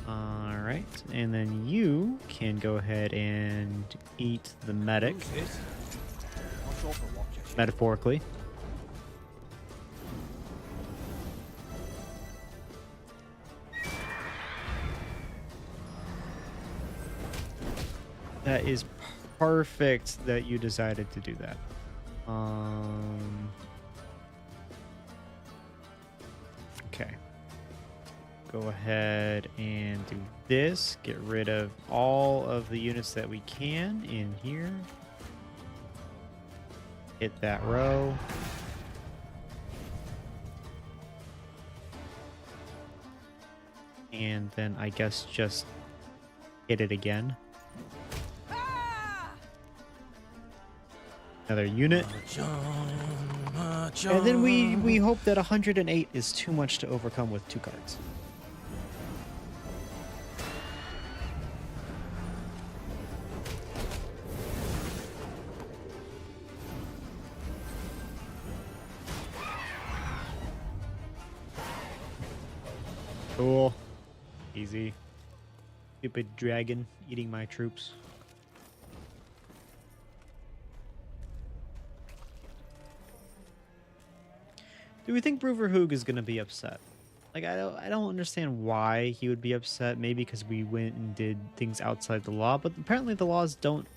Alright, and then you can go ahead and eat the medic, metaphorically. That is perfect that you decided to do that. Okay. Go ahead and do this. Get rid of all of the units that we can in here. Hit that row. And then I guess just hit it again. Another unit. And then we hope that 108 is too much to overcome with 2 cards. Cool. Easy. Stupid dragon eating my troops. Do we think Bruverhoog is gonna be upset? Like, I don't understand why he would be upset. Maybe because we went and did things outside the law, but apparently the laws don't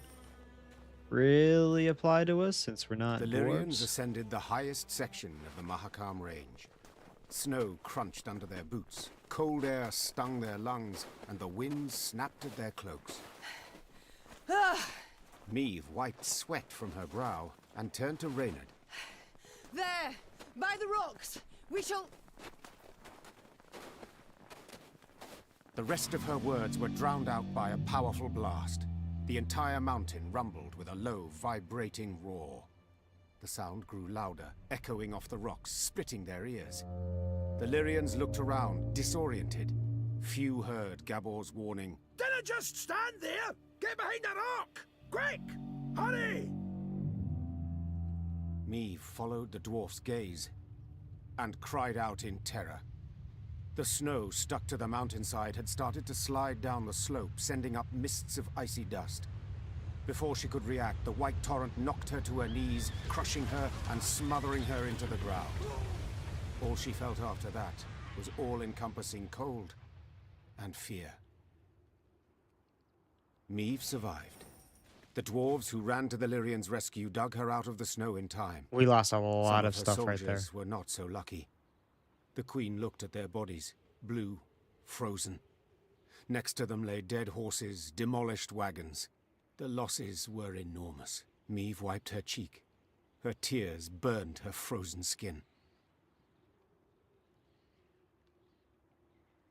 really apply to us since we're not The Lyrians dwarves. ascended the highest section of the Mahakam Range. Snow crunched under their boots, cold air stung their lungs, and the wind snapped at their cloaks. Meve wiped sweat from her brow and turned to Reynard. There! By the rocks! We shall... The rest of her words were drowned out by a powerful blast. The entire mountain rumbled with a low, vibrating roar. The sound grew louder, echoing off the rocks, splitting their ears. The Lyrians looked around, disoriented. Few heard Gabor's warning. Dinna just stand there! Get behind the rock! Quick! Hurry! Meve followed the dwarf's gaze and cried out in terror. The snow stuck to the mountainside had started to slide down the slope, sending up mists of icy dust. Before she could react, the white torrent knocked her to her knees, crushing her and smothering her into the ground. All she felt after that was all-encompassing cold. and fear. Meve survived. The dwarves who ran to the Lyrians' rescue dug her out of the snow in time. We lost a lot of Some stuff her right there. soldiers were not so lucky. The queen looked at their bodies, blue, frozen. Next to them lay dead horses, demolished wagons. The losses were enormous. Meve wiped her cheek. Her tears burned her frozen skin.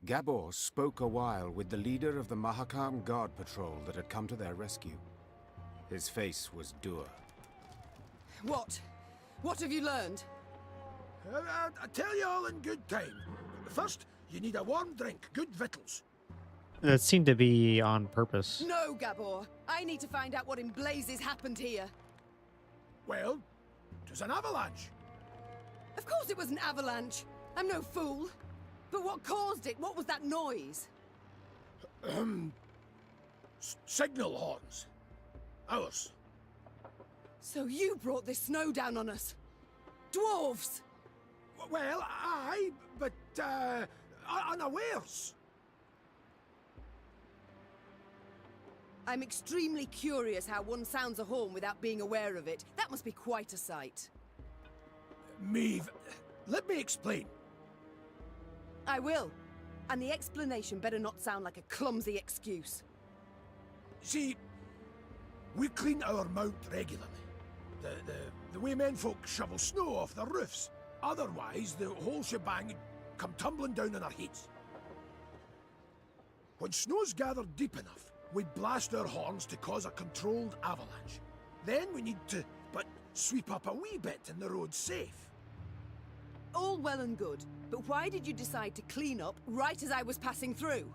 Gabor spoke a while with the leader of the Mahakam Guard Patrol that had come to their rescue. His face was dour. What? What have you learned? I tell you all in good time. First, you need a warm drink, good victuals. That seemed to be on purpose. No, Gabor. I need to find out what in blazes happened here. Well, it was an avalanche. Of course it was an avalanche. I'm no fool. But what caused it? What was that noise? Signal horns. Ours. So you brought this snow down on us? Dwarves! Well, aye, but, unawares. I'm extremely curious how one sounds a horn without being aware of it. That must be quite a sight. Meve, let me explain. I will. And the explanation better not sound like a clumsy excuse. See, we clean our mount regularly. The way menfolk shovel snow off their roofs. Otherwise, the whole shebang would come tumbling down on our heads. When snow's gathered deep enough, we blast our horns to cause a controlled avalanche. Then we need to, sweep up a wee bit and the road's safe. All well and good, but why did you decide to clean up right as I was passing through?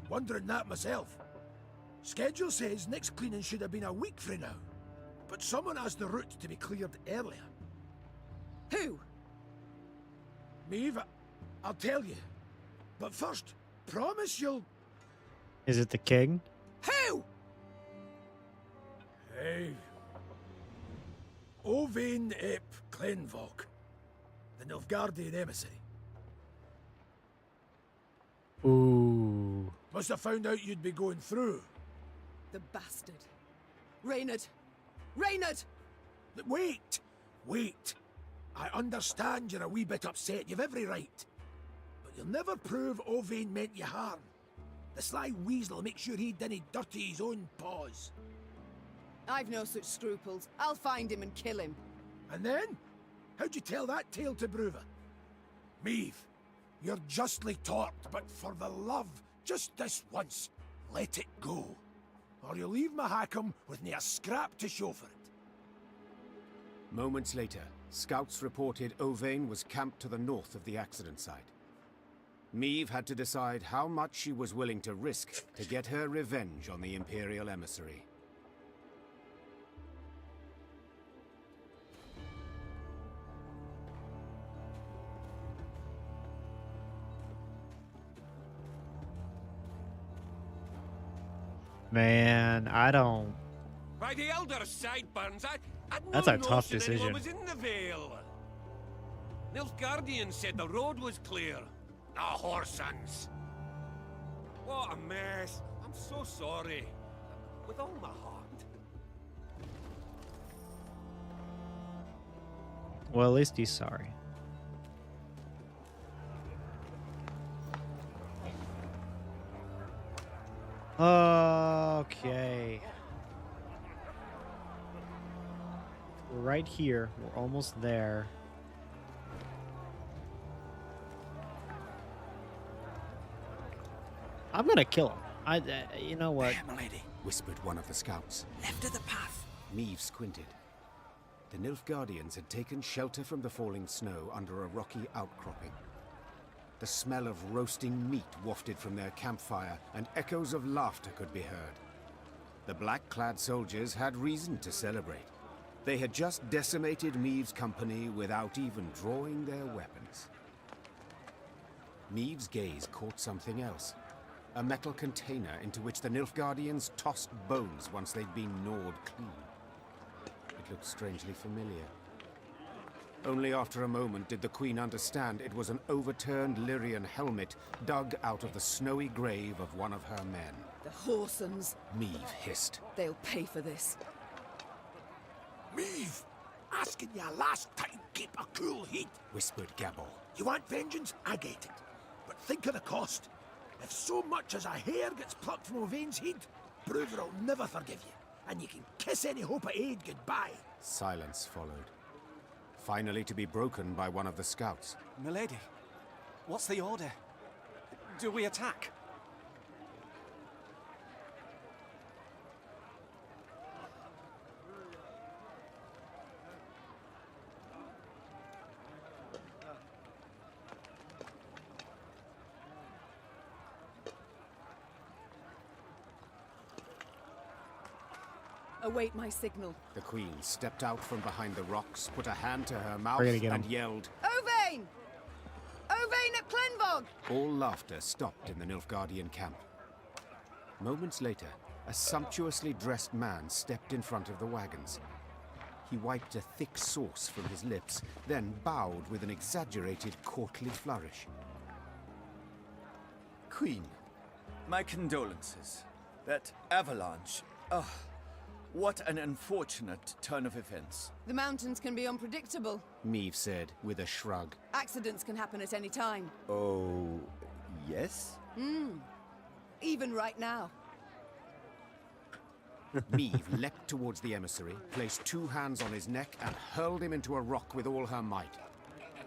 Wondering that myself. Schedule says next cleaning should have been a week from now. But someone asked the route to be cleared earlier. Who? Meve, I'll tell you. But first, promise you'll... Is it the king? Who? Hey. Ovain ep Clenvok. The Nilfgaardian emissary. Ooh. Must have found out you'd be going through. The bastard. Reynard! Reynard! Wait! Wait! I understand you're a wee bit upset, you've every right. But you'll never prove Ovain meant you harm. The sly weasel will make sure he didn't dirty his own paws. I've no such scruples. I'll find him and kill him. And then? How'd you tell that tale to Bruva? Meve, you're justly torped, but for the love, just this once, let it go. Or you'll leave Mahakam with near a scrap to show for it. Moments later, scouts reported Ovain was camped to the north of the accident site. Meve had to decide how much she was willing to risk to get her revenge on the Imperial emissary. Man, I don't... By the Elder's sideburns, I'd That's no a tough notion anyone decision. was in the Vale. Nilfgaardian said the road was clear. The Horsons. What a mess. I'm so sorry. With all my heart. Well, at least he's sorry. Okay. We're right here. We're almost there. I'm gonna kill him. You know what? There, milady, whispered one of the scouts. Left of the path. Meve squinted. The Nilfgaardians had taken shelter from the falling snow under a rocky outcropping. The smell of roasting meat wafted from their campfire, and echoes of laughter could be heard. The black-clad soldiers had reason to celebrate. They had just decimated Meve's company without even drawing their weapons. Meve's gaze caught something else. A metal container into which the Nilfgaardians tossed bones once they'd been gnawed clean. It looked strangely familiar. Only after a moment did the Queen understand it was an overturned Lyrian helmet dug out of the snowy grave of one of her men. The Horsons. Meave hissed. They'll pay for this. Meave! Asking you last time, keep a cool head. Whispered Gabor. You want vengeance? I get it. But think of the cost. If so much as a hair gets plucked from Owain's head, Bruiver will never forgive you. And you can kiss any hope of aid goodbye. Silence followed. Finally to be broken by one of the scouts. Milady, what's the order? Do we attack? Await my signal. The Queen stepped out from behind the rocks, put a hand to her mouth, We're gonna get and him. yelled, Owain! Owain at Clenbog! All laughter stopped in the Nilfgaardian camp. Moments later, a sumptuously dressed man stepped in front of the wagons. He wiped a thick sauce from his lips, then bowed with an exaggerated courtly flourish. Queen, my condolences. That avalanche... Oh, what an unfortunate turn of events. The mountains can be unpredictable. Meave said with a shrug. Accidents can happen at any time. Oh, yes? Even right now. Meave leapt towards the emissary, placed two hands on his neck, and hurled him into a rock with all her might.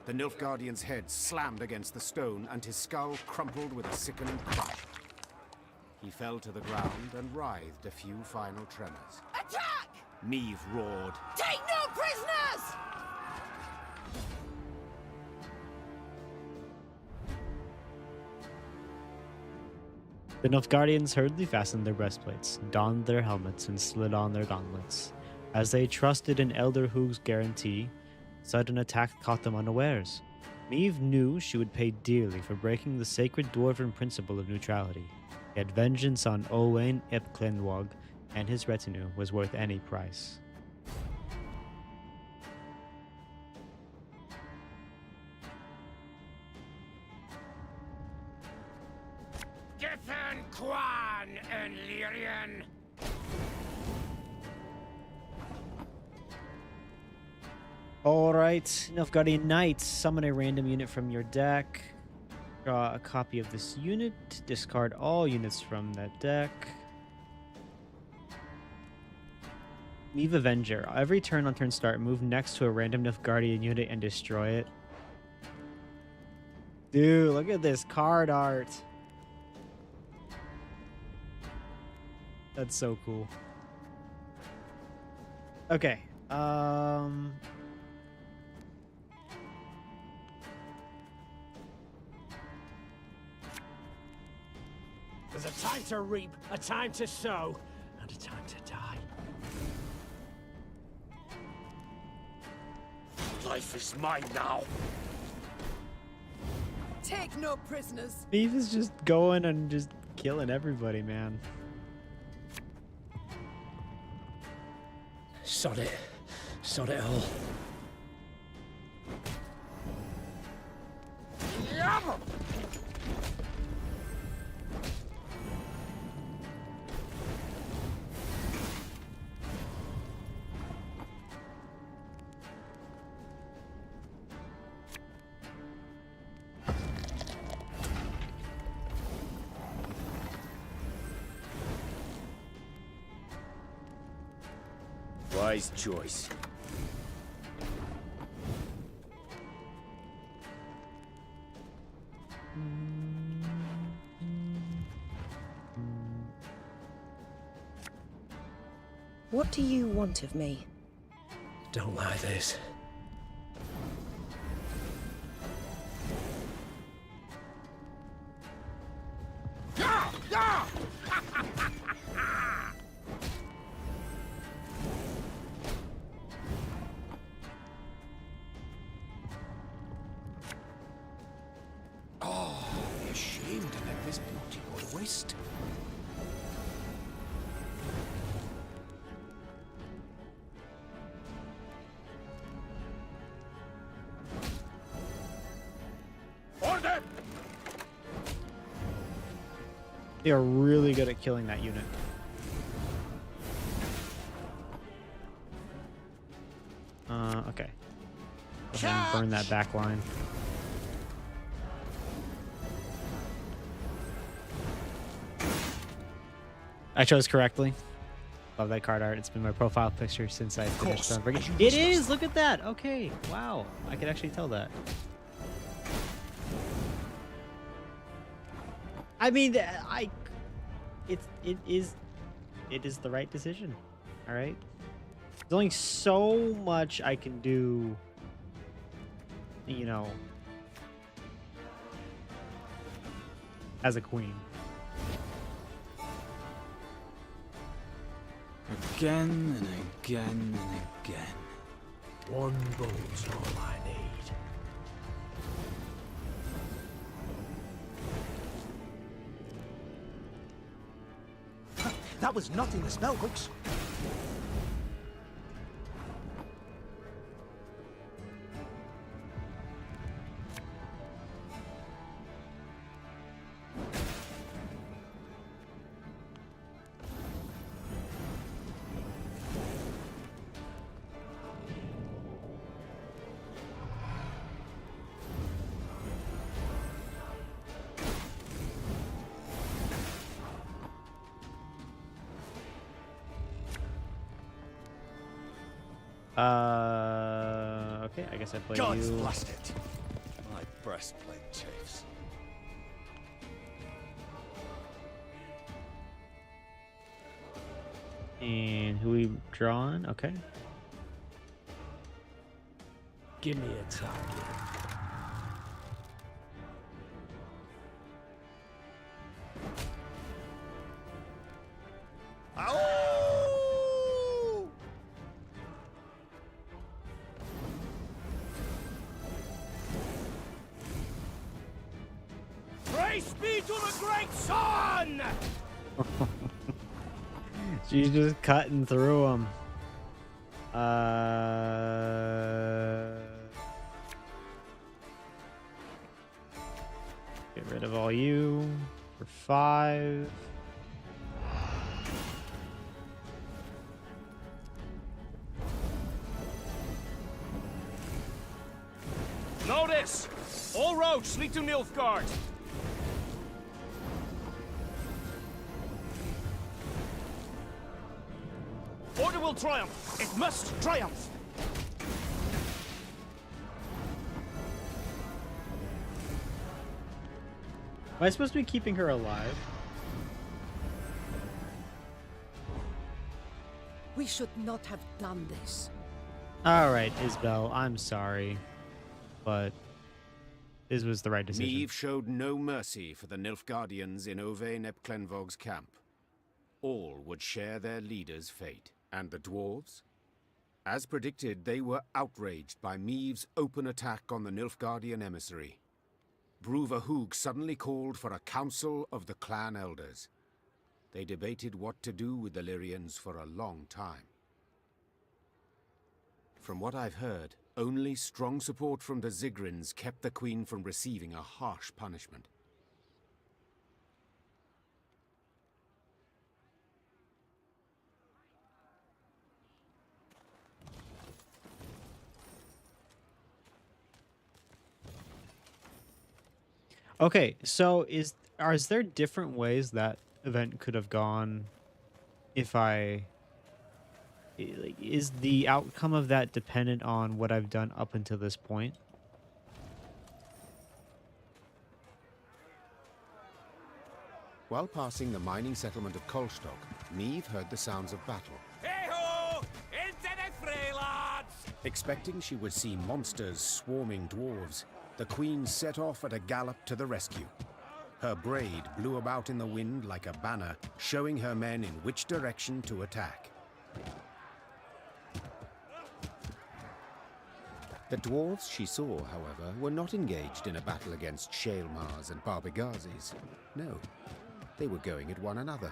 The Nilfgaardian's head slammed against the stone, and his skull crumpled with a sickening crash. He fell to the ground and writhed a few final tremors. Attack! Meave roared. Take no prisoners! The Nilfgaardians hurriedly fastened their breastplates, donned their helmets, and slid on their gauntlets. As they trusted in Elder Hug's guarantee, sudden attack caught them unawares. Meave knew she would pay dearly for breaking the sacred dwarven principle of neutrality. Yet vengeance on Owain ip Clenwog and his retinue was worth any price. Gethan Quan and Lyrian. Alright, Nilfgaardian Knights, summon a random unit from your deck. Draw a copy of this unit. Discard all units from that deck. Meave Avenger. Every turn on turn start, move next to a random Nilfgaardian unit and destroy it. Dude, look at this card art. That's so cool. Okay. There's a time to reap, a time to sow, and a time to die. Life is mine now. Take no prisoners. Meave is just going and just killing everybody, man. Sod it. Sod it all. Wise choice. What do you want of me? Don't like this. Oh, be ashamed to let this beauty go to waste. They are really good at killing that unit. Okay. Go ahead and burn that back line. I chose correctly. Love that card art. It's been my profile picture since I finished Thronebreaker. It is! Look at that! Okay. Wow. I could actually tell that. I mean, it is the right decision. All right. There's only so much I can do, you know, as a queen. Again and again and again. One bullet's all I need. That was not in the spell books. Okay, I guess I play God's you. blast it! My breastplate chafes. And who we drawn? Okay. Give me a target. Praise be to the great sun! She's just cutting through them. Get rid of all you for 5. Notice! All roads lead to Nilfgaard. Order will triumph. It must triumph. Am I supposed to be keeping her alive? We should not have done this. All right, Isabel, I'm sorry, but this was the right decision. Niamh showed no mercy for the Nilfgaardians in Ove Nepklenvog's camp. All would share their leader's fate. And the dwarves? As predicted, they were outraged by Miev's open attack on the Nilfgaardian emissary. Bruva suddenly called for a council of the clan elders. They debated what to do with the Lyrians for a long time. From what I've heard, only strong support from the Zigrins kept the queen from receiving a harsh punishment. Okay, so is there different ways that event could have gone if is the outcome of that dependent on what I've done up until this point? While passing the mining settlement of Kolstock, Niamh heard the sounds of battle. Hey-ho! Into the fray, lads! Expecting she would see monsters swarming dwarves, the queen set off at a gallop to the rescue. Her braid blew about in the wind like a banner, showing her men in which direction to attack. The dwarves she saw, however, were not engaged in a battle against Shaelmars and Barbagazes. No, they were going at one another.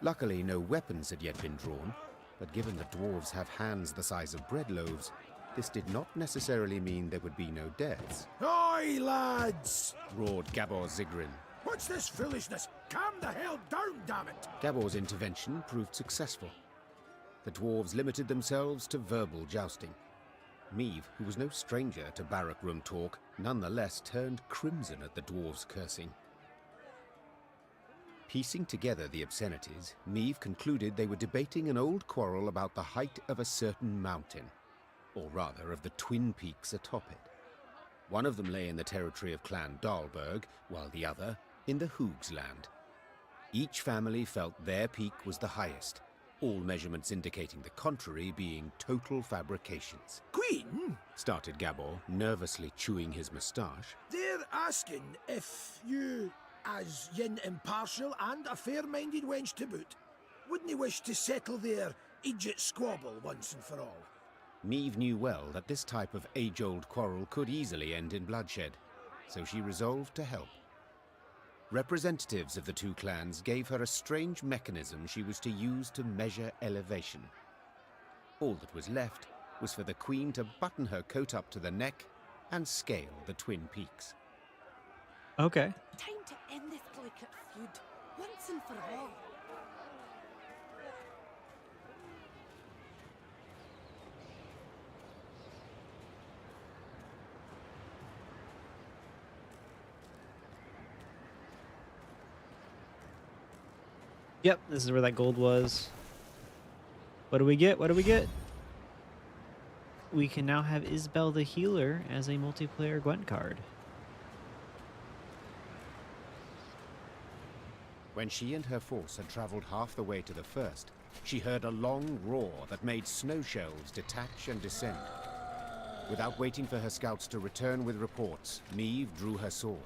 Luckily, no weapons had yet been drawn, but given the dwarves have hands the size of bread loaves, this did not necessarily mean there would be no deaths. Aye, lads! Roared Gabor Zigrin. What's this foolishness? calm the hell down, damn it! Gabor's intervention proved successful. The dwarves limited themselves to verbal jousting. Meave, who was no stranger to barrack room talk, nonetheless turned crimson at the dwarves' cursing. Piecing together the obscenities, Meave concluded they were debating an old quarrel about the height of a certain mountain, or rather of the twin peaks atop it. One of them lay in the territory of Clan Dahlberg, while the other in the Hoogsland. Each family felt their peak was the highest, all measurements indicating the contrary being total fabrications. Queen? Started Gabor, nervously chewing his moustache. They're asking if you, as yin impartial and a fair-minded wench to boot, wouldn't wish to settle their Egypt squabble once and for all. Meave knew well that this type of age-old quarrel could easily end in bloodshed, so she resolved to help. Representatives of the two clans gave her a strange mechanism she was to use to measure elevation. All that was left was for the Queen to button her coat up to the neck and scale the twin peaks. Okay. Time to end this delicate feud, once and for all. Yep, this is where that gold was. What do we get? What do we get? We can now have Isabel the Healer as a multiplayer Gwent card. When she and her force had traveled half the way to the first, she heard a long roar that made snow shells detach and descend. Without waiting for her scouts to return with reports, Meave drew her sword.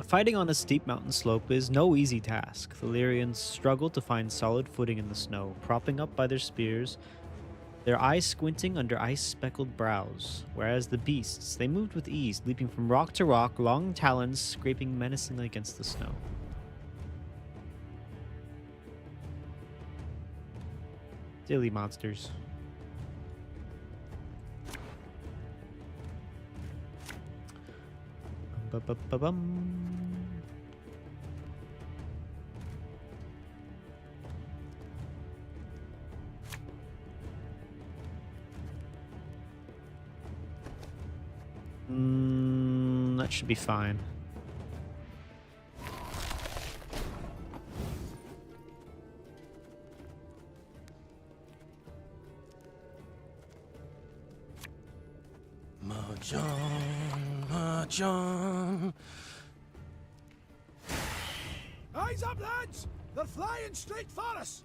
Fighting on a steep mountain slope is no easy task. The Lyrians struggled to find solid footing in the snow, propping up by their spears, their eyes squinting under ice-speckled brows, whereas the beasts, they moved with ease, leaping from rock to rock, long talons scraping menacingly against the snow. Silly monsters. Ba-ba-ba-bum. That should be fine. Mahjong. Eyes up, lads! They're flying straight for us!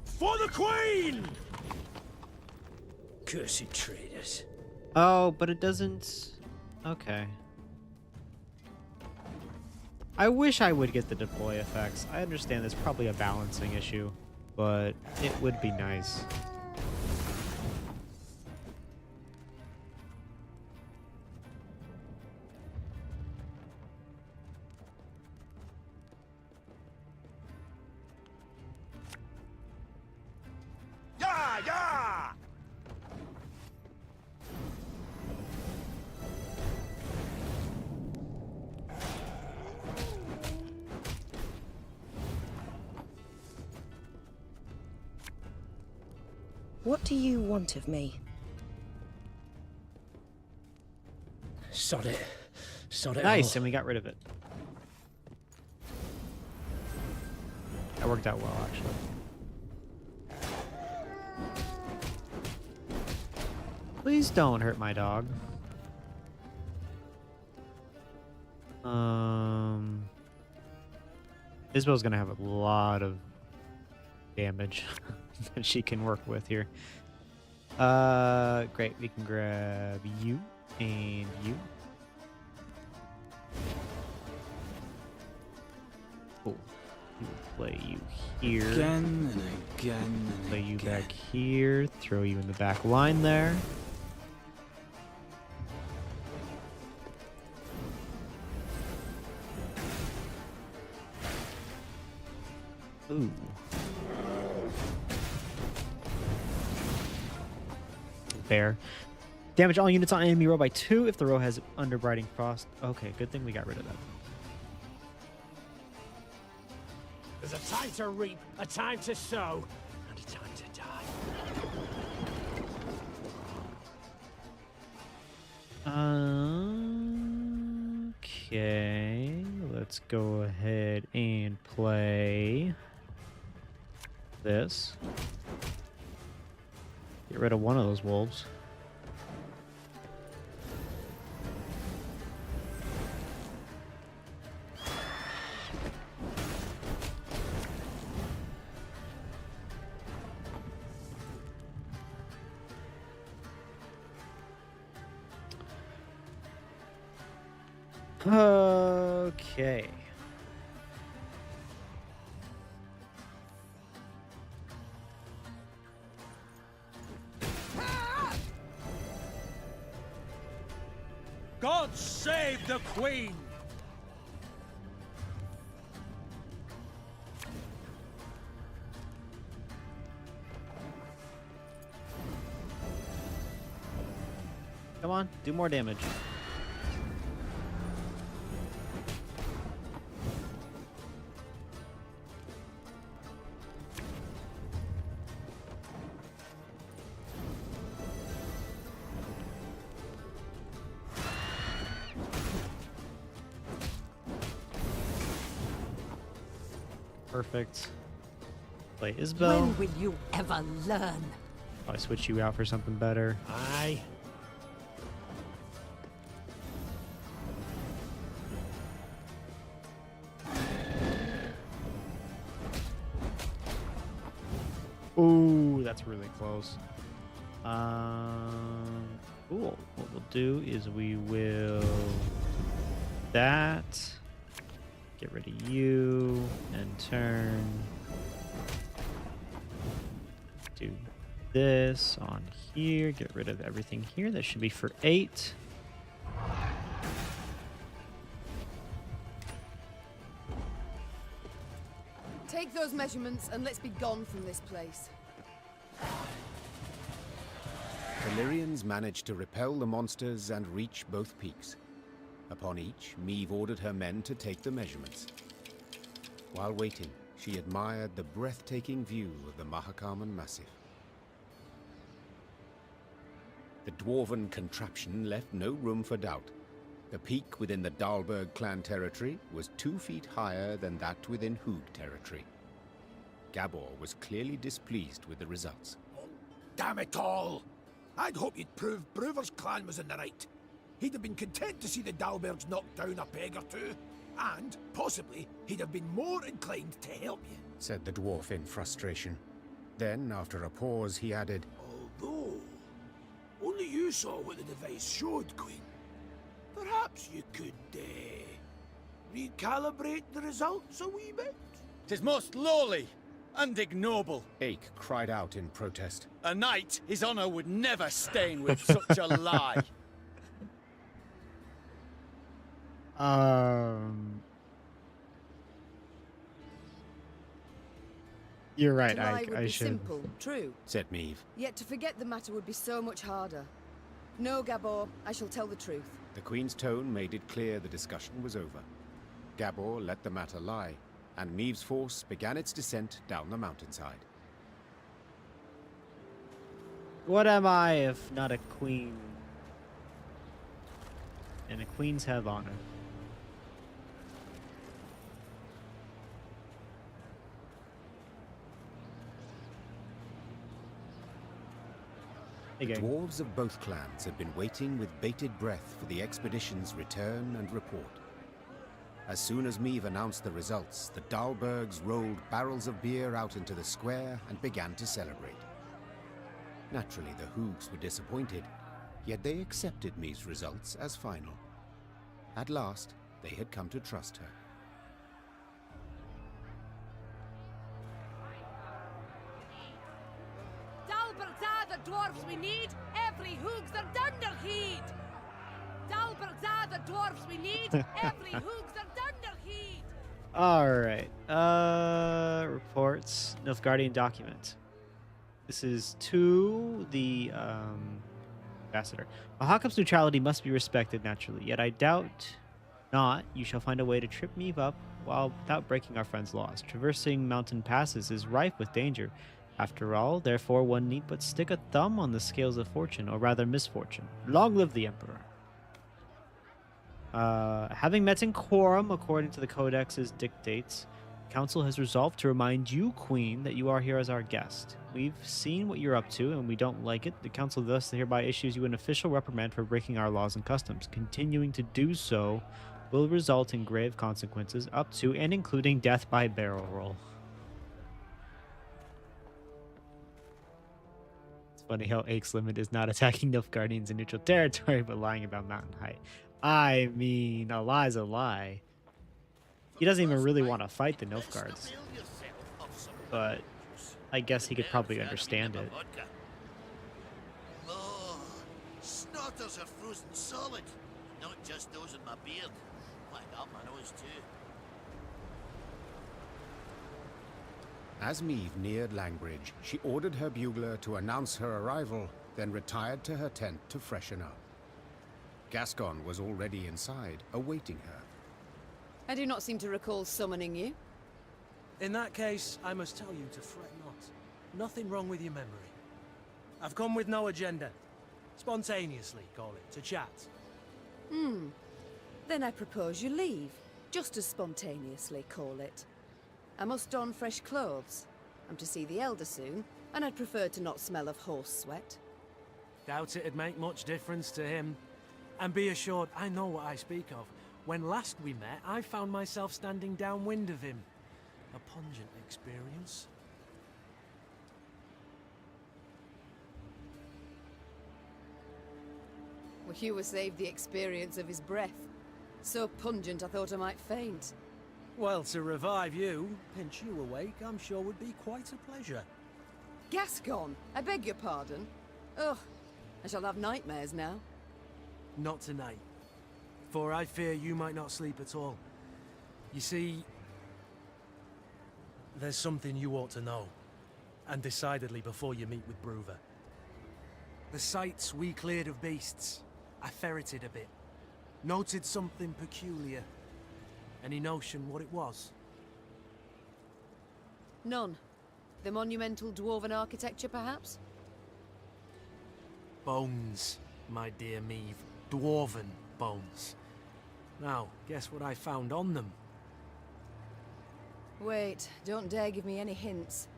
For the Queen! Cursed traitors. Oh, but it doesn't... Okay. I wish I would get the deploy effects. I understand there's probably a balancing issue, but it would be nice. Yeah, yeah! What do you want of me? Sod it. Sod it Nice, all. and we got rid of it. That worked out well, actually. Please don't hurt my dog. Isabel's gonna have a lot of damage that she can work with here. Great. We can grab you and you. Cool. Play you here. Again and again and Play you again. back here. Throw you in the back line there. Ooh. Fair. Damage all units on enemy row by 2 if the row has underbriding frost. Okay, good thing we got rid of that. There's a time to reap, a time to sow, and a time to die. Okay, let's go ahead and play this. Get rid of one of those wolves. Okay. God save the Queen! Come on, do more damage. Perfect. Play Isabel. When will you ever learn? I'll switch you out for something better. Aye. Ooh, that's really close. Cool. What we'll do is we will that. Get rid of you and turn. Do this on here. Get rid of everything here. That should be for 8. Take those measurements and let's be gone from this place. Valyrians managed to repel the monsters and reach both peaks. Upon each, Meve ordered her men to take the measurements. While waiting, she admired the breathtaking view of the Mahakaman Massif. The dwarven contraption left no room for doubt. The peak within the Dalberg clan territory was 2 feet higher than that within Hoog territory. Gabor was clearly displeased with the results. Damn it all! I'd hoped you'd prove Brewer's clan was in the right. He'd have been content to see the Dalbergs knocked down a peg or two, and possibly he'd have been more inclined to help you, said the dwarf in frustration. Then, after a pause, he added, Although, only you saw what the device showed, Queen. Perhaps you could, recalibrate the results a wee bit? 'Tis most lowly and ignoble. Ake cried out in protest. A knight his honor would never stain with such a lie. You're right. To lie would I be should. simple, true. Said Meve. Yet to forget the matter would be so much harder. No, Gabor, I shall tell the truth. The Queen's tone made it clear the discussion was over. Gabor let the matter lie, and Meve's force began its descent down the mountainside. What am I if not a queen? And the queens have honor. The dwarves of both clans had been waiting with bated breath for the expedition's return and report. As soon as Meve announced the results, the Dalbergs rolled barrels of beer out into the square and began to celebrate. Naturally, the Hoogs were disappointed, yet they accepted Meve's results as final. At last, they had come to trust her. Dalbergs are the dwarves we need. Every Hoogs are Dunderheed. Dalbergs are the dwarves we need. Every Hoogs are Dunderheed. All right. Reports. Nilfgaardian document. This is to the ambassador. Hakam's neutrality must be respected naturally, yet I doubt not you shall find a way to trip me up while without breaking our friend's laws. Traversing mountain passes is rife with danger. After all, therefore, one need but stick a thumb on the scales of fortune, or rather misfortune. Long live the Emperor. Having met in quorum according to the Codex's dictates, the Council has resolved to remind you, Queen, that you are here as our guest. We've seen what you're up to, and we don't like it. The Council thus hereby issues you an official reprimand for breaking our laws and customs. Continuing to do so will result in grave consequences, up to and including death by barrel roll. It's funny how Ache's limit is not attacking Nilfgaardians in neutral territory, but lying about mountain height. I mean, a lie's a lie. He doesn't even really want to fight the Nilfgaards, but I guess he could probably understand it. Oh, snotters are frozen solid, not just those in my beard. I got my nose too. As Meve neared Langbridge, she ordered her bugler to announce her arrival, then retired to her tent to freshen up. Gascon was already inside, awaiting her. I do not seem to recall summoning you. In that case, I must tell you to fret not. Nothing wrong with your memory. I've come with no agenda. Spontaneously, call it, to chat. Then I propose you leave. Just as spontaneously, call it. I must don fresh clothes. I'm to see the Elder soon, and I'd prefer to not smell of horse sweat. Doubt it'd make much difference to him. And be assured, I know what I speak of. When last we met, I found myself standing downwind of him. A pungent experience. Well, Hugh was saved the experience of his breath. So pungent I thought I might faint. Well, to revive you, pinch you awake, I'm sure would be quite a pleasure. Gascon, I beg your pardon. Ugh, I shall have nightmares now. Not tonight. For I fear you might not sleep at all. You see, there's something you ought to know. And decidedly before you meet with Bruver. The sites we cleared of beasts, I ferreted a bit. Noted something peculiar. Any notion what it was? None. The monumental dwarven architecture, perhaps? Bones, my dear Meve. Dwarven bones. Now, guess what I found on them? Wait, don't dare give me any hints.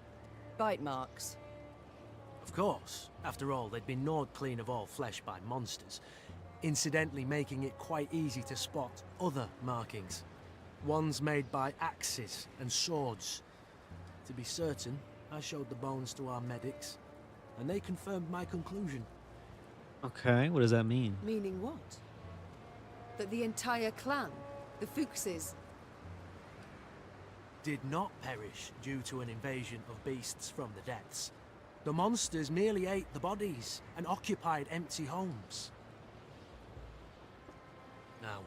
Bite marks. Of course. After all, they'd been gnawed clean of all flesh by monsters, incidentally making it quite easy to spot other markings. Ones made by axes and swords. To be certain, I showed the bones to our medics, and they confirmed my conclusion. Okay, what does that mean? Meaning what? That the entire clan, the Fuchses, did not perish due to an invasion of beasts from the depths. The monsters merely ate the bodies and occupied empty homes. Now,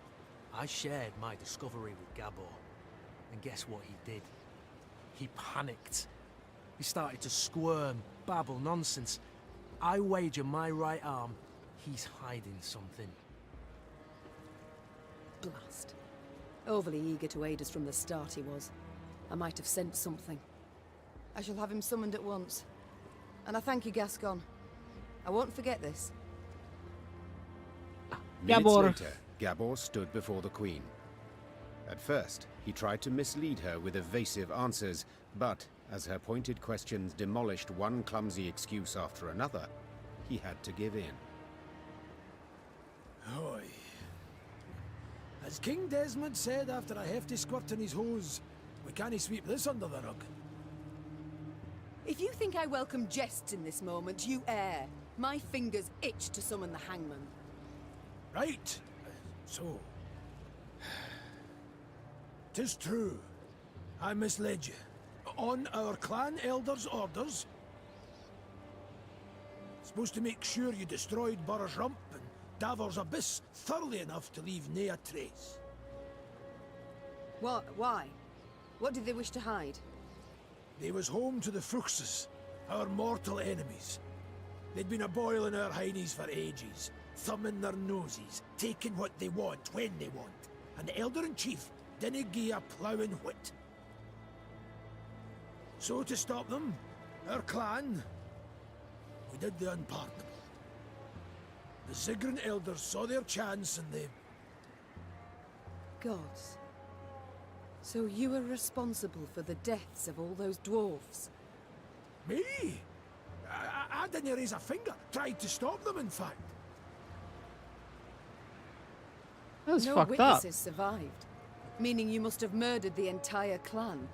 I shared my discovery with Gabor, and guess what he did? He panicked. He started to squirm, babble nonsense. I wager my right arm, he's hiding something. blast. Overly eager to aid us from the start he was. I might have sent something. I shall have him summoned at once. And I thank you, Gascon. I won't forget this. Minutes later, Gabor stood before the Queen. At first, he tried to mislead her with evasive answers, but as her pointed questions demolished one clumsy excuse after another, he had to give in. Hoy. As King Desmond said after a hefty squirt in his hose, we can't sweep this under the rug. If you think I welcome jests in this moment, you err. My fingers itch to summon the hangman. Right. So... 'tis true. I misled you. On our clan elder's orders. Supposed to make sure you destroyed Burr's Rump and Davor's Abyss thoroughly enough to leave nae a trace. What? Why? What did they wish to hide? They was home to the Fuchses, our mortal enemies. They'd been a-boiling our hideys for ages, thumbing their noses, taking what they want when they want, and the Elder-in-Chief didn't gie a ploughing whit. So to stop them, our clan, we did the unpardonable. The Ziggurin elders saw their chance and they... Gods. So you were responsible for the deaths of all those dwarves? Me? I didn't raise a finger. Tried to stop them, in fact. That was no fucked witnesses up. survived, meaning you must have murdered the entire clan.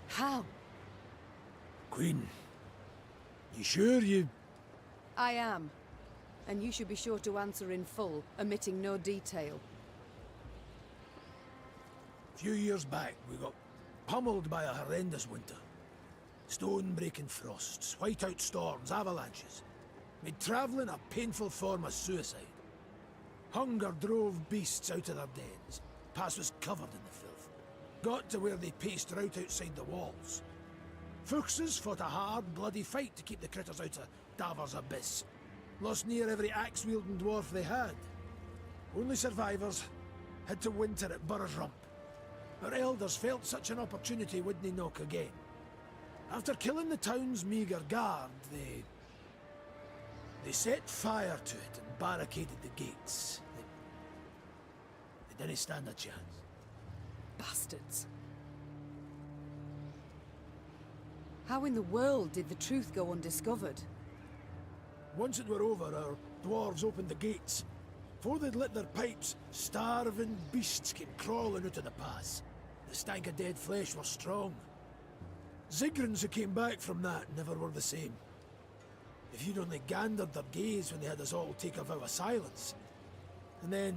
How? Queen, you sure you... I am. And you should be sure to answer in full, omitting no detail. A few years back, we got pummeled by a horrendous winter. Stone-breaking frosts, whiteout storms, avalanches. Made travelling a painful form of suicide. Hunger drove beasts out of their dens. Pass was covered in the filth. Got to where they paced right outside the walls. Fuchses fought a hard, bloody fight to keep the critters out of Davos Abyss. Lost near every axe-wielding dwarf they had. Only survivors had to winter at Burr's Rump. Our elders felt such an opportunity wouldn't knock again. After killing the town's meagre guard, they set fire to it and barricaded the gates. They didn't stand a chance. Bastards. How in the world did the truth go undiscovered? Once it were over, our dwarves opened the gates. Before they'd lit their pipes, starving beasts came crawling out of the pass. The stank of dead flesh was strong. Zigrins who came back from that never were the same. If you'd only gandered their gaze when they had us all take a vow of silence. And then...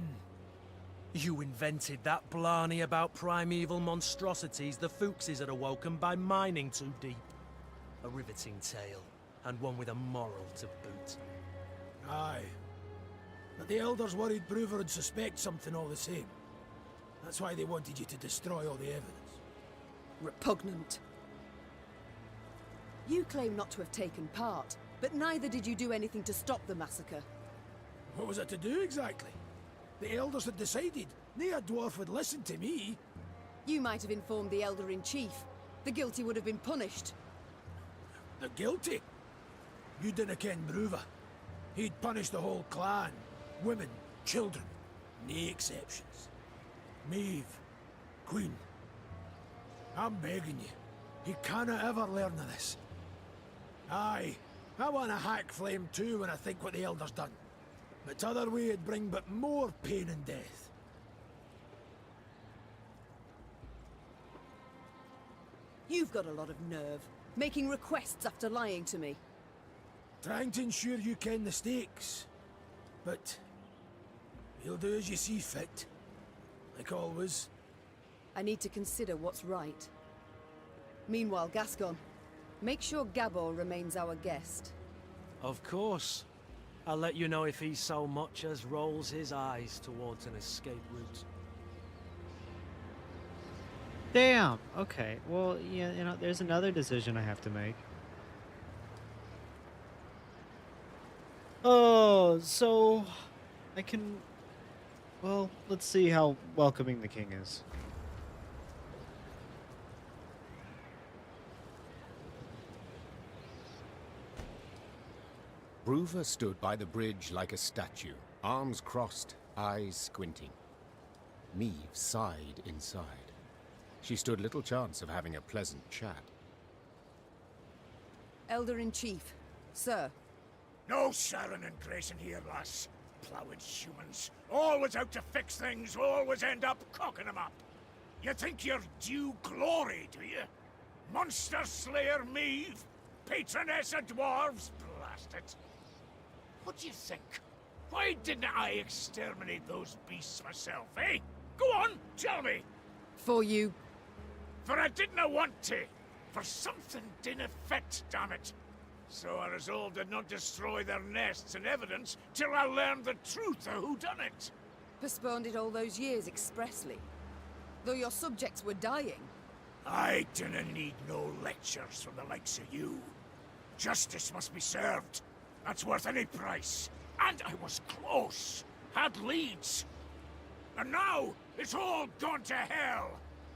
You invented that blarney about primeval monstrosities the Fuchses had awoken by mining too deep. A riveting tale, and one with a moral to boot. Aye. But the elders worried Bruver would suspect something all the same. That's why they wanted you to destroy all the evidence. Repugnant. You claim not to have taken part, but neither did you do anything to stop the massacre. What was it to do exactly? The elders had decided. Nae dwarf would listen to me. You might have informed the Elder-in-Chief. The guilty would have been punished. The guilty? You didn't ken Bruver. He'd punish the whole clan. Women, children, nae exceptions. Maeve, Queen, I'm begging you. He canna ever learn of this. Aye, I want a hack flame too when I think what the Elder's done. But t'other way it'd bring but more pain and death. You've got a lot of nerve, making requests after lying to me. Trying to ensure you ken the stakes. But you'll do as you see fit. Like always. I need to consider what's right. Meanwhile, Gascon, make sure Gabor remains our guest. Of course. I'll let you know if he so much as rolls his eyes towards an escape route. Damn. Okay. Well, yeah, you know, there's another decision I have to make. Oh, so I can... Well, let's see how welcoming the king is. Bruver stood by the bridge like a statue, arms crossed, eyes squinting. Meve sighed inside. She stood little chance of having a pleasant chat. Elder-in-Chief, sir. No Sharon and Grayson here, lass. Ploughing humans. Always out to fix things, always end up cocking them up. You think you're due glory, do you? Monster Slayer Meve? Patroness of dwarves? Blast it. What do you think? Why didn't I exterminate those beasts myself, eh? Go on, tell me! For you... For I didn't want to. For something didn't fit, damn it. So I resolved to not destroy their nests and evidence till I learned the truth of who done it. Postponed it all those years expressly. Though your subjects were dying. I dinna need no lectures from the likes of you. Justice must be served. That's worth any price. And I was close. Had leads. And now, it's all gone to hell.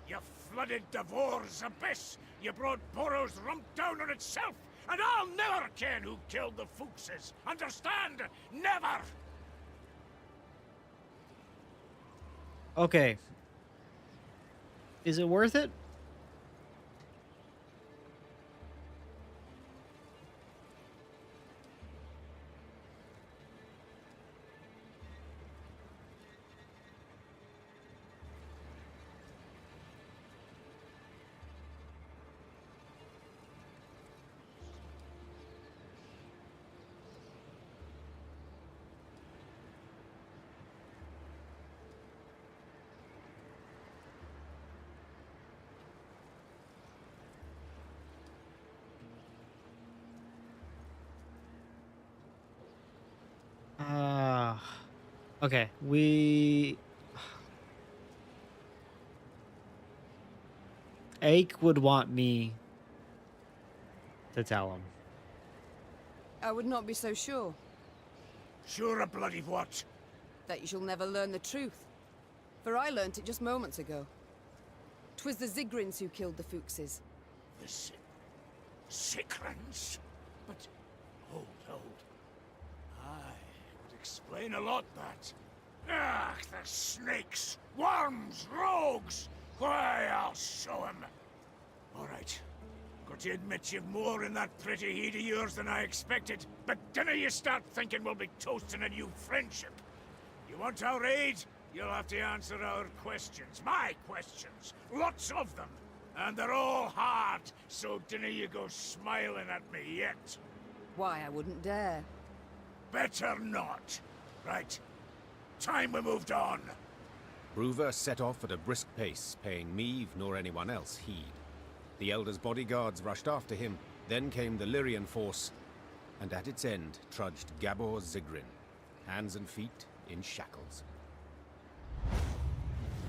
You flooded Devor's abyss. You brought Boros rump down on itself. And I'll never ken who killed the Fuchses. Understand? Never! Okay. Is it worth it? Okay, Ake would want me to tell him. I would not be so sure. Sure a bloody what? That you shall never learn the truth. For I learnt it just moments ago. 'Twas the Zigrins who killed the Fuchses. The Zigrins? But... hold. Aye, would explain a lot, that. Ah, the snakes, worms, rogues! Why, I'll show 'em. All right. Got to admit you've more in that pretty head of yours than I expected, but dinna you start thinking we'll be toasting a new friendship. You want our aid? You'll have to answer our questions. My questions. Lots of them. And they're all hard, so dinna you go smiling at me yet. Why, I wouldn't dare. Better not. Right. Time we moved on. Bruver set off at a brisk pace, paying Meve nor anyone else heed. The Elder's bodyguards rushed after him, then came the Lyrian force, and at its end trudged Gabor Zigrin, hands and feet in shackles.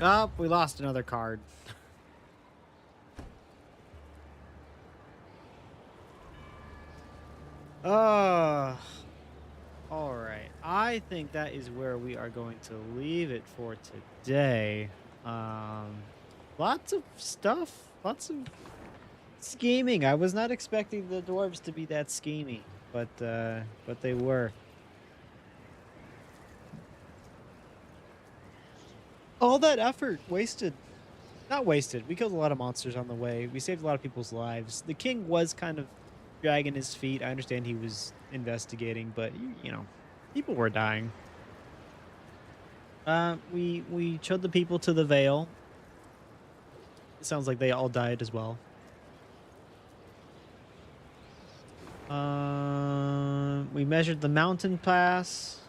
Oh, we lost another card. All right. I think that is where we are going to leave it for today. Lots of stuff. Lots of scheming. I was not expecting the dwarves to be that schemy, but they were. All that effort wasted. Not wasted. We killed a lot of monsters on the way. We saved a lot of people's lives. The king was kind of dragging his feet. I understand he was investigating, but you know, people were dying. We showed the people to the Vale. It sounds like they all died as well. We measured the mountain pass.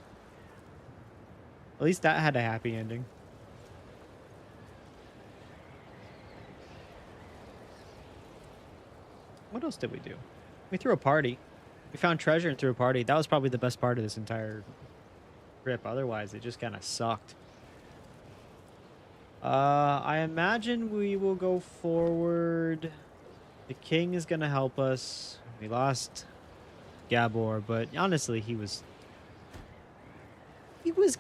At least that had a happy ending. What else did we do? We threw a party. We found treasure and threw a party. That was probably the best part of this entire trip. Otherwise, it just kind of sucked. I imagine we will go forward. The king is going to help us. We lost Gabor, but honestly, he was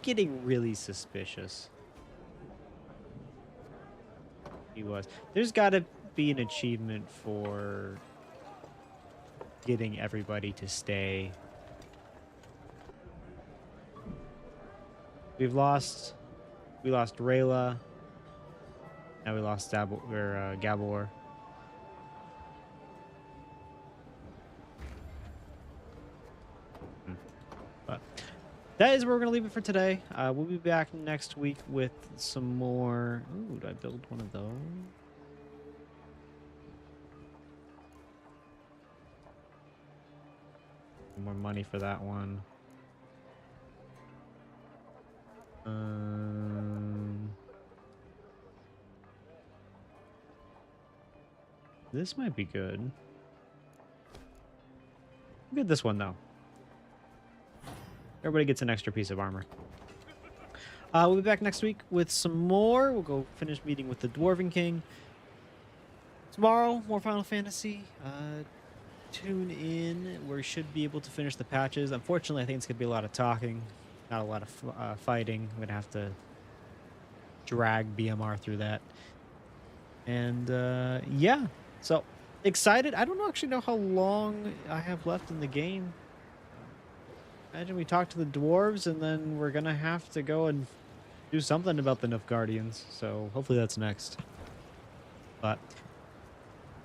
getting really suspicious. He was. There's got to be an achievement for getting everybody to stay. We lost Rayla. Now we lost Gabor. But that is where we're going to leave it for today. We'll be back next week with some more. Ooh, did I build one of those? More money for that one. This might be good. Look at this one though. Everybody gets an extra piece of armor. We'll be back next week with some more. We'll go finish meeting with the Dwarven King. tomorrow, more Final Fantasy. Tune in. We should be able to finish the patches. Unfortunately, I think it's going to be a lot of talking, not a lot of fighting. I'm going to have to drag BMR through that. And yeah, so excited. I don't actually know how long I have left in the game. Imagine we talk to the dwarves and then we're going to have to go and do something about the Nilfgaardians. So hopefully that's next. But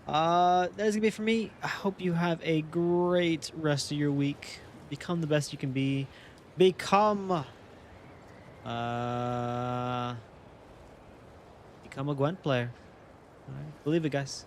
that's gonna be it for me. I hope you have a great rest of your week. Become the best you can be. Become a Gwent player. All right, believe it, guys.